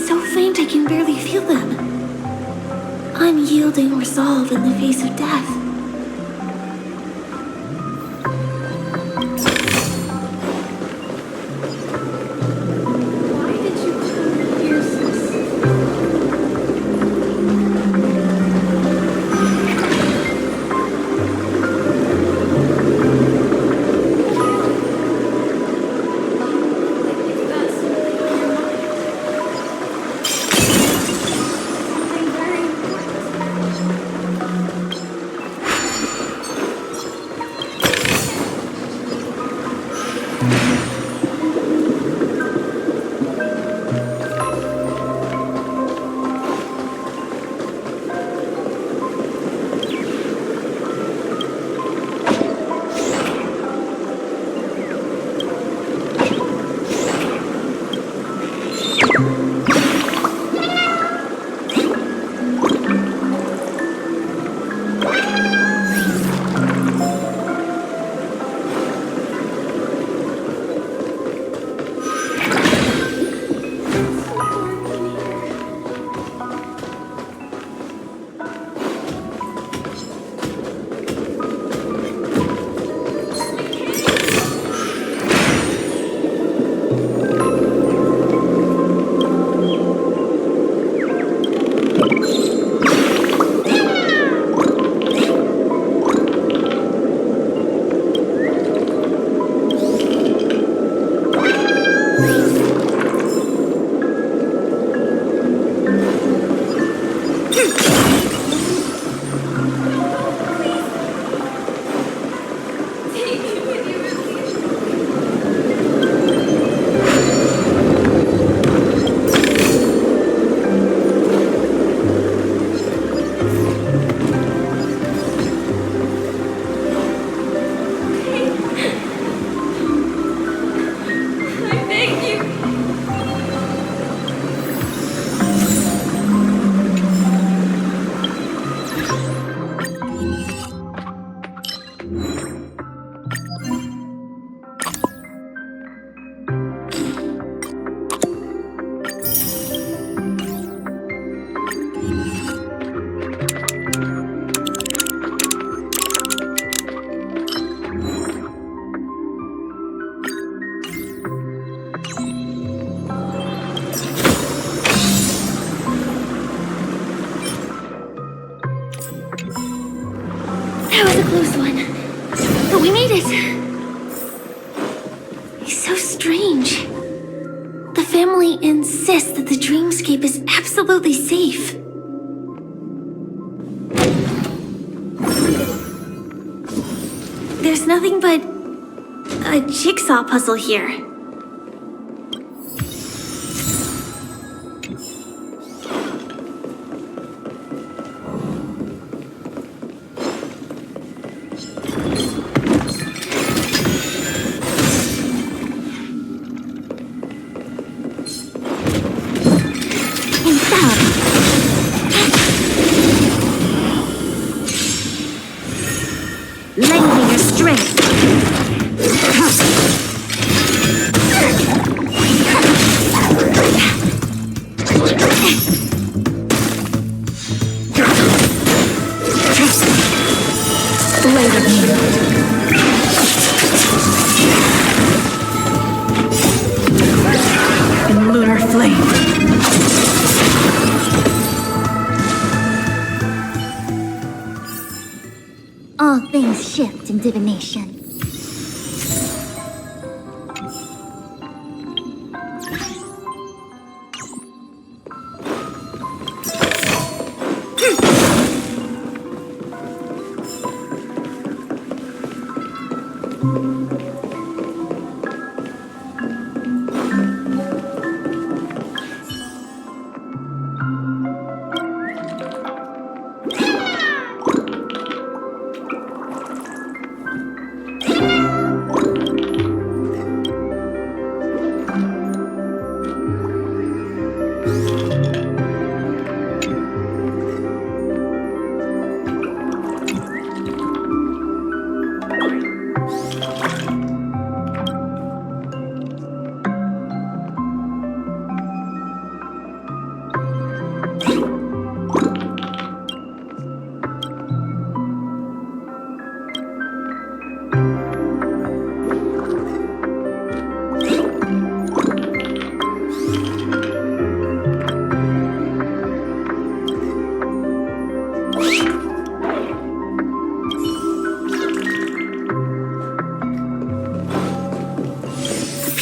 so faint I can barely feel them. Unyielding resolve in the face of death. That was a close one. But we made it. It's so strange. The family insists that the dreamscape is absolutely safe. There's nothing but a jigsaw puzzle here. Lending your strength. In lunar flame. All things shift in divination.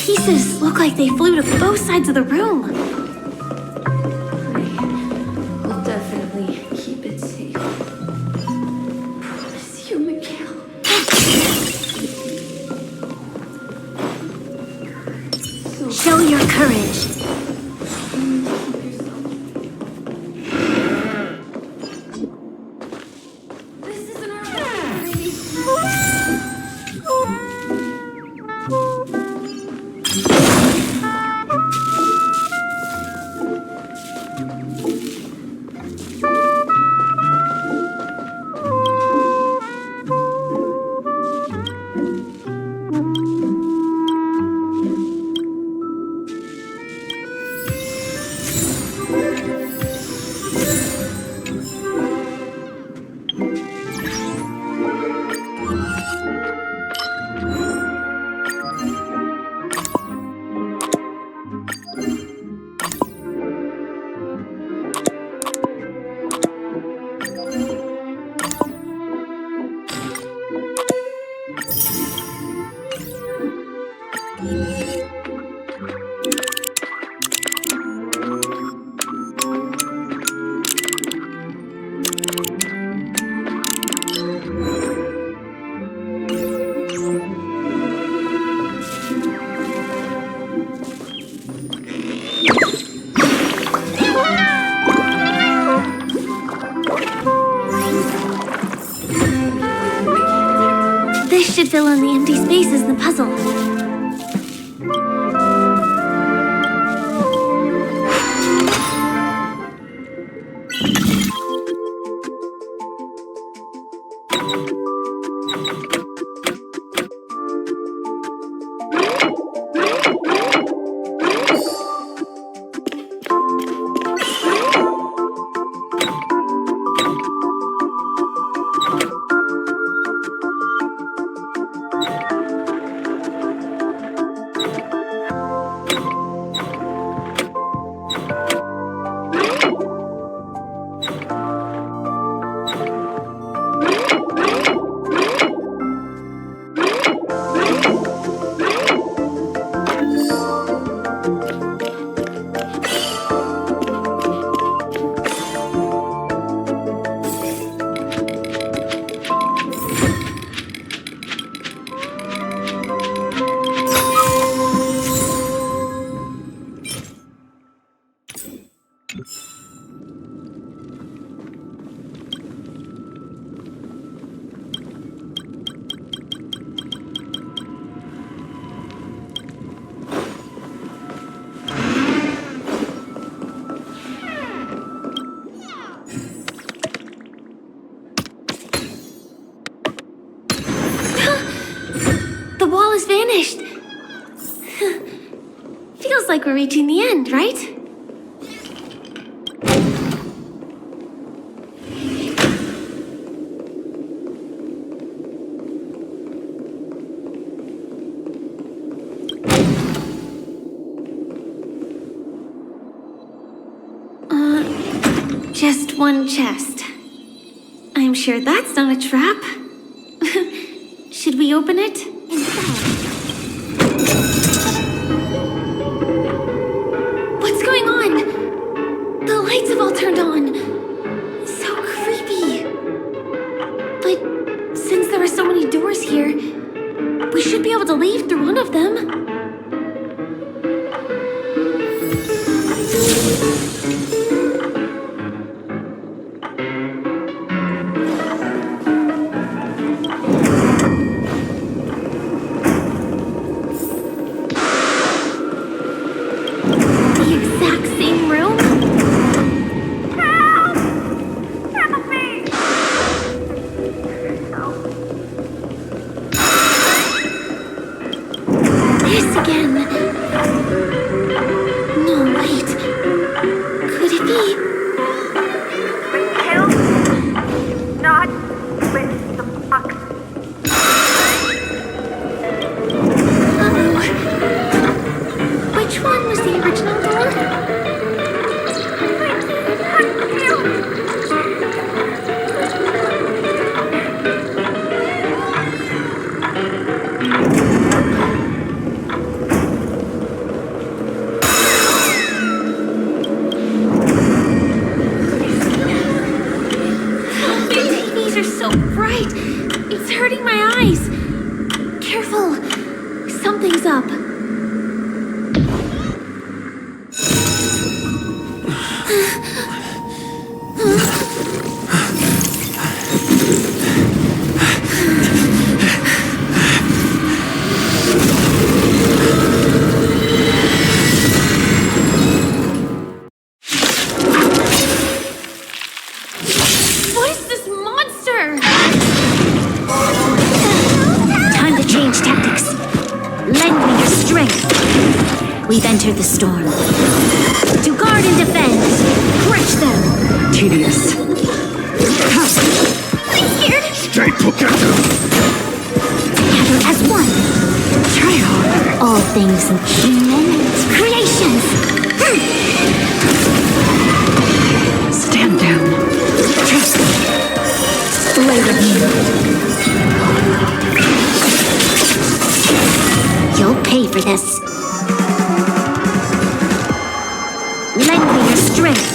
Pieces look like they flew to both sides of the room. We'll definitely keep it safe. Promise you, Mikhail. Show your courage. This should fill in the empty spaces in the puzzle. The wall has vanished. Feels like we're reaching the end, right? Just one chest. I'm sure that's not a trap. Should we open it? What's going on? The lights have all turned on. So creepy. But since there are so many doors here, to leave through one of them. The exact same room? This again. No, wait. Could it be? Not with the fuck. Which one was the original door? The TVs are so bright. It's hurting my eyes. Careful. Something's up. What is this monster? Time to change tactics. Lend me your strength. We've entered the storm. To guard and defend. Crush them. Tedious. I'm scared. Stay together. Together as one. Try harder. All things human creations. Stand down. Lay with me. You'll pay for this. Lend me your strength.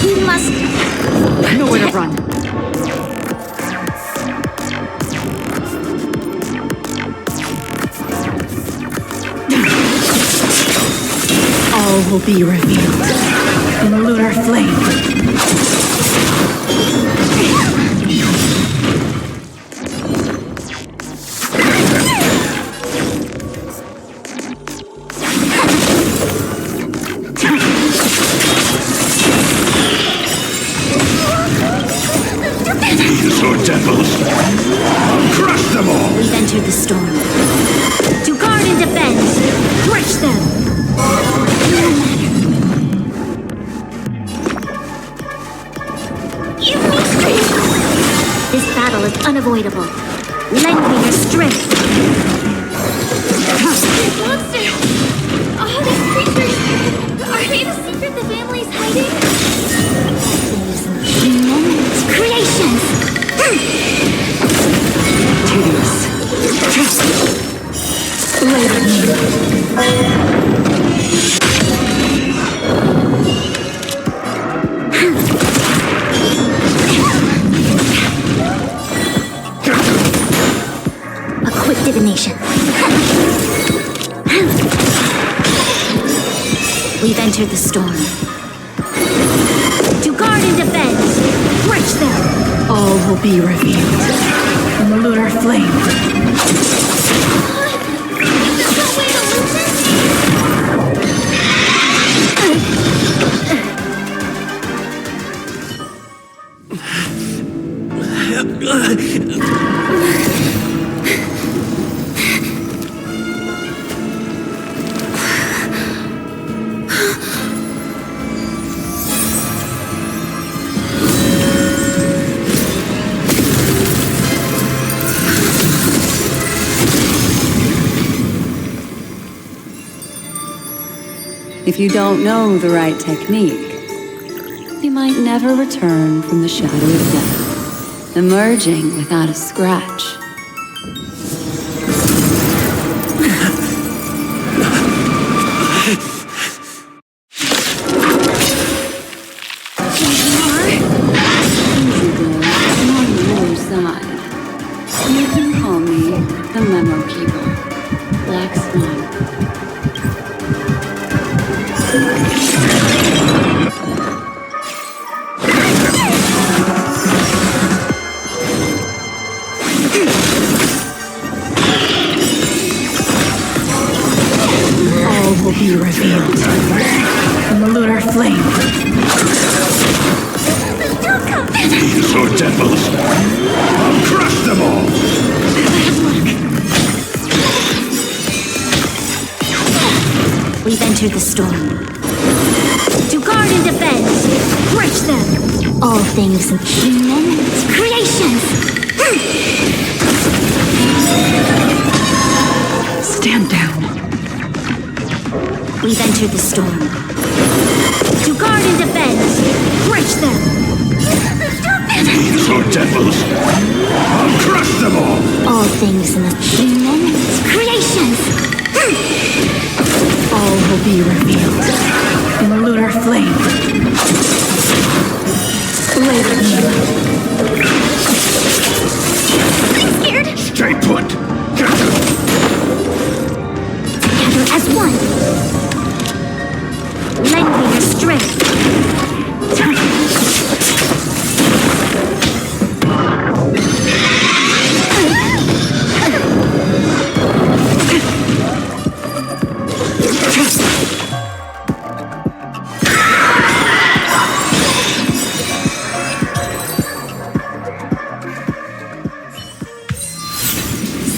You must. Nowhere to run. All will be revealed in lunar flame. These are devils. I'll crush them all. We've entered the storm. To guard and defend. Crush them. Give me strength. This battle is unavoidable. Lend me your strength. Monster! All these creatures! Are they the secret the family's hiding? Human creations. Tedious. Lay with me. A quick divination. We've entered the storm. To guard and defend. Crush them. All will be revealed in lunar flame. If you don't know the right technique, you might never return from the shadow of death, emerging without a scratch. Easy, girl. I'm on your side. You can call Swan. All will be revealed in the lunar flame. These are devils! I'll crush them all! We've entered the storm. To guard and defend, crush them! All things human creations! Stand down. We've entered the storm. To guard and defend, crush them! These are devils! I'll crush them all! All things human creations! All will be revealed in the lunar flame. Later, I'm scared! Stay put! Together as one! Lend me your strength!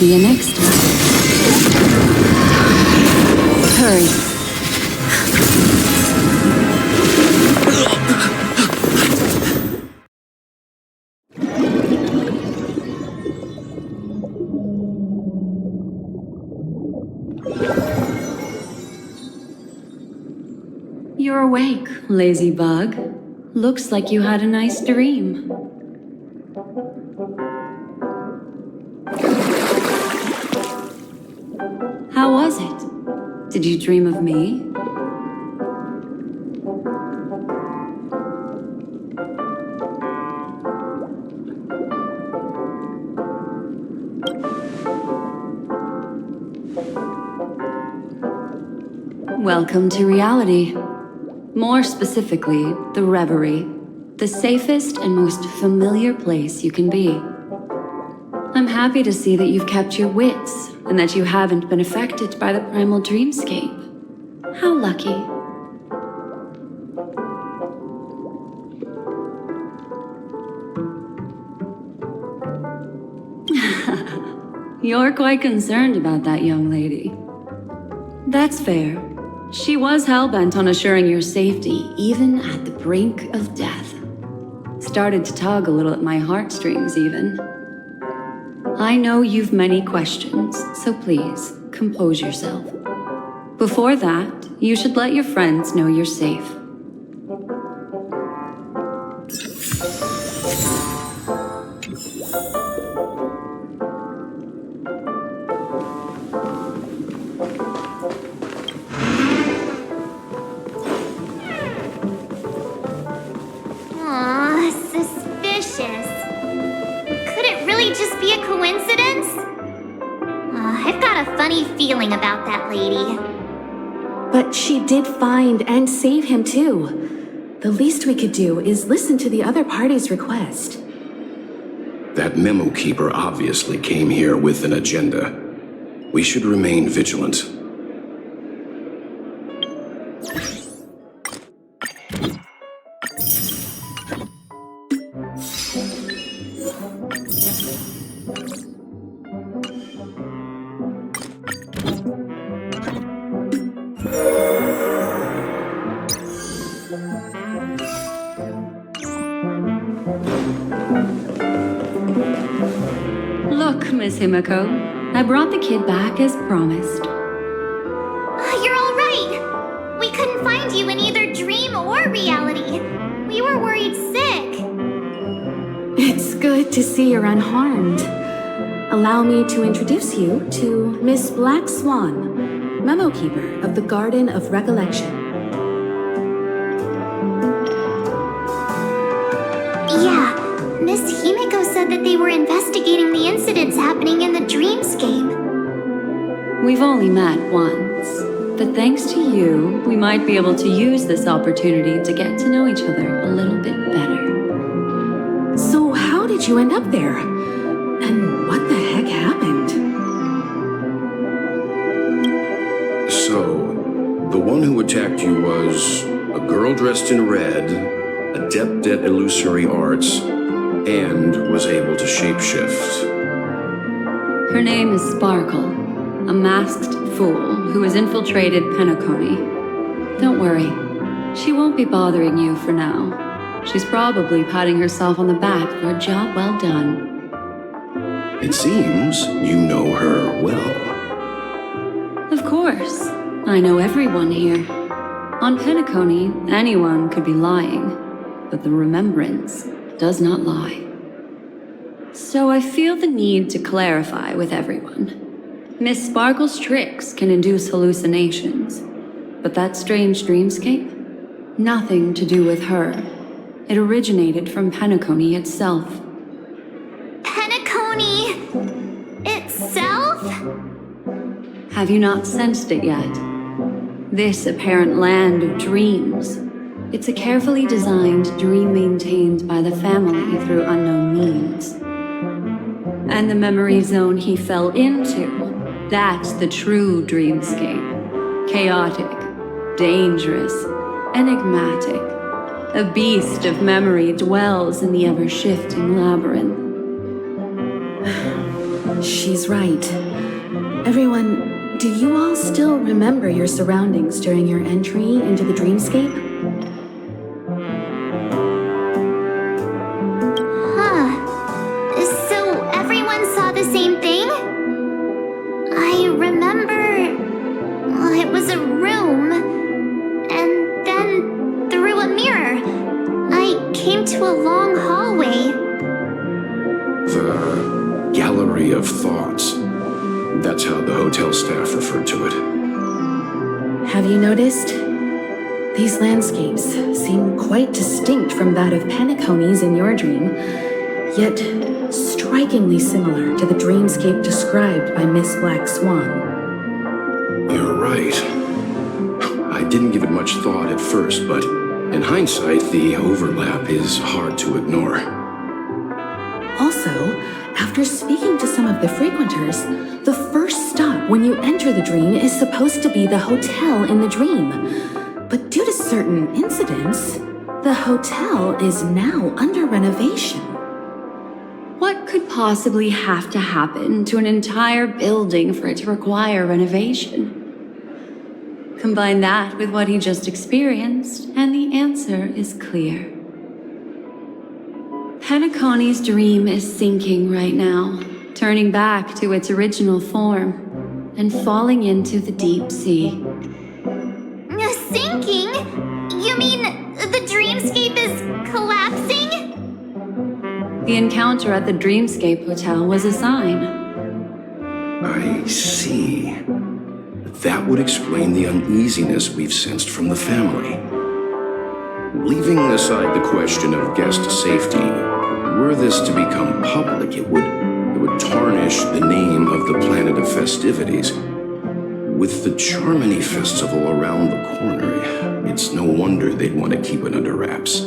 See you next time. Hurry. You're awake, lazy bug. Looks like you had a nice dream. How was it? Did you dream of me? Welcome to reality. More specifically, the Reverie. The safest and most familiar place you can be. I'm happy to see that you've kept your wits, and that you haven't been affected by the primal dreamscape. How lucky. You're quite concerned about that young lady. That's fair. She was hell-bent on assuring your safety, even at the brink of death. Started to tug a little at my heartstrings, even. I know you've many questions, so please, compose yourself. Before that, you should let your friends know you're safe. Aw, suspicious. Could it really just be a coincidence? I've got a funny feeling about that lady. But she did find and save him too. The least we could do is listen to the other party's request. That memo keeper obviously came here with an agenda. We should remain vigilant. Look, Miss Himiko, I brought the kid back as promised. You're all right. We couldn't find you in either dream or reality. We were worried sick. It's good to see you're unharmed. Allow me to introduce you to Miss Black Swan, memo keeper of the Garden of Recollection. Yeah, Miss Himiko said that they were investigating the incidents happening in the dreamscape. We've only met once, but thanks to you, we might be able to use this opportunity to get to know each other a little bit better. So how did you end up there? And what the heck happened? So, the one who attacked you was a girl dressed in red, adept at illusory arts, and was able to shapeshift. Her name is Sparkle, a masked fool who has infiltrated Penacony. Don't worry, she won't be bothering you for now. She's probably patting herself on the back for a job well done. It seems you know her well. Of course, I know everyone here. On Penacony, anyone could be lying, but the remembrance does not lie. So I feel the need to clarify with everyone. Miss Sparkle's tricks can induce hallucinations, but that strange dreamscape? Nothing to do with her. It originated from Penacony itself. Penacony itself? Have you not sensed it yet? This apparent land of dreams. It's a carefully designed dream maintained by the family through unknown means. And the memory zone he fell into, that's the true dreamscape. Chaotic, dangerous, enigmatic. A beast of memory dwells in the ever-shifting labyrinth. She's right. Everyone, do you all still remember your surroundings during your entry into the dreamscape? Of thoughts. That's how the hotel staff referred to it. Have you noticed? These landscapes seem quite distinct from that of Penacony's in your dream, yet strikingly similar to the dreamscape described by Miss Black Swan. You're right. I didn't give it much thought at first, but in hindsight, the overlap is hard to ignore. Also, after speaking to some of the frequenters, the first stop when you enter the dream is supposed to be the hotel in the dream. But due to certain incidents, the hotel is now under renovation. What could possibly have to happen to an entire building for it to require renovation? Combine that with what he just experienced, and the answer is clear. Penacony's dream is sinking right now, turning back to its original form, and falling into the deep sea. Sinking? You mean the dreamscape is collapsing? The encounter at the Dreamscape Hotel was a sign. I see. That would explain the uneasiness we've sensed from the family. Leaving aside the question of guest safety, were this to become public, it would tarnish the name of the planet of festivities. With the Charmony Festival around the corner, it's no wonder they'd want to keep it under wraps.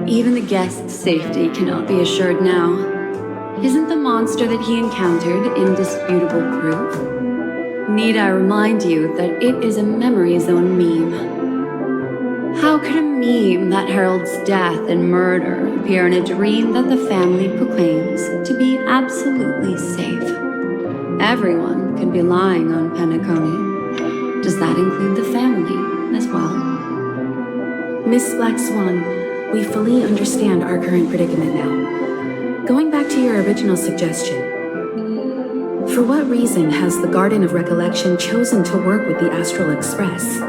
Even the guest's safety cannot be assured now. Isn't the monster that he encountered indisputable proof? Need I remind you that it is a memory zone meme? How could a meme that heralds death and murder appear in a dream that the family proclaims to be absolutely safe? Everyone could be lying on Penacony. Does that include the family as well? Miss Black Swan, we fully understand our current predicament now. Going back to your original suggestion, for what reason has the Garden of Recollection chosen to work with the Astral Express?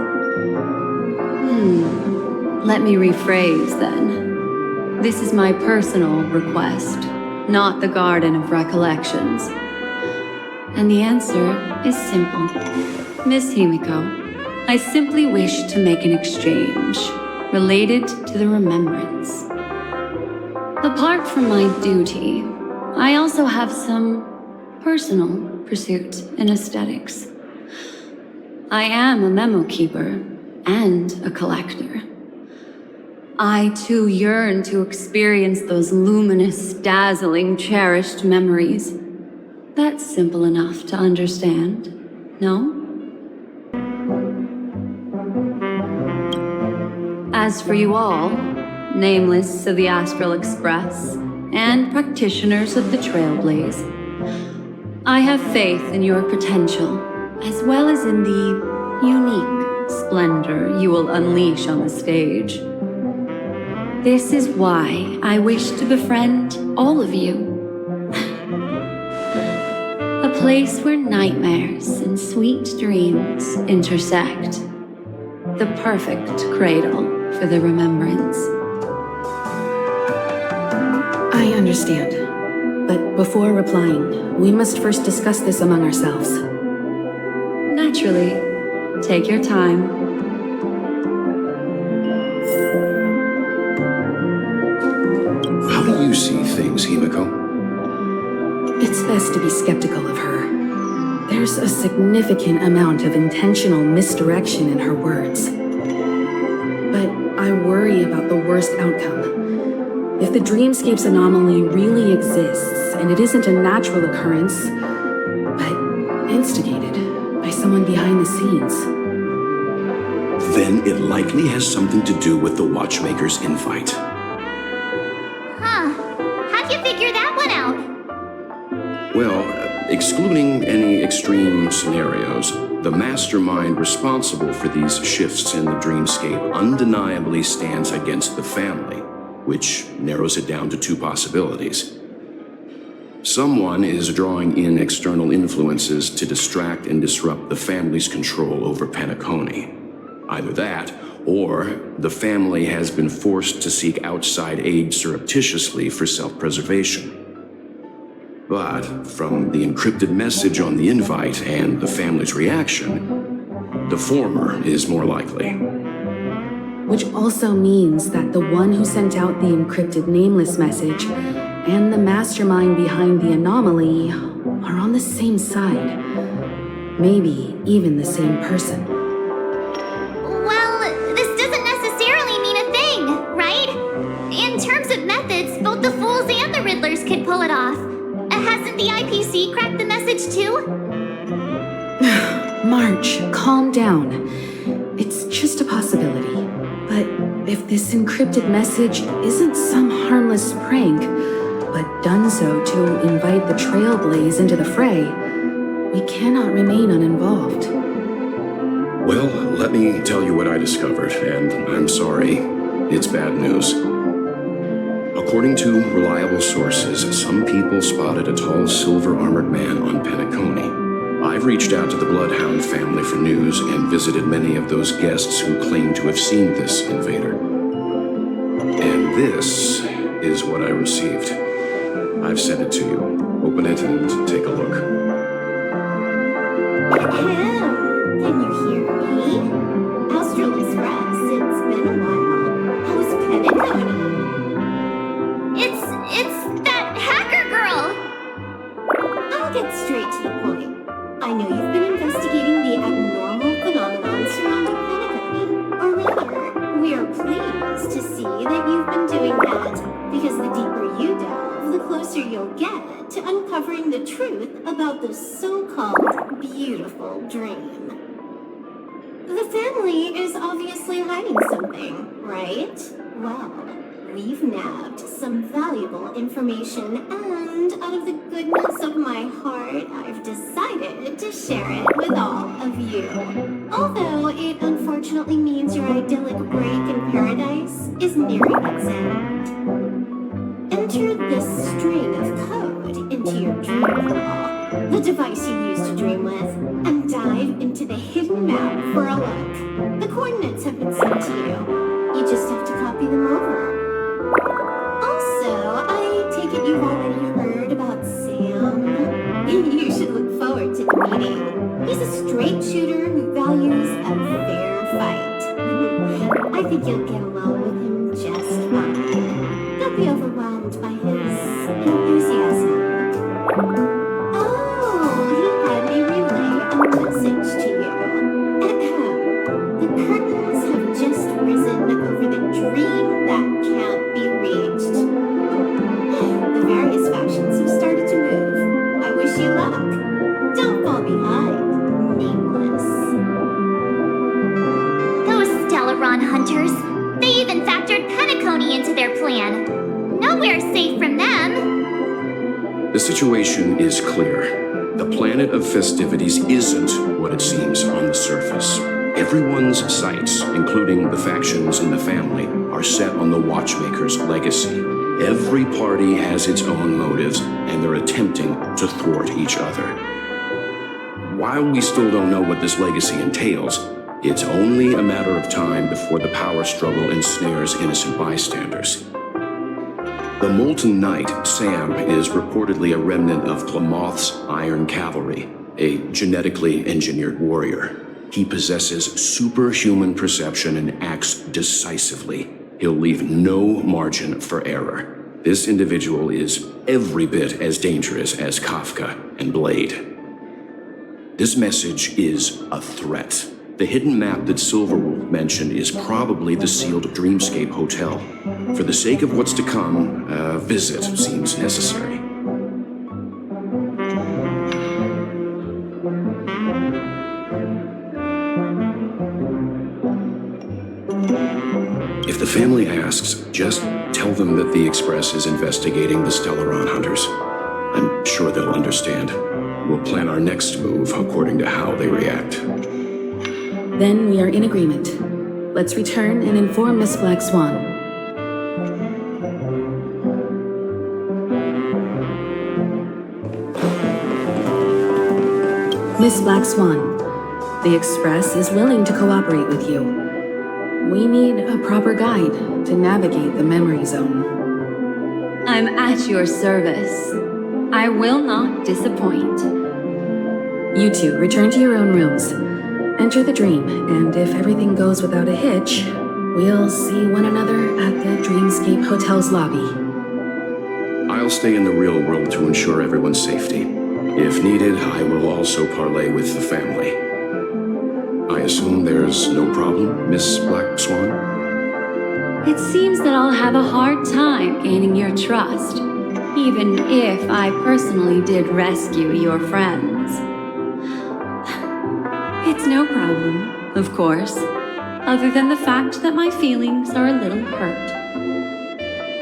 Let me rephrase then. This is my personal request, not the Garden of Recollections. And the answer is simple. Miss Himiko, I simply wish to make an exchange related to the remembrance. Apart from my duty, I also have some personal pursuit in aesthetics. I am a memo keeper and a collector. I too yearn to experience those luminous, dazzling, cherished memories. That's simple enough to understand, no? As for you all, nameless of the Astral Express, and practitioners of the Trailblaze, I have faith in your potential, as well as in the unique splendor you will unleash on the stage. This is why I wish to befriend all of you. A place where nightmares and sweet dreams intersect. The perfect cradle for the remembrance. I understand. But before replying, we must first discuss this among ourselves. Naturally. Take your time. How do you see things, Himiko? It's best to be skeptical of her. There's a significant amount of intentional misdirection in her words. But I worry about the worst outcome. If the dreamscape's anomaly really exists, and it isn't a natural occurrence, but instigated by someone behind the scenes, Then it likely has something to do with the Watchmaker's invite. Huh. How'd you figure that one out? Well, excluding any extreme scenarios, the mastermind responsible for these shifts in the dreamscape undeniably stands against the family, which narrows it down to two possibilities. Someone is drawing in external influences to distract and disrupt the family's control over Penacony. Either that, or the family has been forced to seek outside aid surreptitiously for self-preservation. But from the encrypted message on the invite and the family's reaction, the former is more likely. which also means that the one who sent out the encrypted nameless message and the mastermind behind the anomaly are on the same side. Maybe even the same person. Well, this doesn't necessarily mean a thing, right? In terms of methods, both the Fools and the Riddlers could pull it off. Hasn't the IPC cracked the message too? March, calm down. It's just a possibility. But if this encrypted message isn't some harmless prank, but done so to invite the Trailblaze into the fray, we cannot remain uninvolved. Well, let me tell you what I discovered, and I'm sorry, it's bad news. According to reliable sources, some people spotted a tall silver-armored man on Penacony. I've reached out to the Bloodhound family for news and visited many of those guests who claim to have seen this invader. And this is what I received. I've sent it to you. Open it and take a look. Ahem. Can you hear me? Astral Express, it's been a while. How's Penacony? It's that hacker girl! I'll get straight to the point. I know you've been investigating the abnormal phenomenon surrounding Penacony. Or rather, we are pleased to see that you've been doing that, because the deeper you delve, the closer you'll get to uncovering the truth about the so-called beautiful dream. The family is obviously hiding something, right? Well, we've nabbed some valuable information, and out of the goodness of my heart, I've decided to share it with all of you. Although it unfortunately means your idyllic break in paradise is nearing its end. Enter this string of code into your dream portal, the device you use to dream with, and dive into the hidden map for a look. The coordinates have been sent to you. You just have to copy them over. Also, I take it you've already heard about Sam. You should look forward to the meeting. He's a straight shooter who values a fair fight. I think you'll get along with him just fine. Don't be overwhelmed by his enthusiasm. plan? Nowhere's safe from them. The situation is clear. The planet of festivities isn't what it seems on the surface. Everyone's sights, including the factions and the family, are set on the Watchmaker's legacy. Every party has its own motives, and they're attempting to thwart each other. While we still don't know what this legacy entails, it's only a matter of time before the power struggle ensnares innocent bystanders. The Molten Knight, Sam, is reportedly a remnant of Plamoth's Iron Cavalry, a genetically engineered warrior. He possesses superhuman perception and acts decisively. He'll leave no margin for error. This individual is every bit as dangerous as Kafka and Blade. This message is a threat. The hidden map that Silverwolf mentioned is probably the sealed Dreamscape Hotel. For the sake of what's to come, a visit seems necessary. If the family asks, just tell them that the Express is investigating the Stellaron hunters. I'm sure they'll understand. We'll plan our next move according to how they react. Then we are in agreement. Let's return and inform Miss Black Swan. Miss Black Swan, the Express is willing to cooperate with you. We need a proper guide to navigate the memory zone. I'm at your service. I will not disappoint. You two return to your own rooms. Enter the dream, and if everything goes without a hitch, we'll see one another at the Dreamscape Hotel's lobby. I'll stay in the real world to ensure everyone's safety. If needed, I will also parlay with the family. I assume there's no problem, Miss Black Swan? It seems that I'll have a hard time gaining your trust, even if I personally did rescue your friends. It's no problem, of course, other than the fact that my feelings are a little hurt.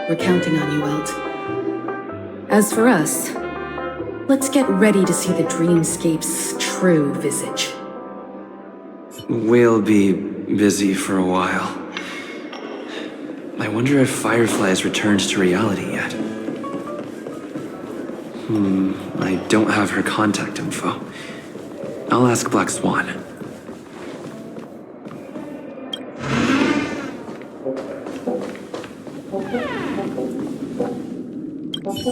We're counting on you, Welt. As for us, let's get ready to see the Dreamscape's true visage. We'll be busy for a while. I wonder if Firefly has returned to reality yet. I don't have her contact info. I'll ask Black Swan.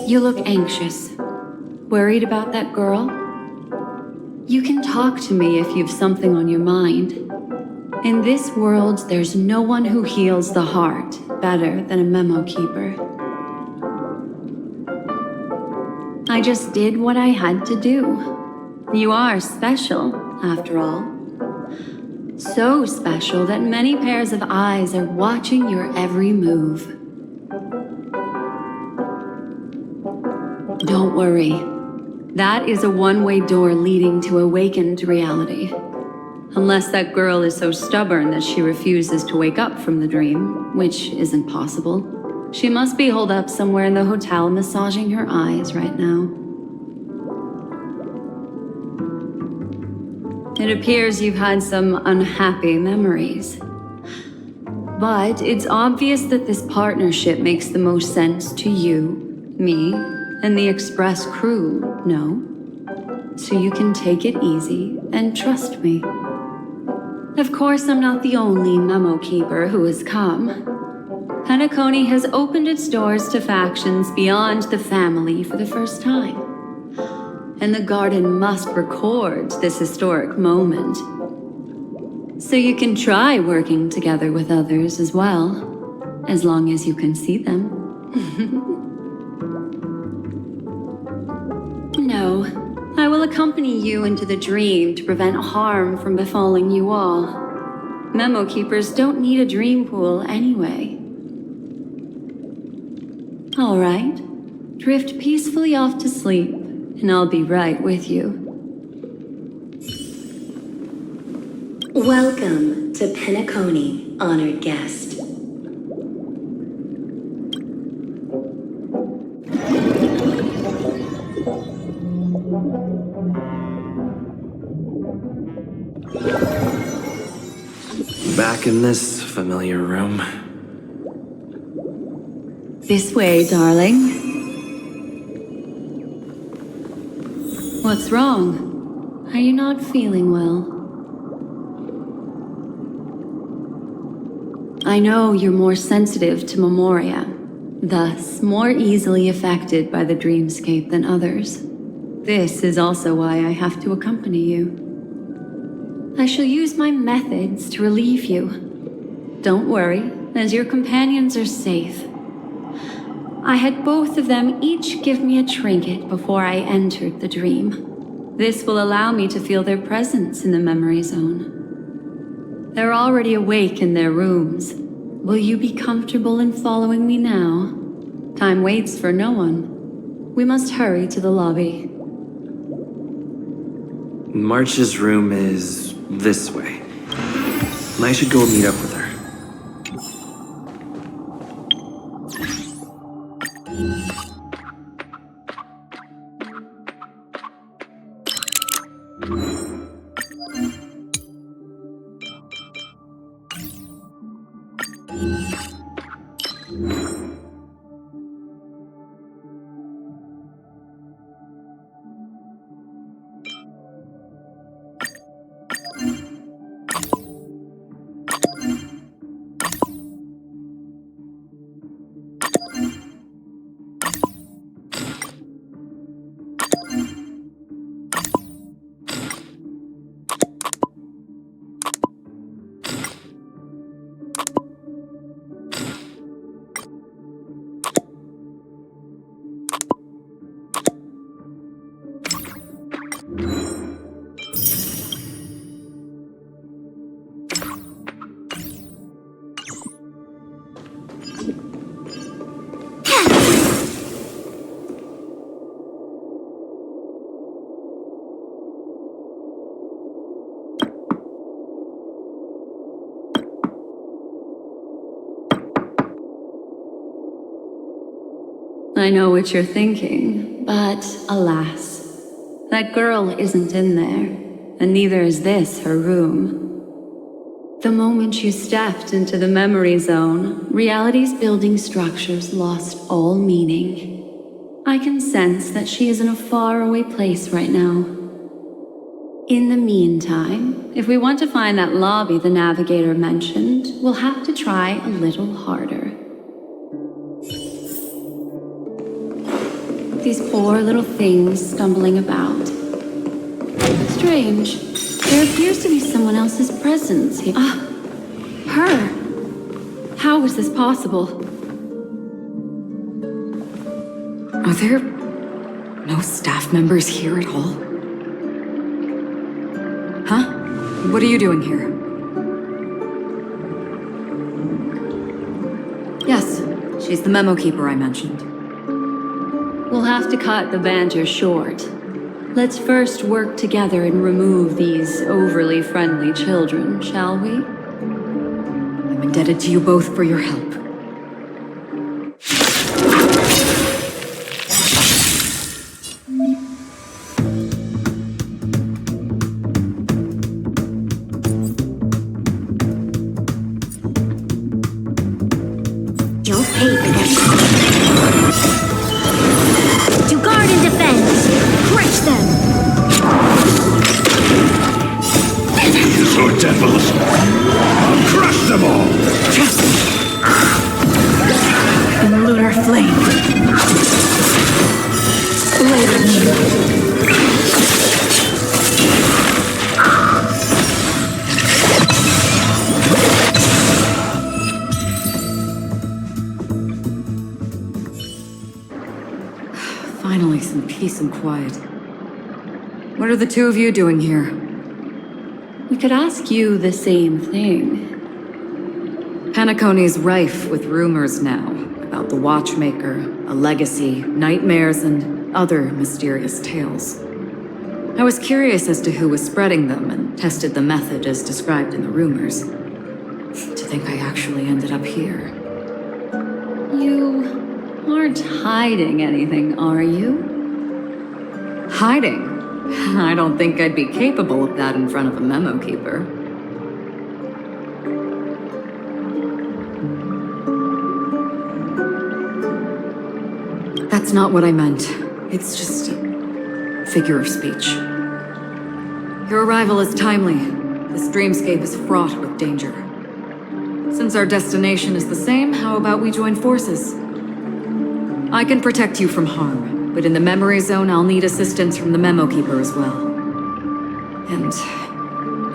You look anxious. Worried about that girl? You can talk to me if you've something on your mind. In this world, there's no one who heals the heart better than a memo keeper. I just did what I had to do. You are special, after all. So special that many pairs of eyes are watching your every move. Don't worry. That is a one-way door leading to awakened reality. Unless that girl is so stubborn that she refuses to wake up from the dream, which isn't possible. She must be holed up somewhere in the hotel massaging her eyes right now. It appears you've had some unhappy memories. But it's obvious that this partnership makes the most sense to you, me, and the Express crew, no? So you can take it easy and trust me. Of course, I'm not the only memo keeper who has come. Penacony has opened its doors to factions beyond the family for the first time. And the Garden must record this historic moment. So you can try working together with others as well, as long as you can see them. No, I will accompany you into the dream to prevent harm from befalling you all. Memo keepers don't need a dream pool anyway. All right, drift peacefully off to sleep, and I'll be right with you. Welcome to Penacony, honored guest. Back in this familiar room. This way, darling. What's wrong? Are you not feeling well? I know you're more sensitive to Memoria, thus more easily affected by the dreamscape than others. This is also why I have to accompany you. I shall use my methods to relieve you. Don't worry, as your companions are safe. I had both of them each give me a trinket before I entered the dream. This will allow me to feel their presence in the memory zone. They're already awake in their rooms. Will you be comfortable in following me now? Time waits for no one. We must hurry to the lobby. March's room is this way. I should go meet up with her. I know what you're thinking, but alas, that girl isn't in there, and neither is this her room. The moment you stepped into the memory zone, reality's building structures lost all meaning. I can sense that she is in a faraway place right now. In the meantime, if we want to find that lobby the navigator mentioned, we'll have to try a little harder. These poor little things stumbling about. Strange. There appears to be someone else's presence here. Her! How was this possible? Are there no staff members here at all? Huh? What are you doing here? Yes, she's the memo keeper I mentioned. We'll have to cut the banter short. Let's first work together and remove these overly friendly children, shall we? I'm indebted to you both for your help. You'll pay for this. To guard and defend! Crush them! These are devils! I'll crush them all! In lunar flame. Finally, some peace and quiet. What are the two of you doing here? We could ask you the same thing. Penacony's rife with rumors now about the Watchmaker, a legacy, nightmares, and other mysterious tales. I was curious as to who was spreading them and tested the method as described in the rumors. To think I actually ended up here. You aren't hiding anything, are you? Hiding? I don't think I'd be capable of that in front of a memo keeper. That's not what I meant. It's just a figure of speech. Your arrival is timely. This dreamscape is fraught with danger. Since our destination is the same, how about we join forces? I can protect you from harm, but in the memory zone, I'll need assistance from the memo keeper as well. And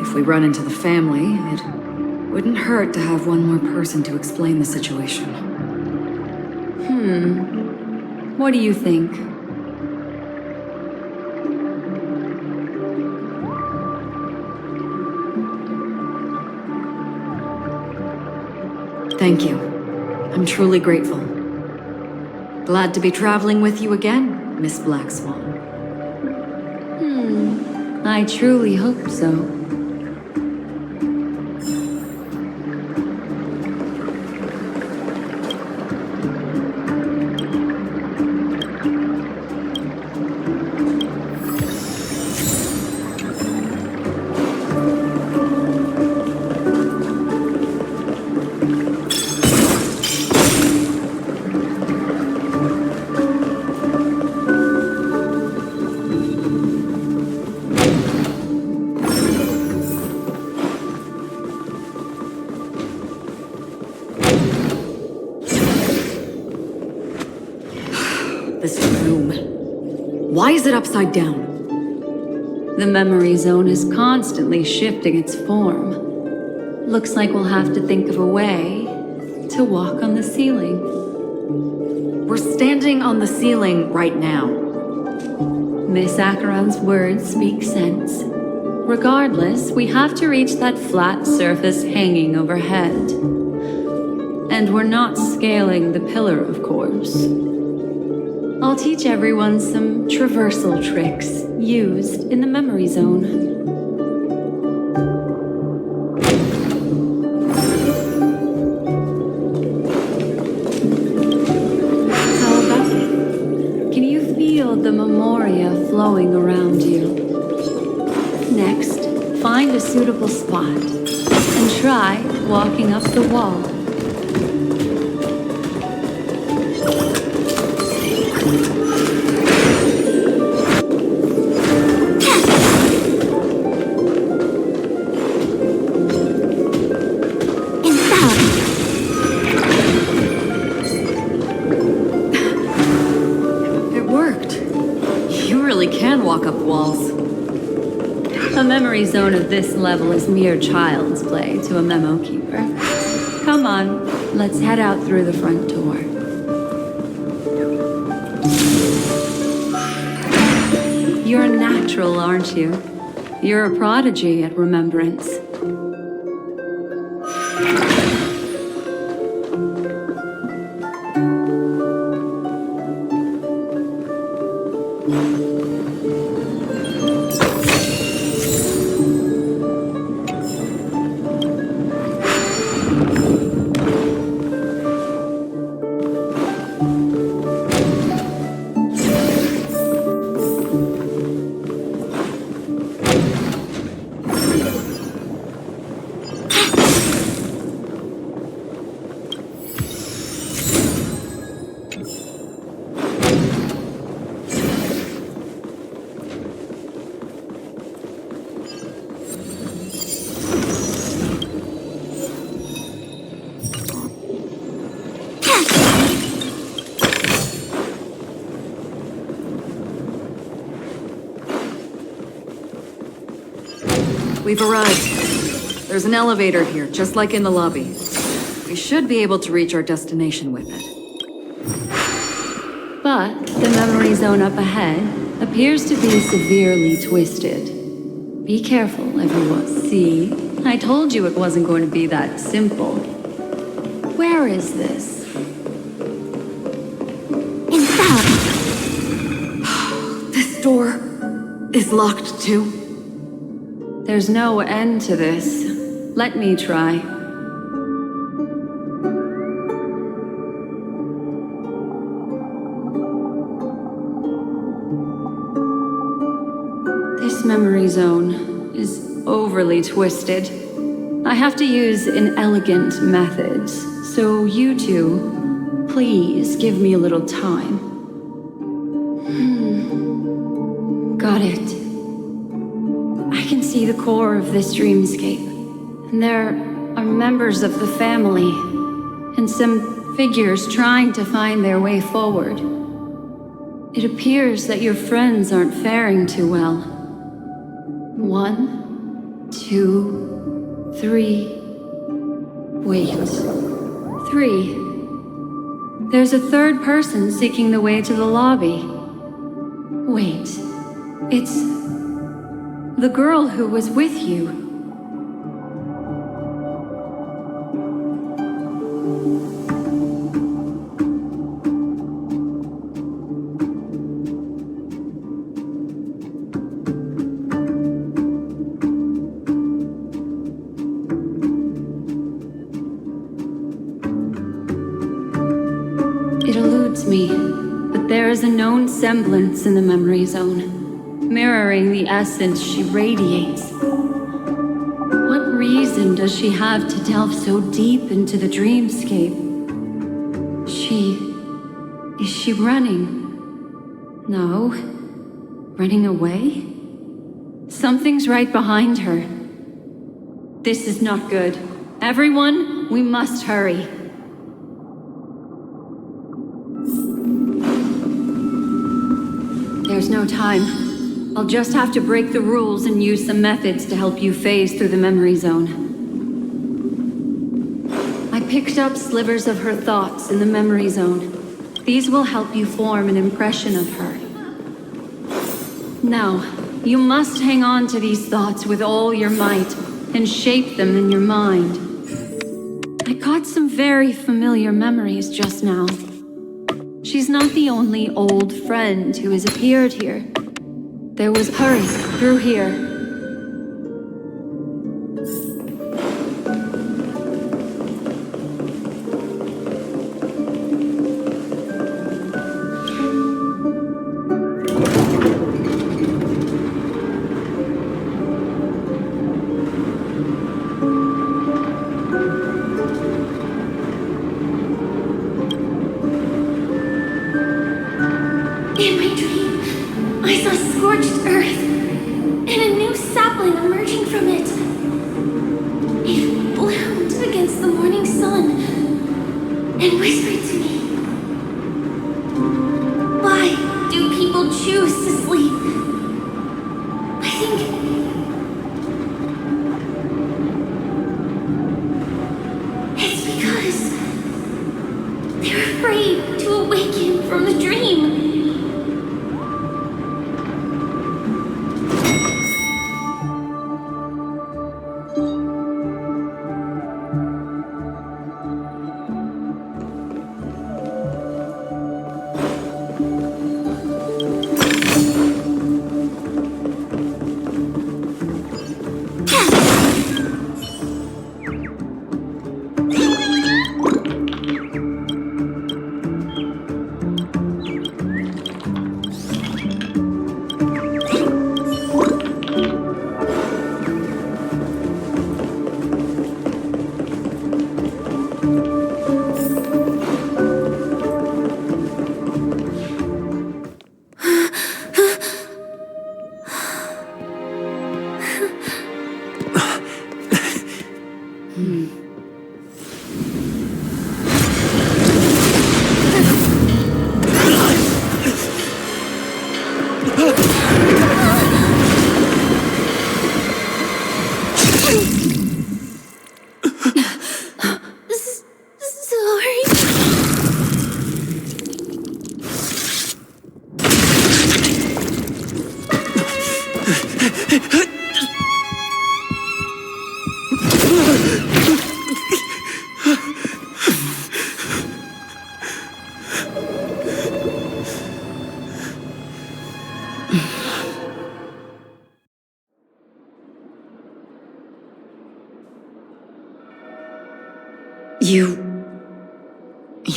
if we run into the family, it wouldn't hurt to have one more person to explain the situation. What do you think? Thank you. I'm truly grateful. Glad to be traveling with you again, Miss Black Swan. I truly hope so. This room. Why is it upside down? The memory zone is constantly shifting its form. Looks like we'll have to think of a way to walk on the ceiling. We're standing on the ceiling right now. Miss Acheron's words make sense. Regardless, we have to reach that flat surface hanging overhead. And we're not scaling the pillar, of course. I'll teach everyone some traversal tricks used in the memory zone. How about it? Can you feel the memoria flowing around you? Next, find a suitable spot and try walking up the wall. Walk up walls. A memory zone of this level is mere child's play to a memo keeper. Come on, let's head out through the front door. You're a natural, aren't you? You're a prodigy at remembrance. We've arrived. There's an elevator here, just like in the lobby. We should be able to reach our destination with it. But the memory zone up ahead appears to be severely twisted. Be careful, everyone. See? I told you it wasn't going to be that simple. Where is this? Inside! This door is locked too. There's no end to this. Let me try. This memory zone is overly twisted. I have to use inelegant methods, so you two, please give me a little time. Got it. I can see the core of this dreamscape, and there are members of the family, and some figures trying to find their way forward. It appears that your friends aren't faring too well. 1, 2, 3. Wait. 3. There's a third person seeking the way to the lobby. Wait. It's the girl who was with you. It eludes me, but there is a known semblance in the memory zone, mirroring the essence she radiates. What reason does she have to delve so deep into the dreamscape? Is she running? No. Running away? Something's right behind her. This is not good. Everyone, we must hurry. There's no time. I'll just have to break the rules and use some methods to help you phase through the memory zone. I picked up slivers of her thoughts in the memory zone. These will help you form an impression of her. Now, you must hang on to these thoughts with all your might and shape them in your mind. I caught some very familiar memories just now. She's not the only old friend who has appeared here. There was hurry through here. In my dream, I saw scorched earth and a new sapling emerging from it. It bloomed against the morning sun and whispered to me, "Why do people choose to sleep?" I think it's because they're afraid to awaken from the dream.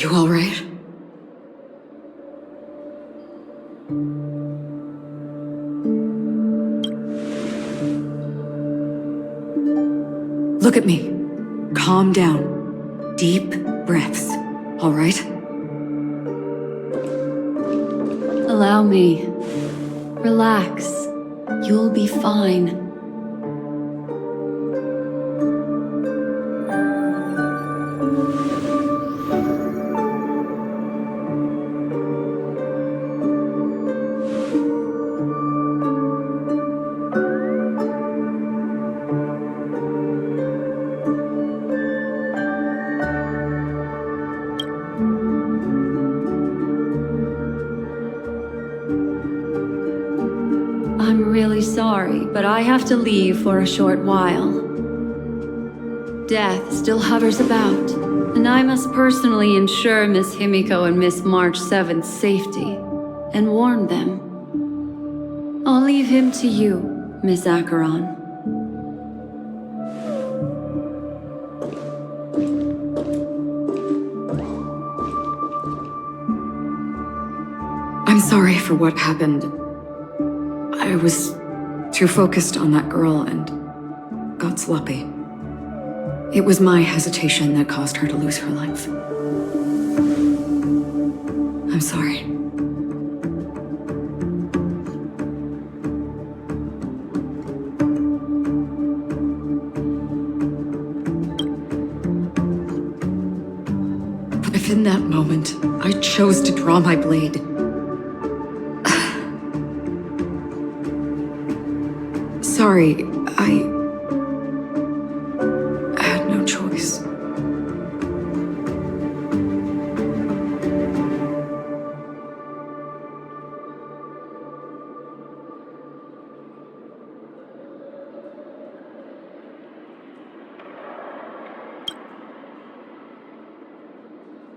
You all right? Look at me. Calm down. Deep breaths, all right? Allow me. Relax. You'll be fine. I'm really sorry, but I have to leave for a short while. Death still hovers about, and I must personally ensure Miss Himiko and Miss March 7th's safety, and warn them. I'll leave him to you, Miss Acheron. I'm sorry for what happened. I was too focused on that girl and got sloppy. It was my hesitation that caused her to lose her life. I'm sorry. But if in that moment I chose to draw my blade, sorry, I had no choice.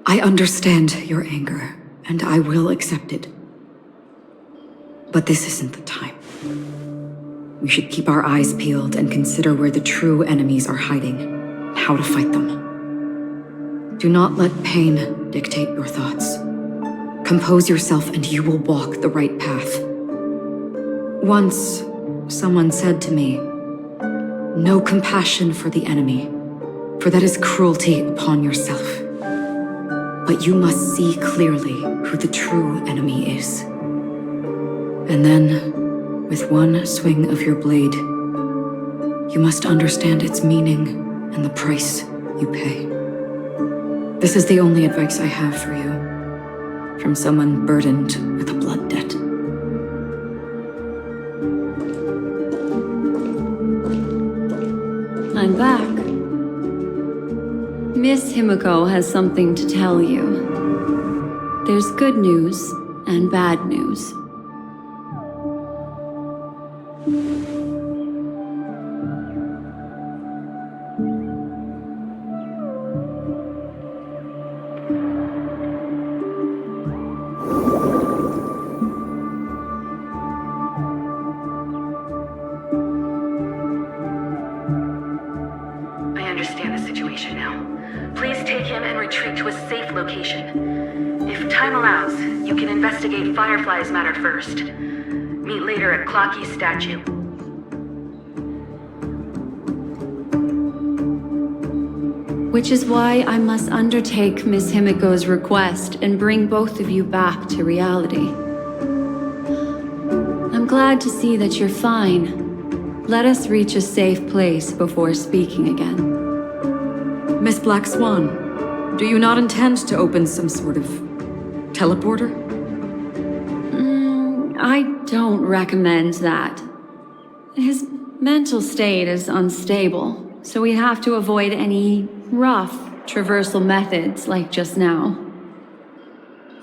I understand your anger, and I will accept it. But this isn't the time. We should keep our eyes peeled and consider where the true enemies are hiding, and how to fight them. Do not let pain dictate your thoughts. Compose yourself and you will walk the right path. Once, someone said to me, "No compassion for the enemy, for that is cruelty upon yourself. But you must see clearly who the true enemy is. And then, with one swing of your blade, you must understand its meaning and the price you pay." This is the only advice I have for you, from someone burdened with a blood debt. I'm back. Miss Himiko has something to tell you. There's good news and bad news. I understand the situation now. Please take him and retreat to a safe location. If time allows, you can investigate Firefly's matter first. Meet later at Clocky's statue. Which is why I must undertake Miss Himiko's request and bring both of you back to reality. I'm glad to see that you're fine. Let us reach a safe place before speaking again. Miss Black Swan, do you not intend to open some sort of teleporter? I don't recommend that. His mental state is unstable, so we have to avoid any rough traversal methods like just now.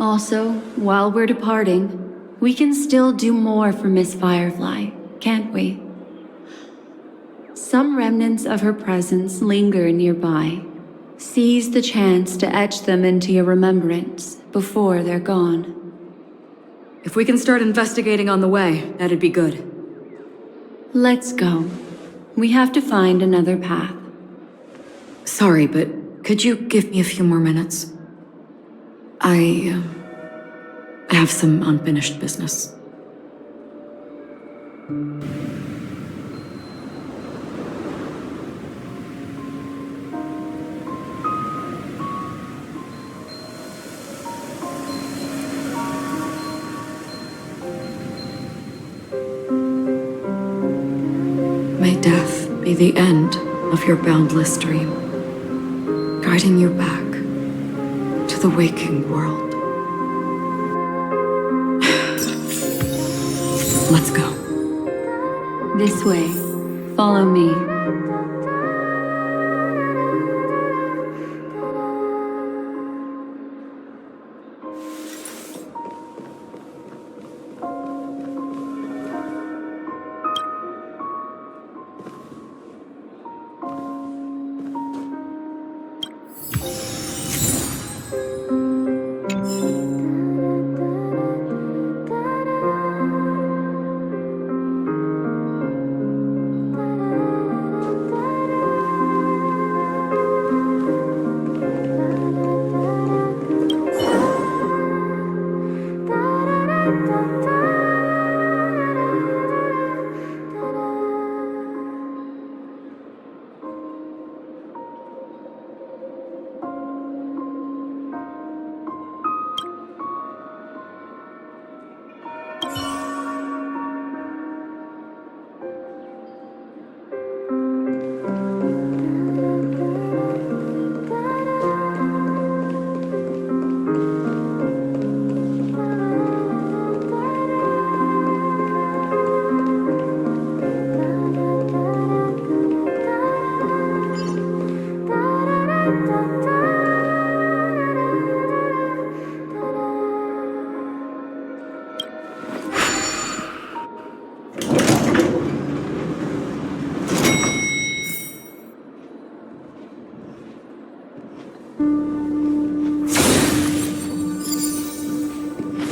Also, while we're departing, we can still do more for Miss Firefly, can't we? Some remnants of her presence linger nearby. Seize the chance to etch them into your remembrance before they're gone. If we can start investigating on the way, that'd be good. Let's go. We have to find another path. Sorry, but could you give me a few more minutes? I have some unfinished business. May death be the end of your boundless dream, guiding you back to the waking world. Let's go. This way. Follow me.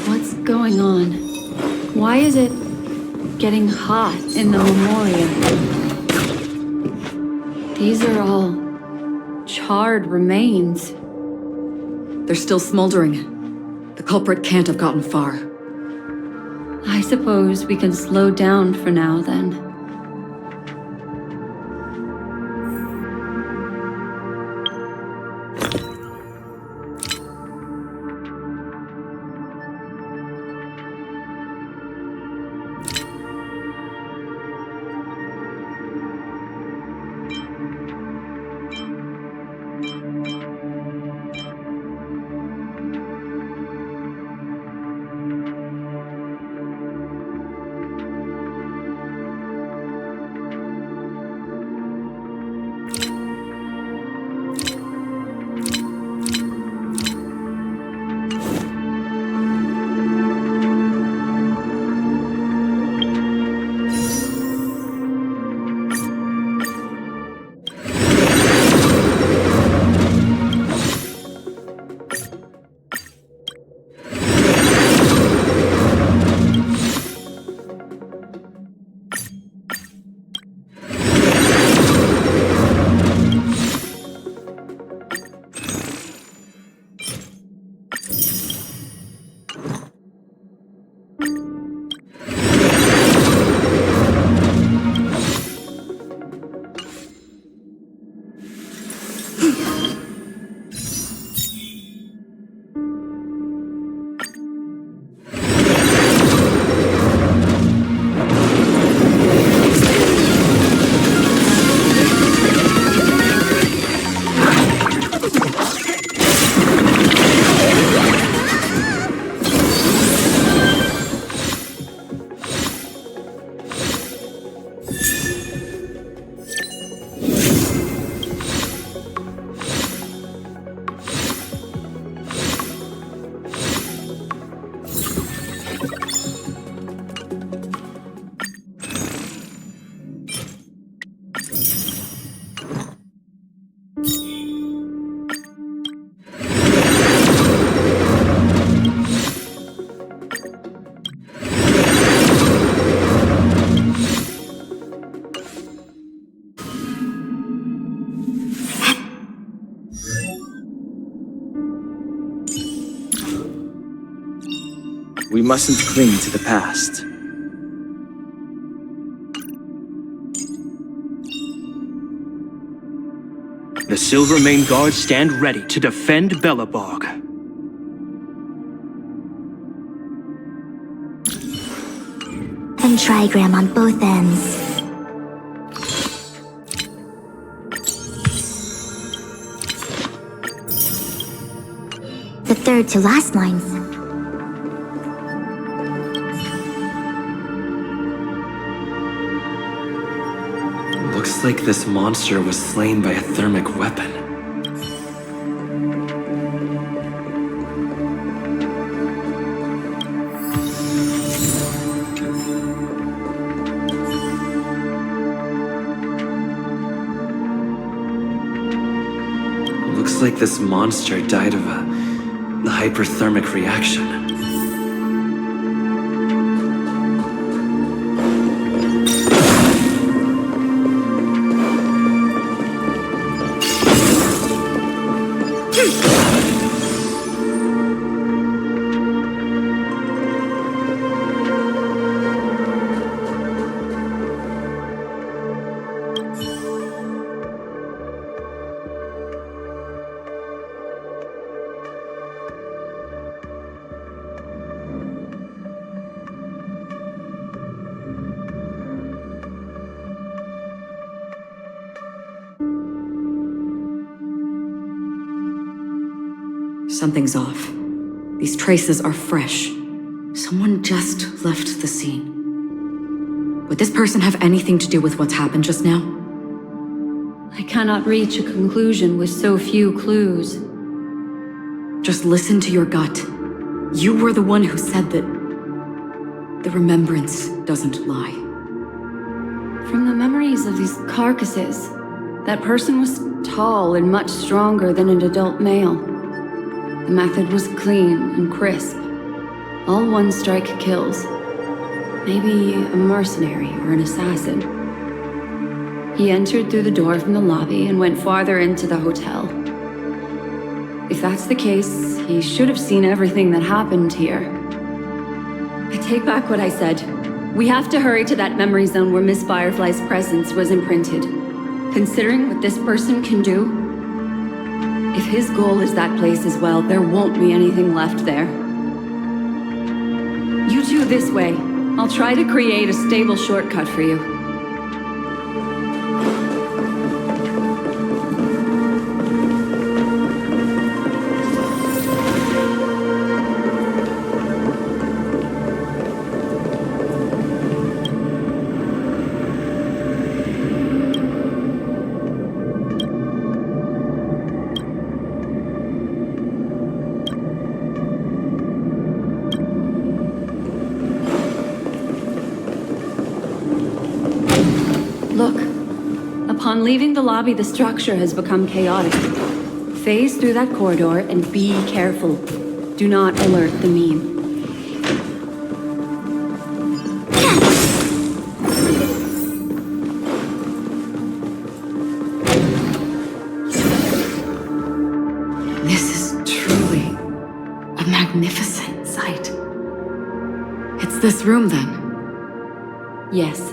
What's going on? Why is it getting hot in the memorial? These are all charred remains. They're still smoldering. The culprit can't have gotten far. I suppose we can slow down for now, then. We mustn't cling to the past. The Silvermane Guards stand ready to defend Belobog. And trigram on both ends. third to last lines. Looks like this monster was slain by a thermic weapon. Looks like this monster died of a hyperthermic reaction. Something's off. These traces are fresh. Someone just left the scene. Would this person have anything to do with what's happened just now? I cannot reach a conclusion with so few clues. Just listen to your gut. You were the one who said that the remembrance doesn't lie. From the memories of these carcasses, that person was tall and much stronger than an adult male. The method was clean and crisp. All one-strike kills. Maybe a mercenary or an assassin. He entered through the door from the lobby and went farther into the hotel. If that's the case, he should have seen everything that happened here. I take back what I said. We have to hurry to that memory zone where Miss Firefly's presence was imprinted. Considering what this person can do, if his goal is that place as well, there won't be anything left there. You two this way. I'll try to create a stable shortcut for you. Upon leaving the lobby, the structure has become chaotic. Phase through that corridor and be careful. Do not alert the meme. This is truly a magnificent sight. It's this room, then? Yes.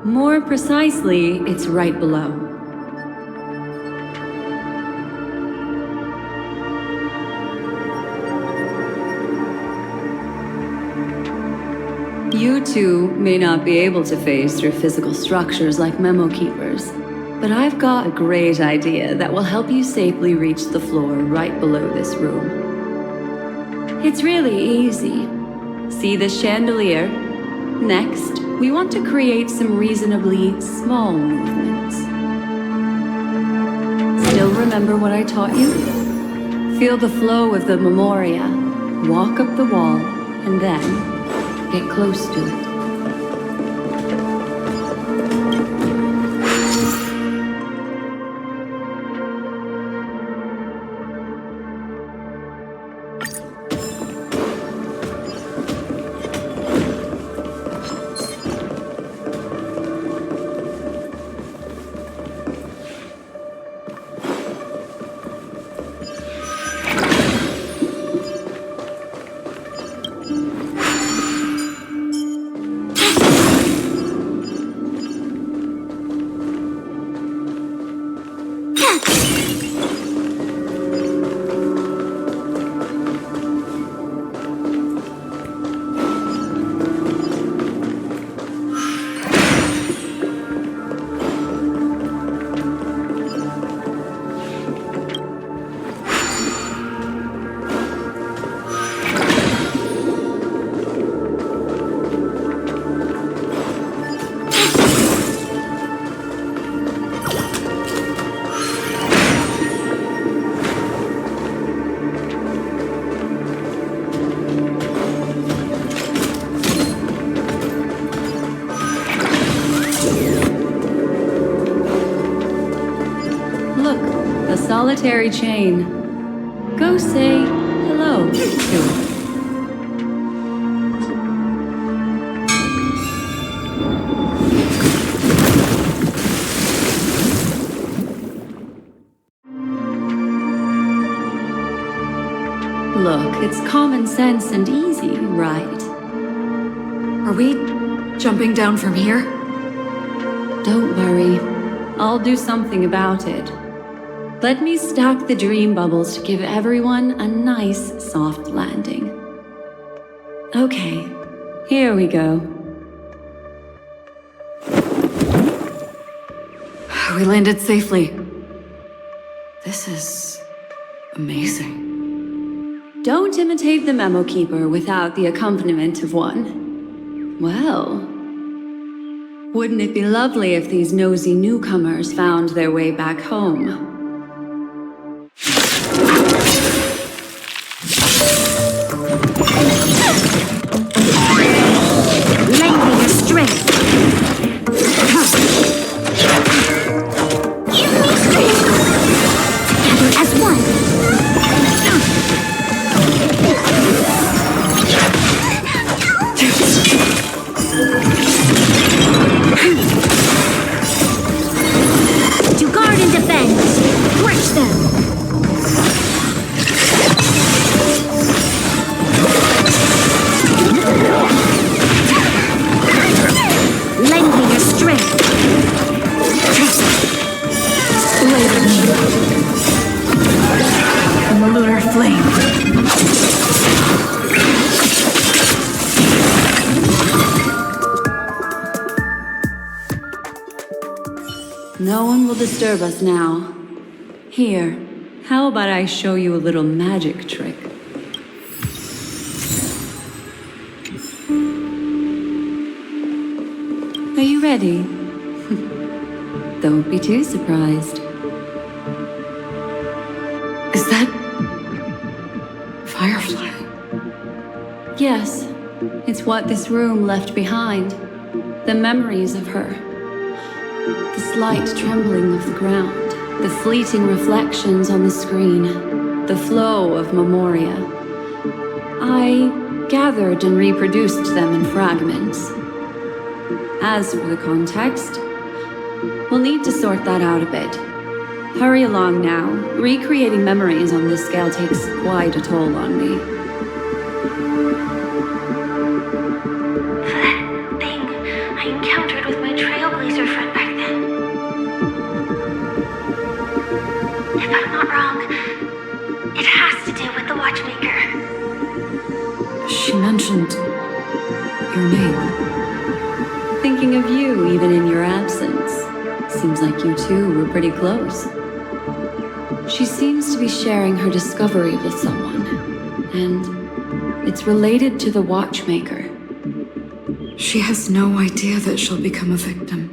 More precisely, it's right below. You two may not be able to phase through physical structures like memo keepers, but I've got a great idea that will help you safely reach the floor right below this room. It's really easy. See the chandelier? Next, we want to create some reasonably small movements. Still remember what I taught you? Feel the flow of the memoria, walk up the wall, and then get close to it. solitary chain. Go say hello to it. Look, it's common sense and easy, right? Are we jumping down from here? Don't worry. I'll do something about it. Let me stack the dream bubbles to give everyone a nice, soft landing. Okay, here we go. We landed safely. This is amazing. Don't imitate the memo keeper without the accompaniment of one. Well, wouldn't it be lovely if these nosy newcomers found their way back home? Lend me your strength. Give me strength. Together as one. To guard and defend. Crush them. Lend me your strength. Later me. And the lunar flame. No one will disturb us now. Here, how about I show you a little magic trick? Are you ready? Don't be too surprised. Is that... Firefly? Yes, it's what this room left behind. The memories of her. The slight trembling of the ground. The fleeting reflections on the screen. The flow of memoria. I gathered and reproduced them in fragments. As for the context, we'll need to sort that out a bit. Hurry along now. Recreating memories on this scale takes quite a toll on me. That thing I encountered with my trailblazer friend back then. If I'm not wrong, it has to do with the watchmaker. She mentioned your name. Thinking of you even in your absence. Seems like you two were pretty close. She seems to be sharing her discovery with someone, and it's related to the watchmaker. She has no idea that she'll become a victim.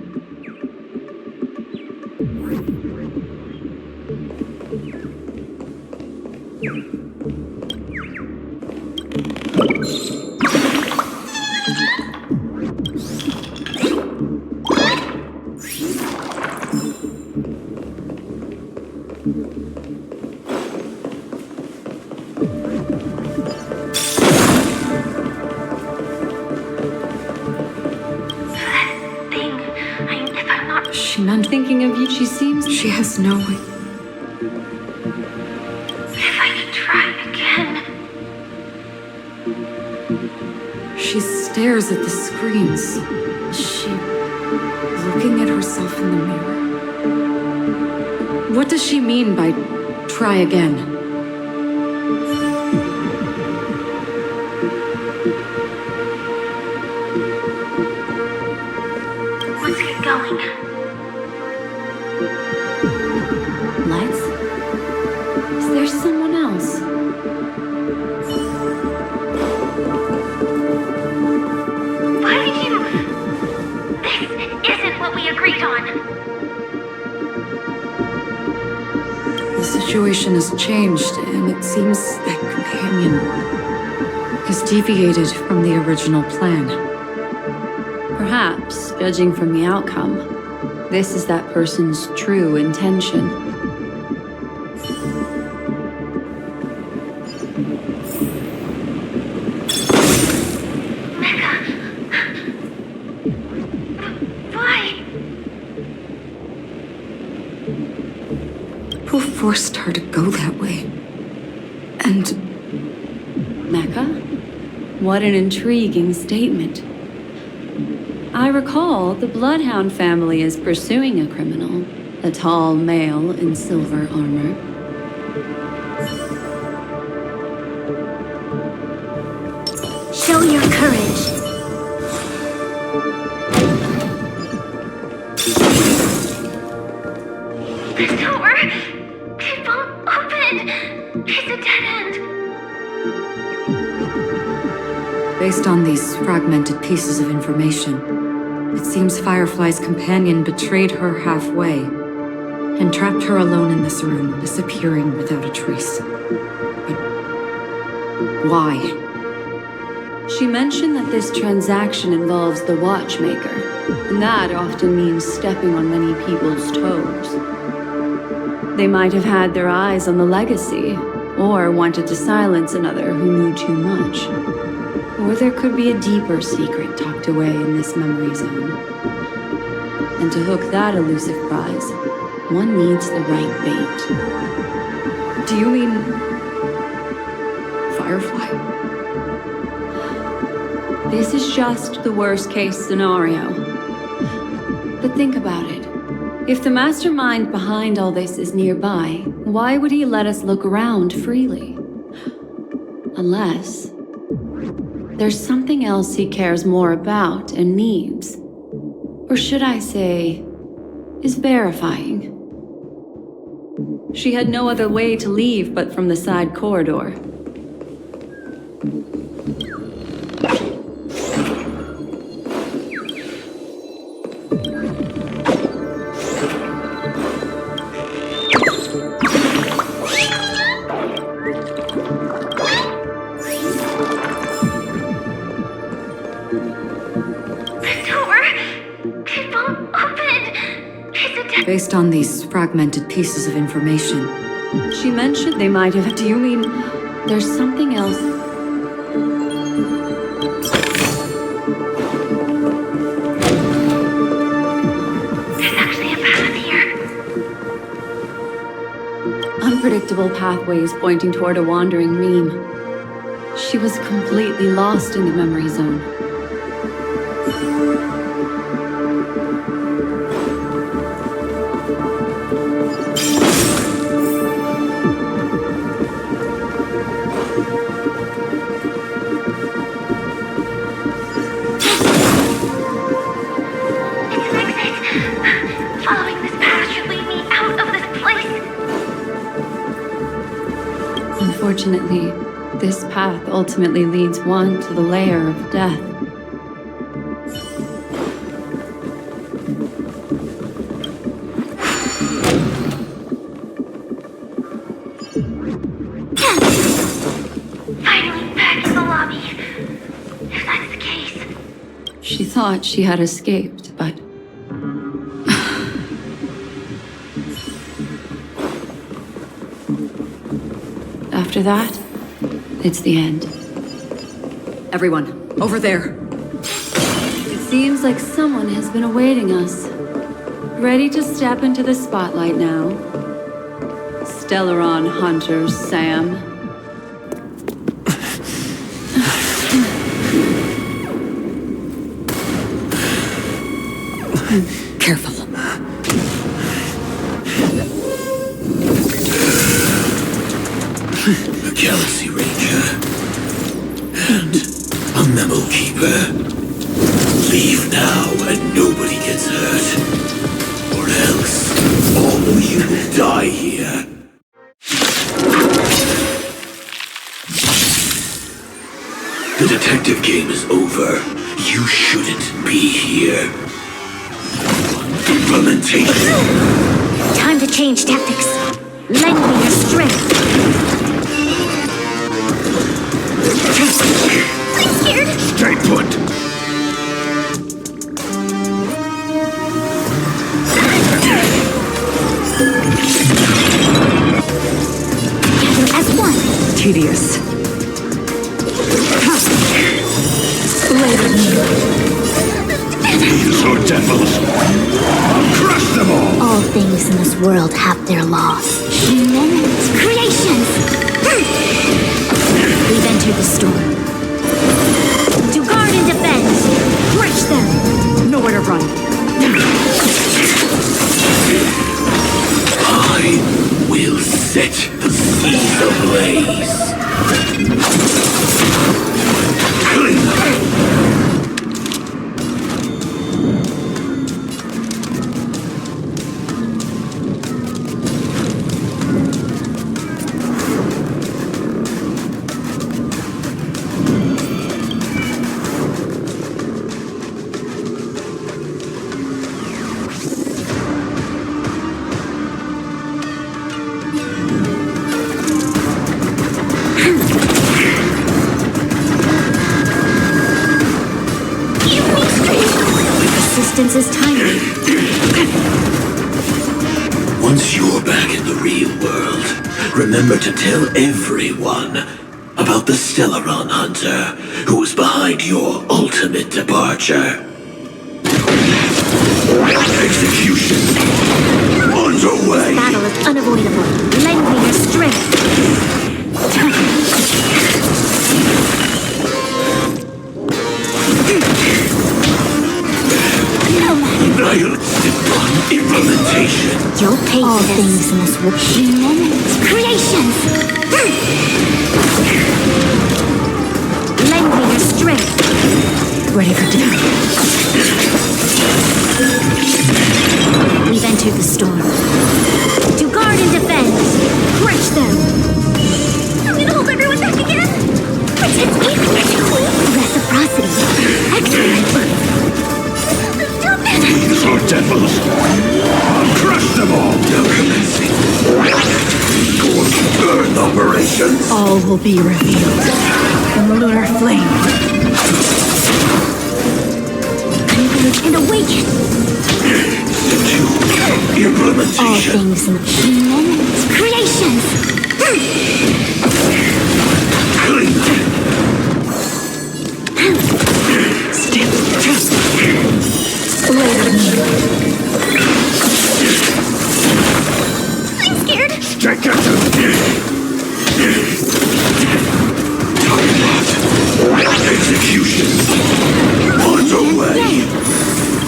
She meant thinking of you. She seems... She has no way. If I could try again. She stares at the screens. Is she looking at herself in the mirror? What does she mean by try again? Let's get going. Let's? Is there someone else? Why did you... This isn't what we agreed on. The situation has changed, and it seems that companion has deviated from the original plan. Perhaps, judging from the outcome, this is that person's true intention. forced her to go that way. And Mecca? What an intriguing statement. I recall the Bloodhound family is pursuing a criminal, a tall male in silver armor. Show your courage. The door! It won't open! It's a dead end! based on these fragmented pieces of information, it seems Firefly's companion betrayed her halfway and trapped her alone in this room, disappearing without a trace. But why? She mentioned that this transaction involves the watchmaker, and that often means stepping on many people's toes. They might have had their eyes on the legacy, or wanted to silence another who knew too much. Or there could be a deeper secret tucked away in this memory zone. And to hook that elusive prize, one needs the right bait. Do you mean Firefly? This is just the worst-case scenario. But think about it. If the mastermind behind all this is nearby, why would he let us look around freely? Unless there's something else he cares more about and needs. Or should I say, is verifying. She had no other way to leave but from the side corridor. Based on these fragmented pieces of information. She mentioned they might have... Do you mean there's something else? There's actually a path here. Unpredictable pathways pointing toward a wandering meme. She was completely lost in the memory zone. Unfortunately, this path ultimately leads one to the lair of death. Finally back in the lobby. If that's the case. She thought she had escaped, but... After that, it's the end. Everyone, over there. It seems like someone has been awaiting us. Ready to step into the spotlight now. Stellaron Hunter Sam. Careful. A Galaxy Ranger and a Memo Keeper. Leave now and nobody gets hurt, or else all of you will die here. The detective game is over. You shouldn't be here. Implementation. Time to change tactics. Lend me your strength. I'm scared. Stay put. Together as one. Tedious. Needle are devils! I'll crush them all! All things in this world have their laws. Humans, creations! We've entered the storm. To guard and defend! Crush them! Nowhere to run. I will set the seas ablaze. Assistance is timely. Once you're back in the real world, remember to tell everyone about the Stellaron Hunter who was behind your ultimate departure. Execution underway. This battle is unavoidable. Lend me your strength. Nihilistic implementation. You'll pay for this. Things in this world. Humans, creations. Lend me your strength. Ready for dinner. We've entered the storm. To guard and defend. Crush them. I'm gonna hold everyone back again. Pretend equal. Reciprocity. Excellent. These are devils. I'll crush them all. Now commencing. Burn operations. All will be revealed in the lunar flame. Converge and awaken. Implementation. All things in humans, creations. Still just later. I'm scared. Take it. Execution underway.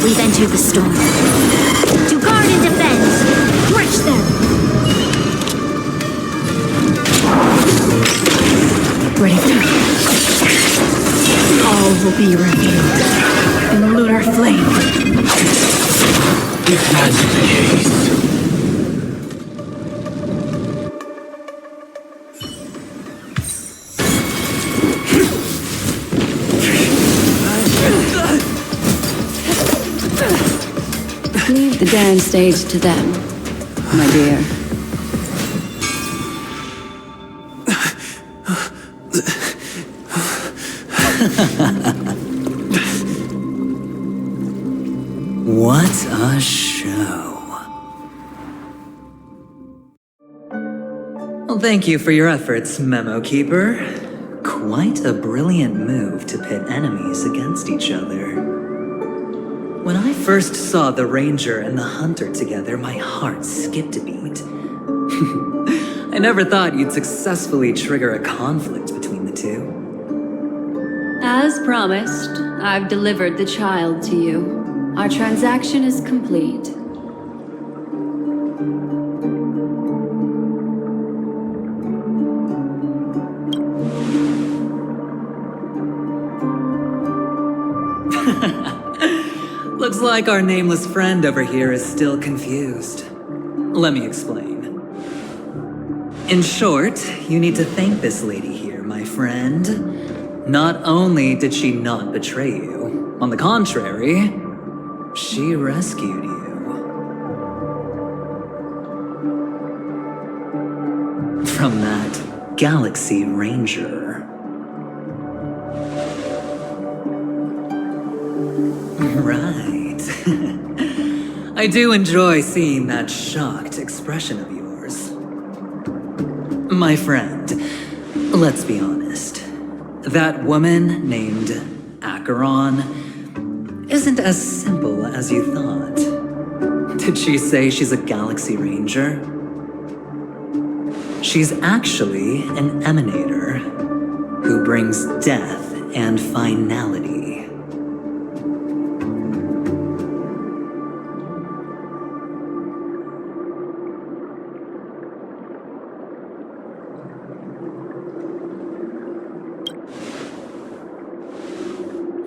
We've entered the storm. To guard and defend. Crush them. Ready for all will be revealed in the lunar flame. If that's the case. Leave the dance stage to them, my dear. What a show. Well, thank you for your efforts, Memo Keeper. Quite a brilliant move to pit enemies against each other. When I first saw the Ranger and the Hunter together, my heart skipped a beat. I never thought you'd successfully trigger a conflict between the two. As promised, I've delivered the child to you. Our transaction is complete. Looks like our nameless friend over here is still confused. Let me explain. In short, you need to thank this lady here, my friend. Not only did she not betray you, on the contrary, she rescued you. From that Galaxy Ranger. Right. I do enjoy seeing that shocked expression of yours. My friend, let's be honest. That woman named Acheron, isn't as simple as you thought. Did she say she's a Galaxy Ranger? She's actually an emanator who brings death and finality.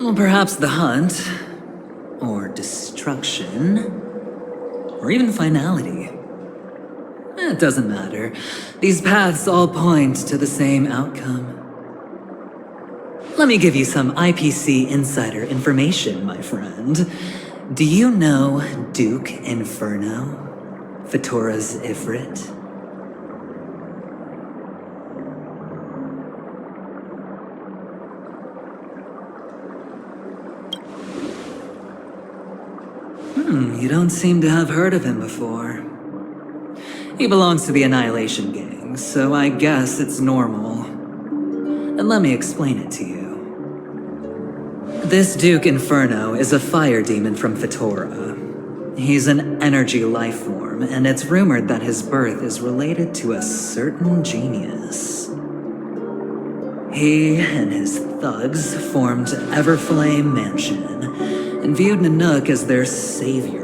Well, perhaps the hunt, or destruction, or even finality. It doesn't matter. These paths all point to the same outcome. Let me give you some IPC insider information, my friend. Do you know Duke Inferno? Fatora's Ifrit? You don't seem to have heard of him before. He belongs to the Annihilation Gang, so I guess it's normal. And let me explain it to you. This Duke Inferno is a fire demon from Fatora. He's an energy life form, and it's rumored that his birth is related to a certain genius. He and his thugs formed Everflame Mansion, and viewed Nanook as their savior.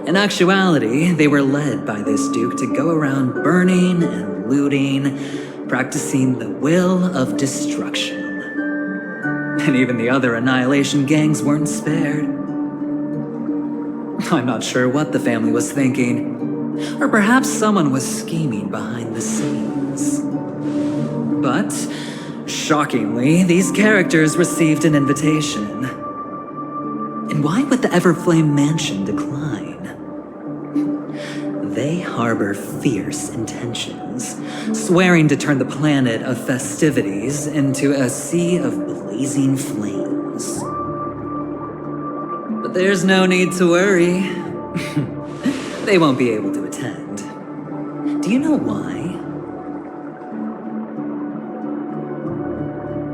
In actuality, they were led by this Duke to go around burning and looting, practicing the will of destruction. And even the other Annihilation gangs weren't spared. I'm not sure what the family was thinking, or perhaps someone was scheming behind the scenes. But, shockingly, these characters received an invitation. And why would the Everflame Mansion decline? They harbor fierce intentions, swearing to turn the planet of festivities into a sea of blazing flames. But there's no need to worry. They won't be able to attend. Do you know why?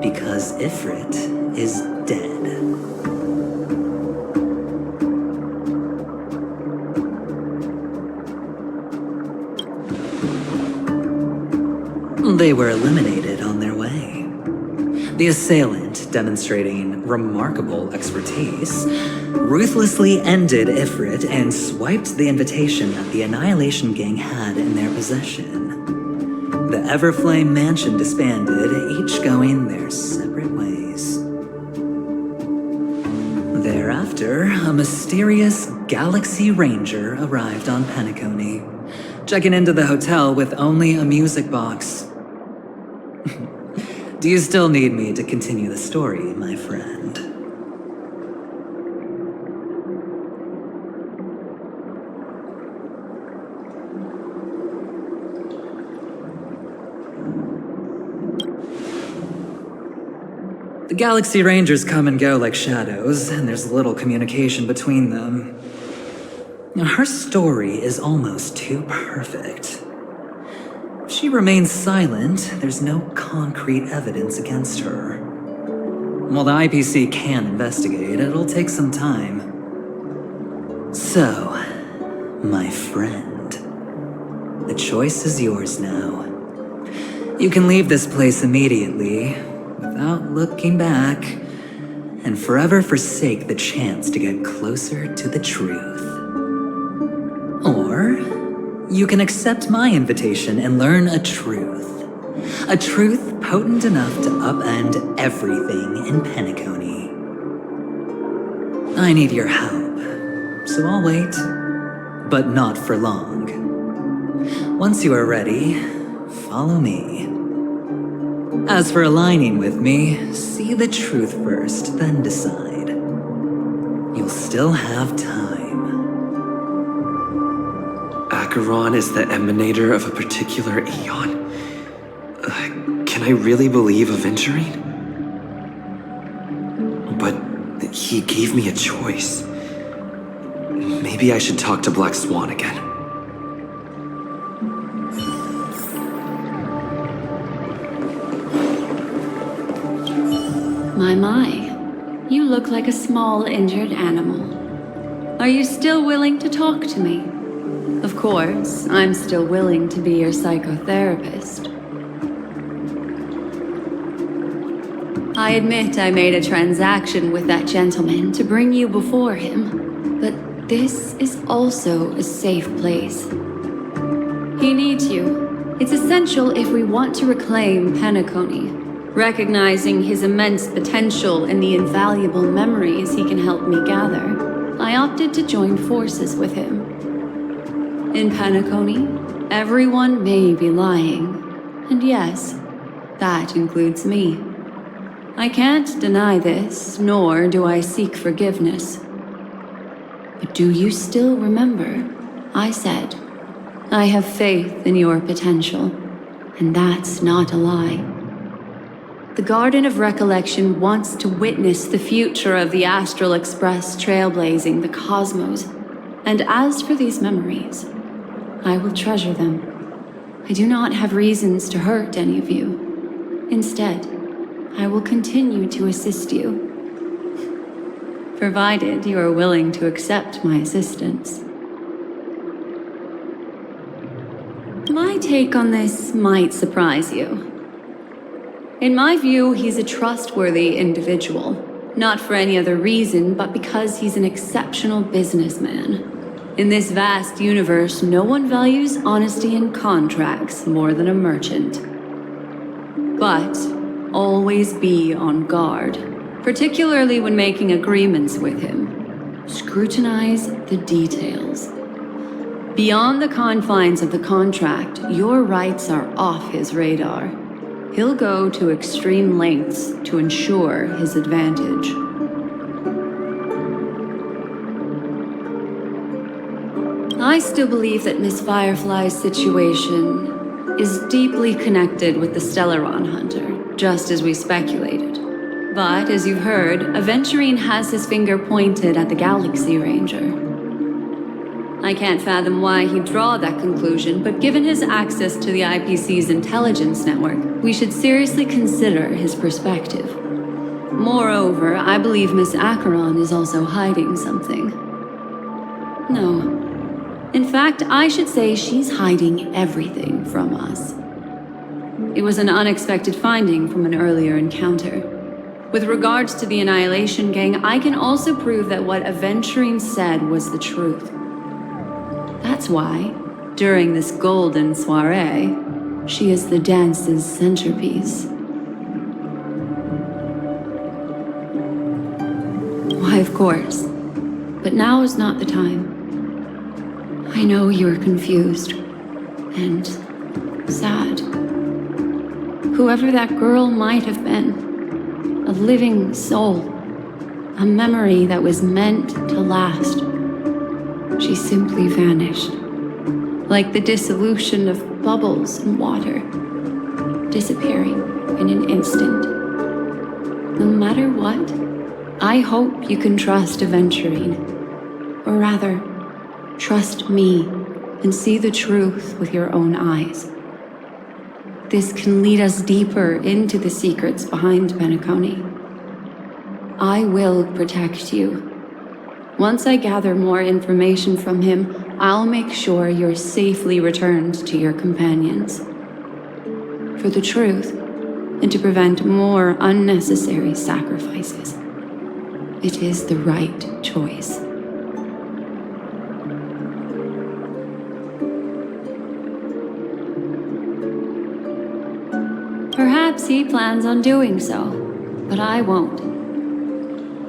Because Ifrit is dead. They were eliminated on their way. The assailant, demonstrating remarkable expertise, ruthlessly ended Ifrit and swiped the invitation that the Annihilation Gang had in their possession. The Everflame Mansion disbanded, each going their separate ways. Thereafter, a mysterious Galaxy Ranger arrived on Penacony, checking into the hotel with only a music box. Do you still need me to continue the story, my friend? The Galaxy Rangers come and go like shadows, and there's little communication between them. Now, her story is almost too perfect. If she remains silent, there's no concrete evidence against her. While the IPC can investigate, it'll take some time. So, my friend, the choice is yours now. You can leave this place immediately, without looking back, and forever forsake the chance to get closer to the truth. Or, you can accept my invitation and learn a truth. A truth potent enough to upend everything in Penacony. I need your help, so I'll wait, but not for long. Once you are ready, follow me. As for aligning with me, see the truth first, then decide. You'll still have time. Acheron is the emanator of a particular eon? Can I really believe a Venturine? But he gave me a choice. Maybe I should talk to Black Swan again. My. You look like a small, injured animal. Are you still willing to talk to me? Of course, I'm still willing to be your psychotherapist. I admit I made a transaction with that gentleman to bring you before him, but this is also a safe place. He needs you. It's essential if we want to reclaim Penacony. Recognizing his immense potential and the invaluable memories he can help me gather, I opted to join forces with him. In Penacony, everyone may be lying, and yes, that includes me. I can't deny this, nor do I seek forgiveness. But do you still remember? I said, I have faith in your potential, and that's not a lie. The Garden of Recollection wants to witness the future of the Astral Express trailblazing the cosmos. And as for these memories, I will treasure them. I do not have reasons to hurt any of you. Instead, I will continue to assist you. Provided you are willing to accept my assistance. My take on this might surprise you. In my view, he's a trustworthy individual. Not for any other reason, but because he's an exceptional businessman. In this vast universe, no one values honesty in contracts more than a merchant. But always be on guard, particularly when making agreements with him. Scrutinize the details. Beyond the confines of the contract, your rights are off his radar. He'll go to extreme lengths to ensure his advantage. I still believe that Miss Firefly's situation is deeply connected with the Stellaron Hunter, just as we speculated. But, as you've heard, Aventurine has his finger pointed at the Galaxy Ranger. I can't fathom why he'd draw that conclusion, but given his access to the IPC's intelligence network, we should seriously consider his perspective. Moreover, I believe Miss Acheron is also hiding something. No. In fact, I should say she's hiding everything from us. It was an unexpected finding from an earlier encounter. With regards to the Annihilation Gang, I can also prove that what Aventurine said was the truth. That's why, during this golden soiree, she is the dance's centerpiece. Why, of course. But now is not the time. I know you're confused and sad. Whoever that girl might have been, a living soul, a memory that was meant to last. She simply vanished, like the dissolution of bubbles in water, disappearing in an instant. No matter what, I hope you can trust Aventurine, or rather, trust me and see the truth with your own eyes. This can lead us deeper into the secrets behind Penacony. I will protect you. Once I gather more information from him, I'll make sure you're safely returned to your companions. For the truth, and to prevent more unnecessary sacrifices. It is the right choice. Perhaps he plans on doing so, but I won't.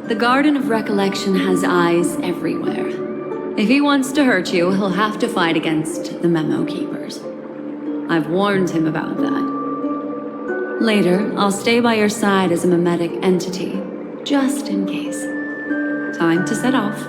The Garden of Recollection has eyes everywhere. If he wants to hurt you, he'll have to fight against the Memo Keepers. I've warned him about that. Later, I'll stay by your side as a mimetic entity, just in case. Time to set off.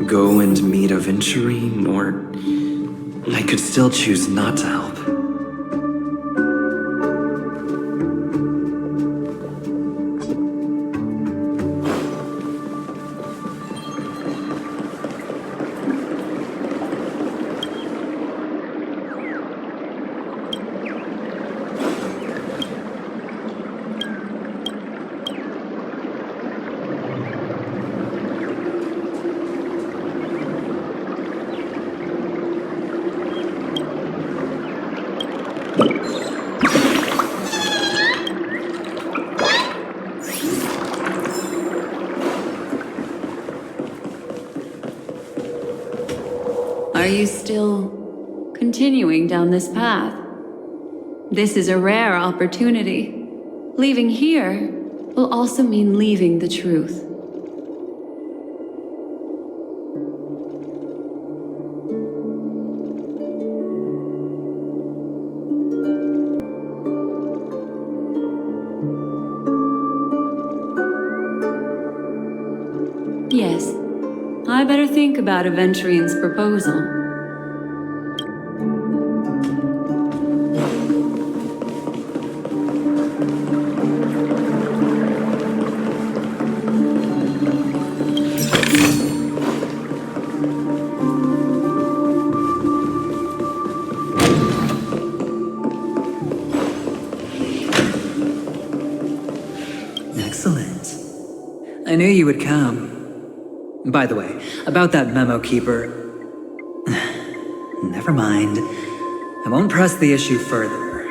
Go and meet Aventurine, or I could still choose not to help. Are you still continuing down this path? This is a rare opportunity. Leaving here will also mean leaving the truth. Yes, I better think about Aventurine's proposal. Excellent. I knew you would come. By the way, about that memo keeper... Never mind. I won't press the issue further.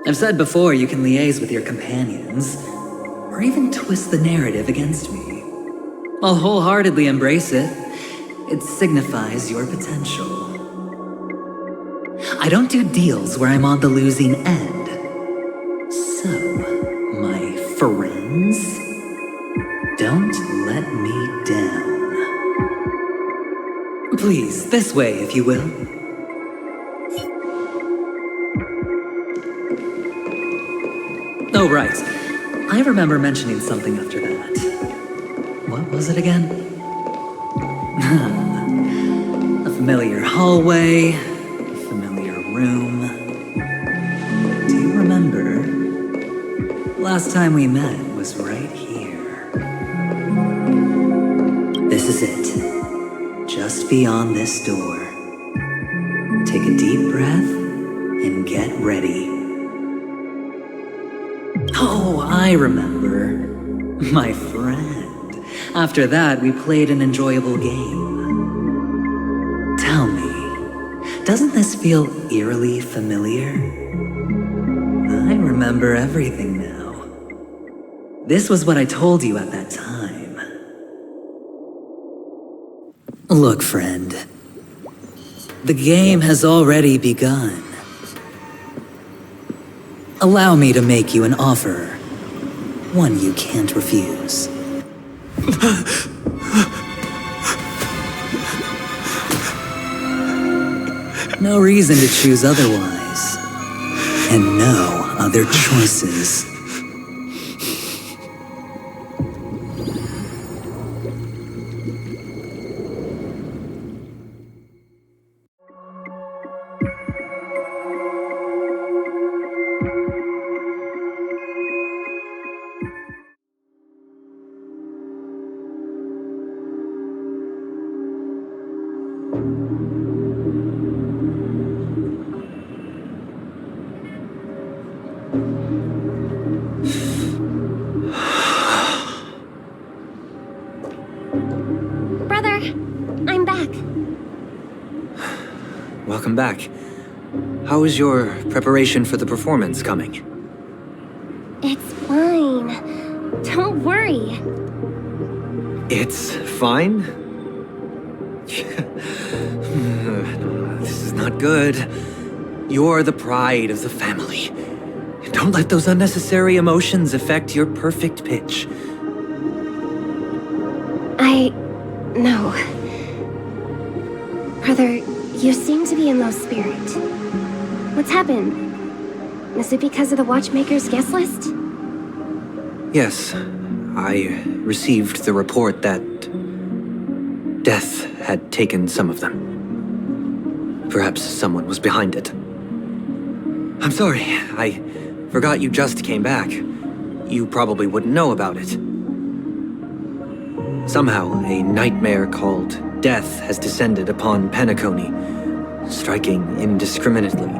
I've said before you can liaise with your companions, or even twist the narrative against me. I'll wholeheartedly embrace it. It signifies your potential. I don't do deals where I'm on the losing end. So, my friends, don't let me down. Please, this way, if you will. Oh, right. I remember mentioning something after that. What was it again? A familiar hallway, a familiar room. Do you remember? Last time we met was right here. This is it. Just beyond this door. Take a deep breath and get ready. Oh, I remember. My friend. After that, we played an enjoyable game. Tell me, doesn't this feel eerily familiar? I remember everything now. This was what I told you at that time. Look, friend. The game has already begun. Allow me to make you an offer. One you can't refuse. No reason to choose otherwise. And no other choices. Brother, I'm back. Welcome back. How is your preparation for the performance coming? It's fine. Don't worry. It's fine? This is not good. You're the pride of the family. Don't let those unnecessary emotions affect your perfect pitch. No. Brother, you seem to be in low spirit. What's happened? Is it because of the Watchmaker's guest list? Yes, I received the report that death had taken some of them. Perhaps someone was behind it. I'm sorry, I forgot you just came back. You probably wouldn't know about it. Somehow, a nightmare called death has descended upon Penacony, striking indiscriminately,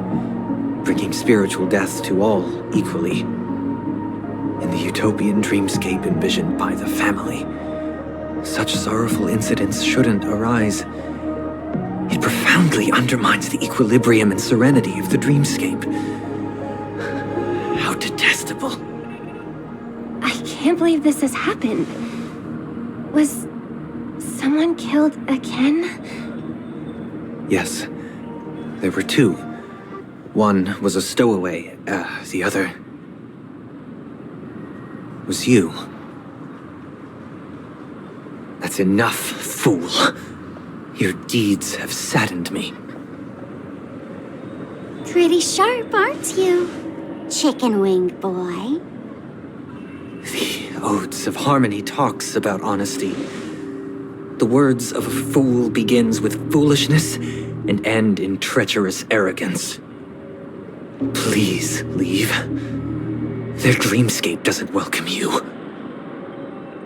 bringing spiritual death to all equally. In the utopian dreamscape envisioned by the family, such sorrowful incidents shouldn't arise. It profoundly undermines the equilibrium and serenity of the dreamscape. How detestable. I can't believe this has happened. Was someone killed again? Yes, there were two. One was a stowaway, the other was you. That's enough, fool. Your deeds have saddened me. Pretty sharp, aren't you, chicken-winged boy? The Odes of Harmony talks about honesty. The words of a fool begins with foolishness and end in treacherous arrogance. Please leave. Their dreamscape doesn't welcome you.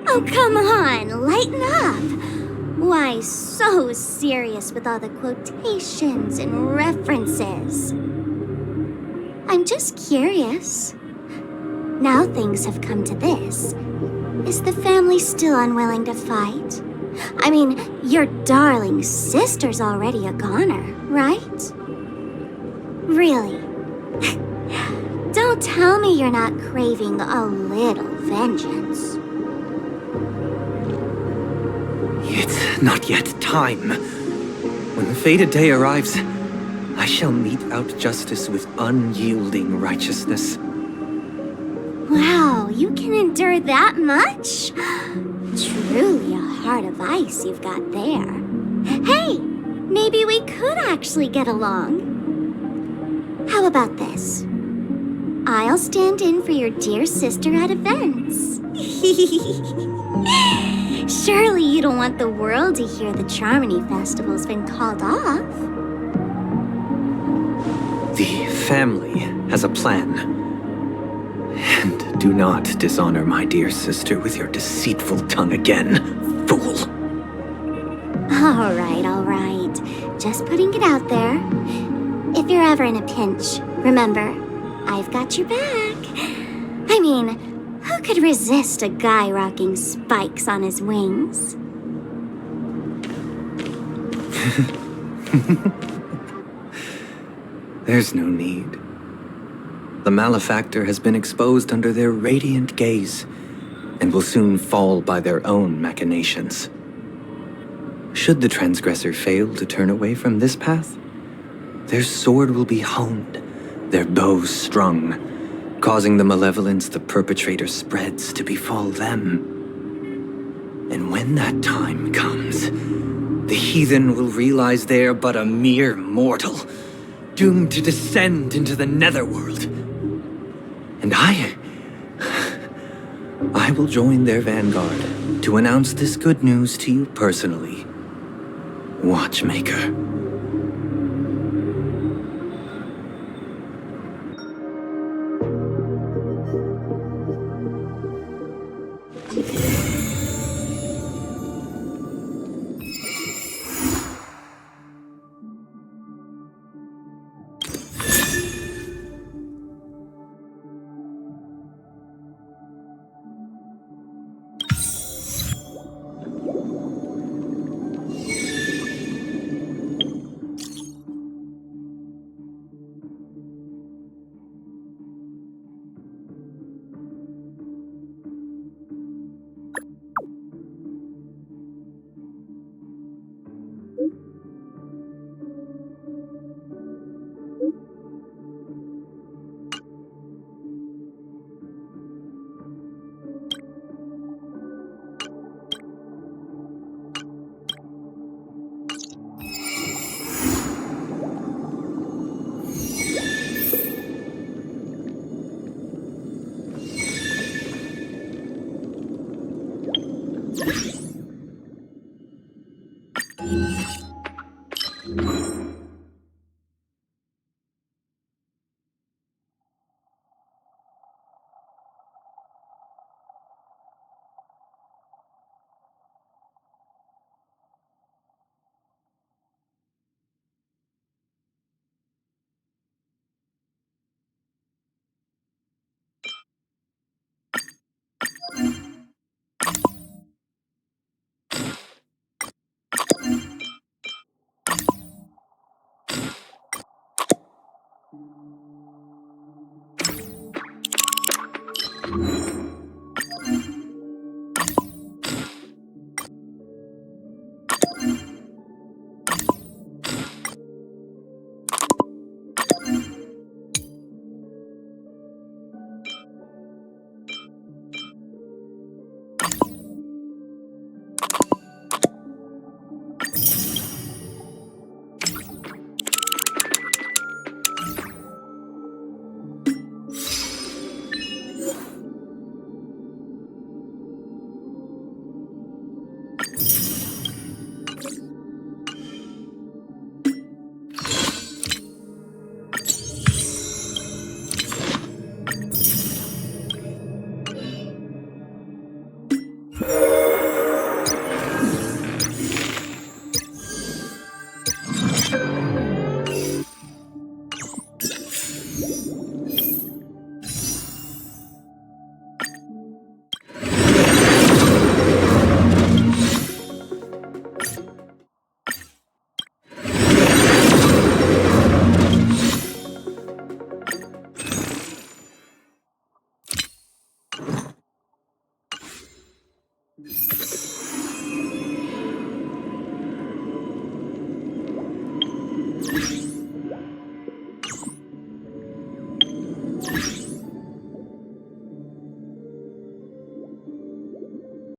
Oh, come on, lighten up. Why so serious with all the quotations and references? I'm just curious. Now things have come to this. Is the family still unwilling to fight? I mean, your darling sister's already a goner, right? Really? Don't tell me you're not craving a little vengeance. It's not yet time. When the fated day arrives, I shall mete out justice with unyielding righteousness. Wow, you can endure that much? Truly a heart of ice you've got there. Hey, maybe we could actually get along. How about this? I'll stand in for your dear sister at events. Surely you don't want the world to hear the Charmony Festival's been called off. The family has a plan. And do not dishonor my dear sister with your deceitful tongue again, fool. All right. Just putting it out there. If you're ever in a pinch, remember, I've got your back. I mean, who could resist a guy rocking spikes on his wings? There's no need. The malefactor has been exposed under their radiant gaze, and will soon fall by their own machinations. Should the transgressor fail to turn away from this path, their sword will be honed, their bow strung, causing the malevolence the perpetrator spreads to befall them. And when that time comes, the heathen will realize they are but a mere mortal, doomed to descend into the netherworld. And I will join their vanguard to announce this good news to you personally, Watchmaker.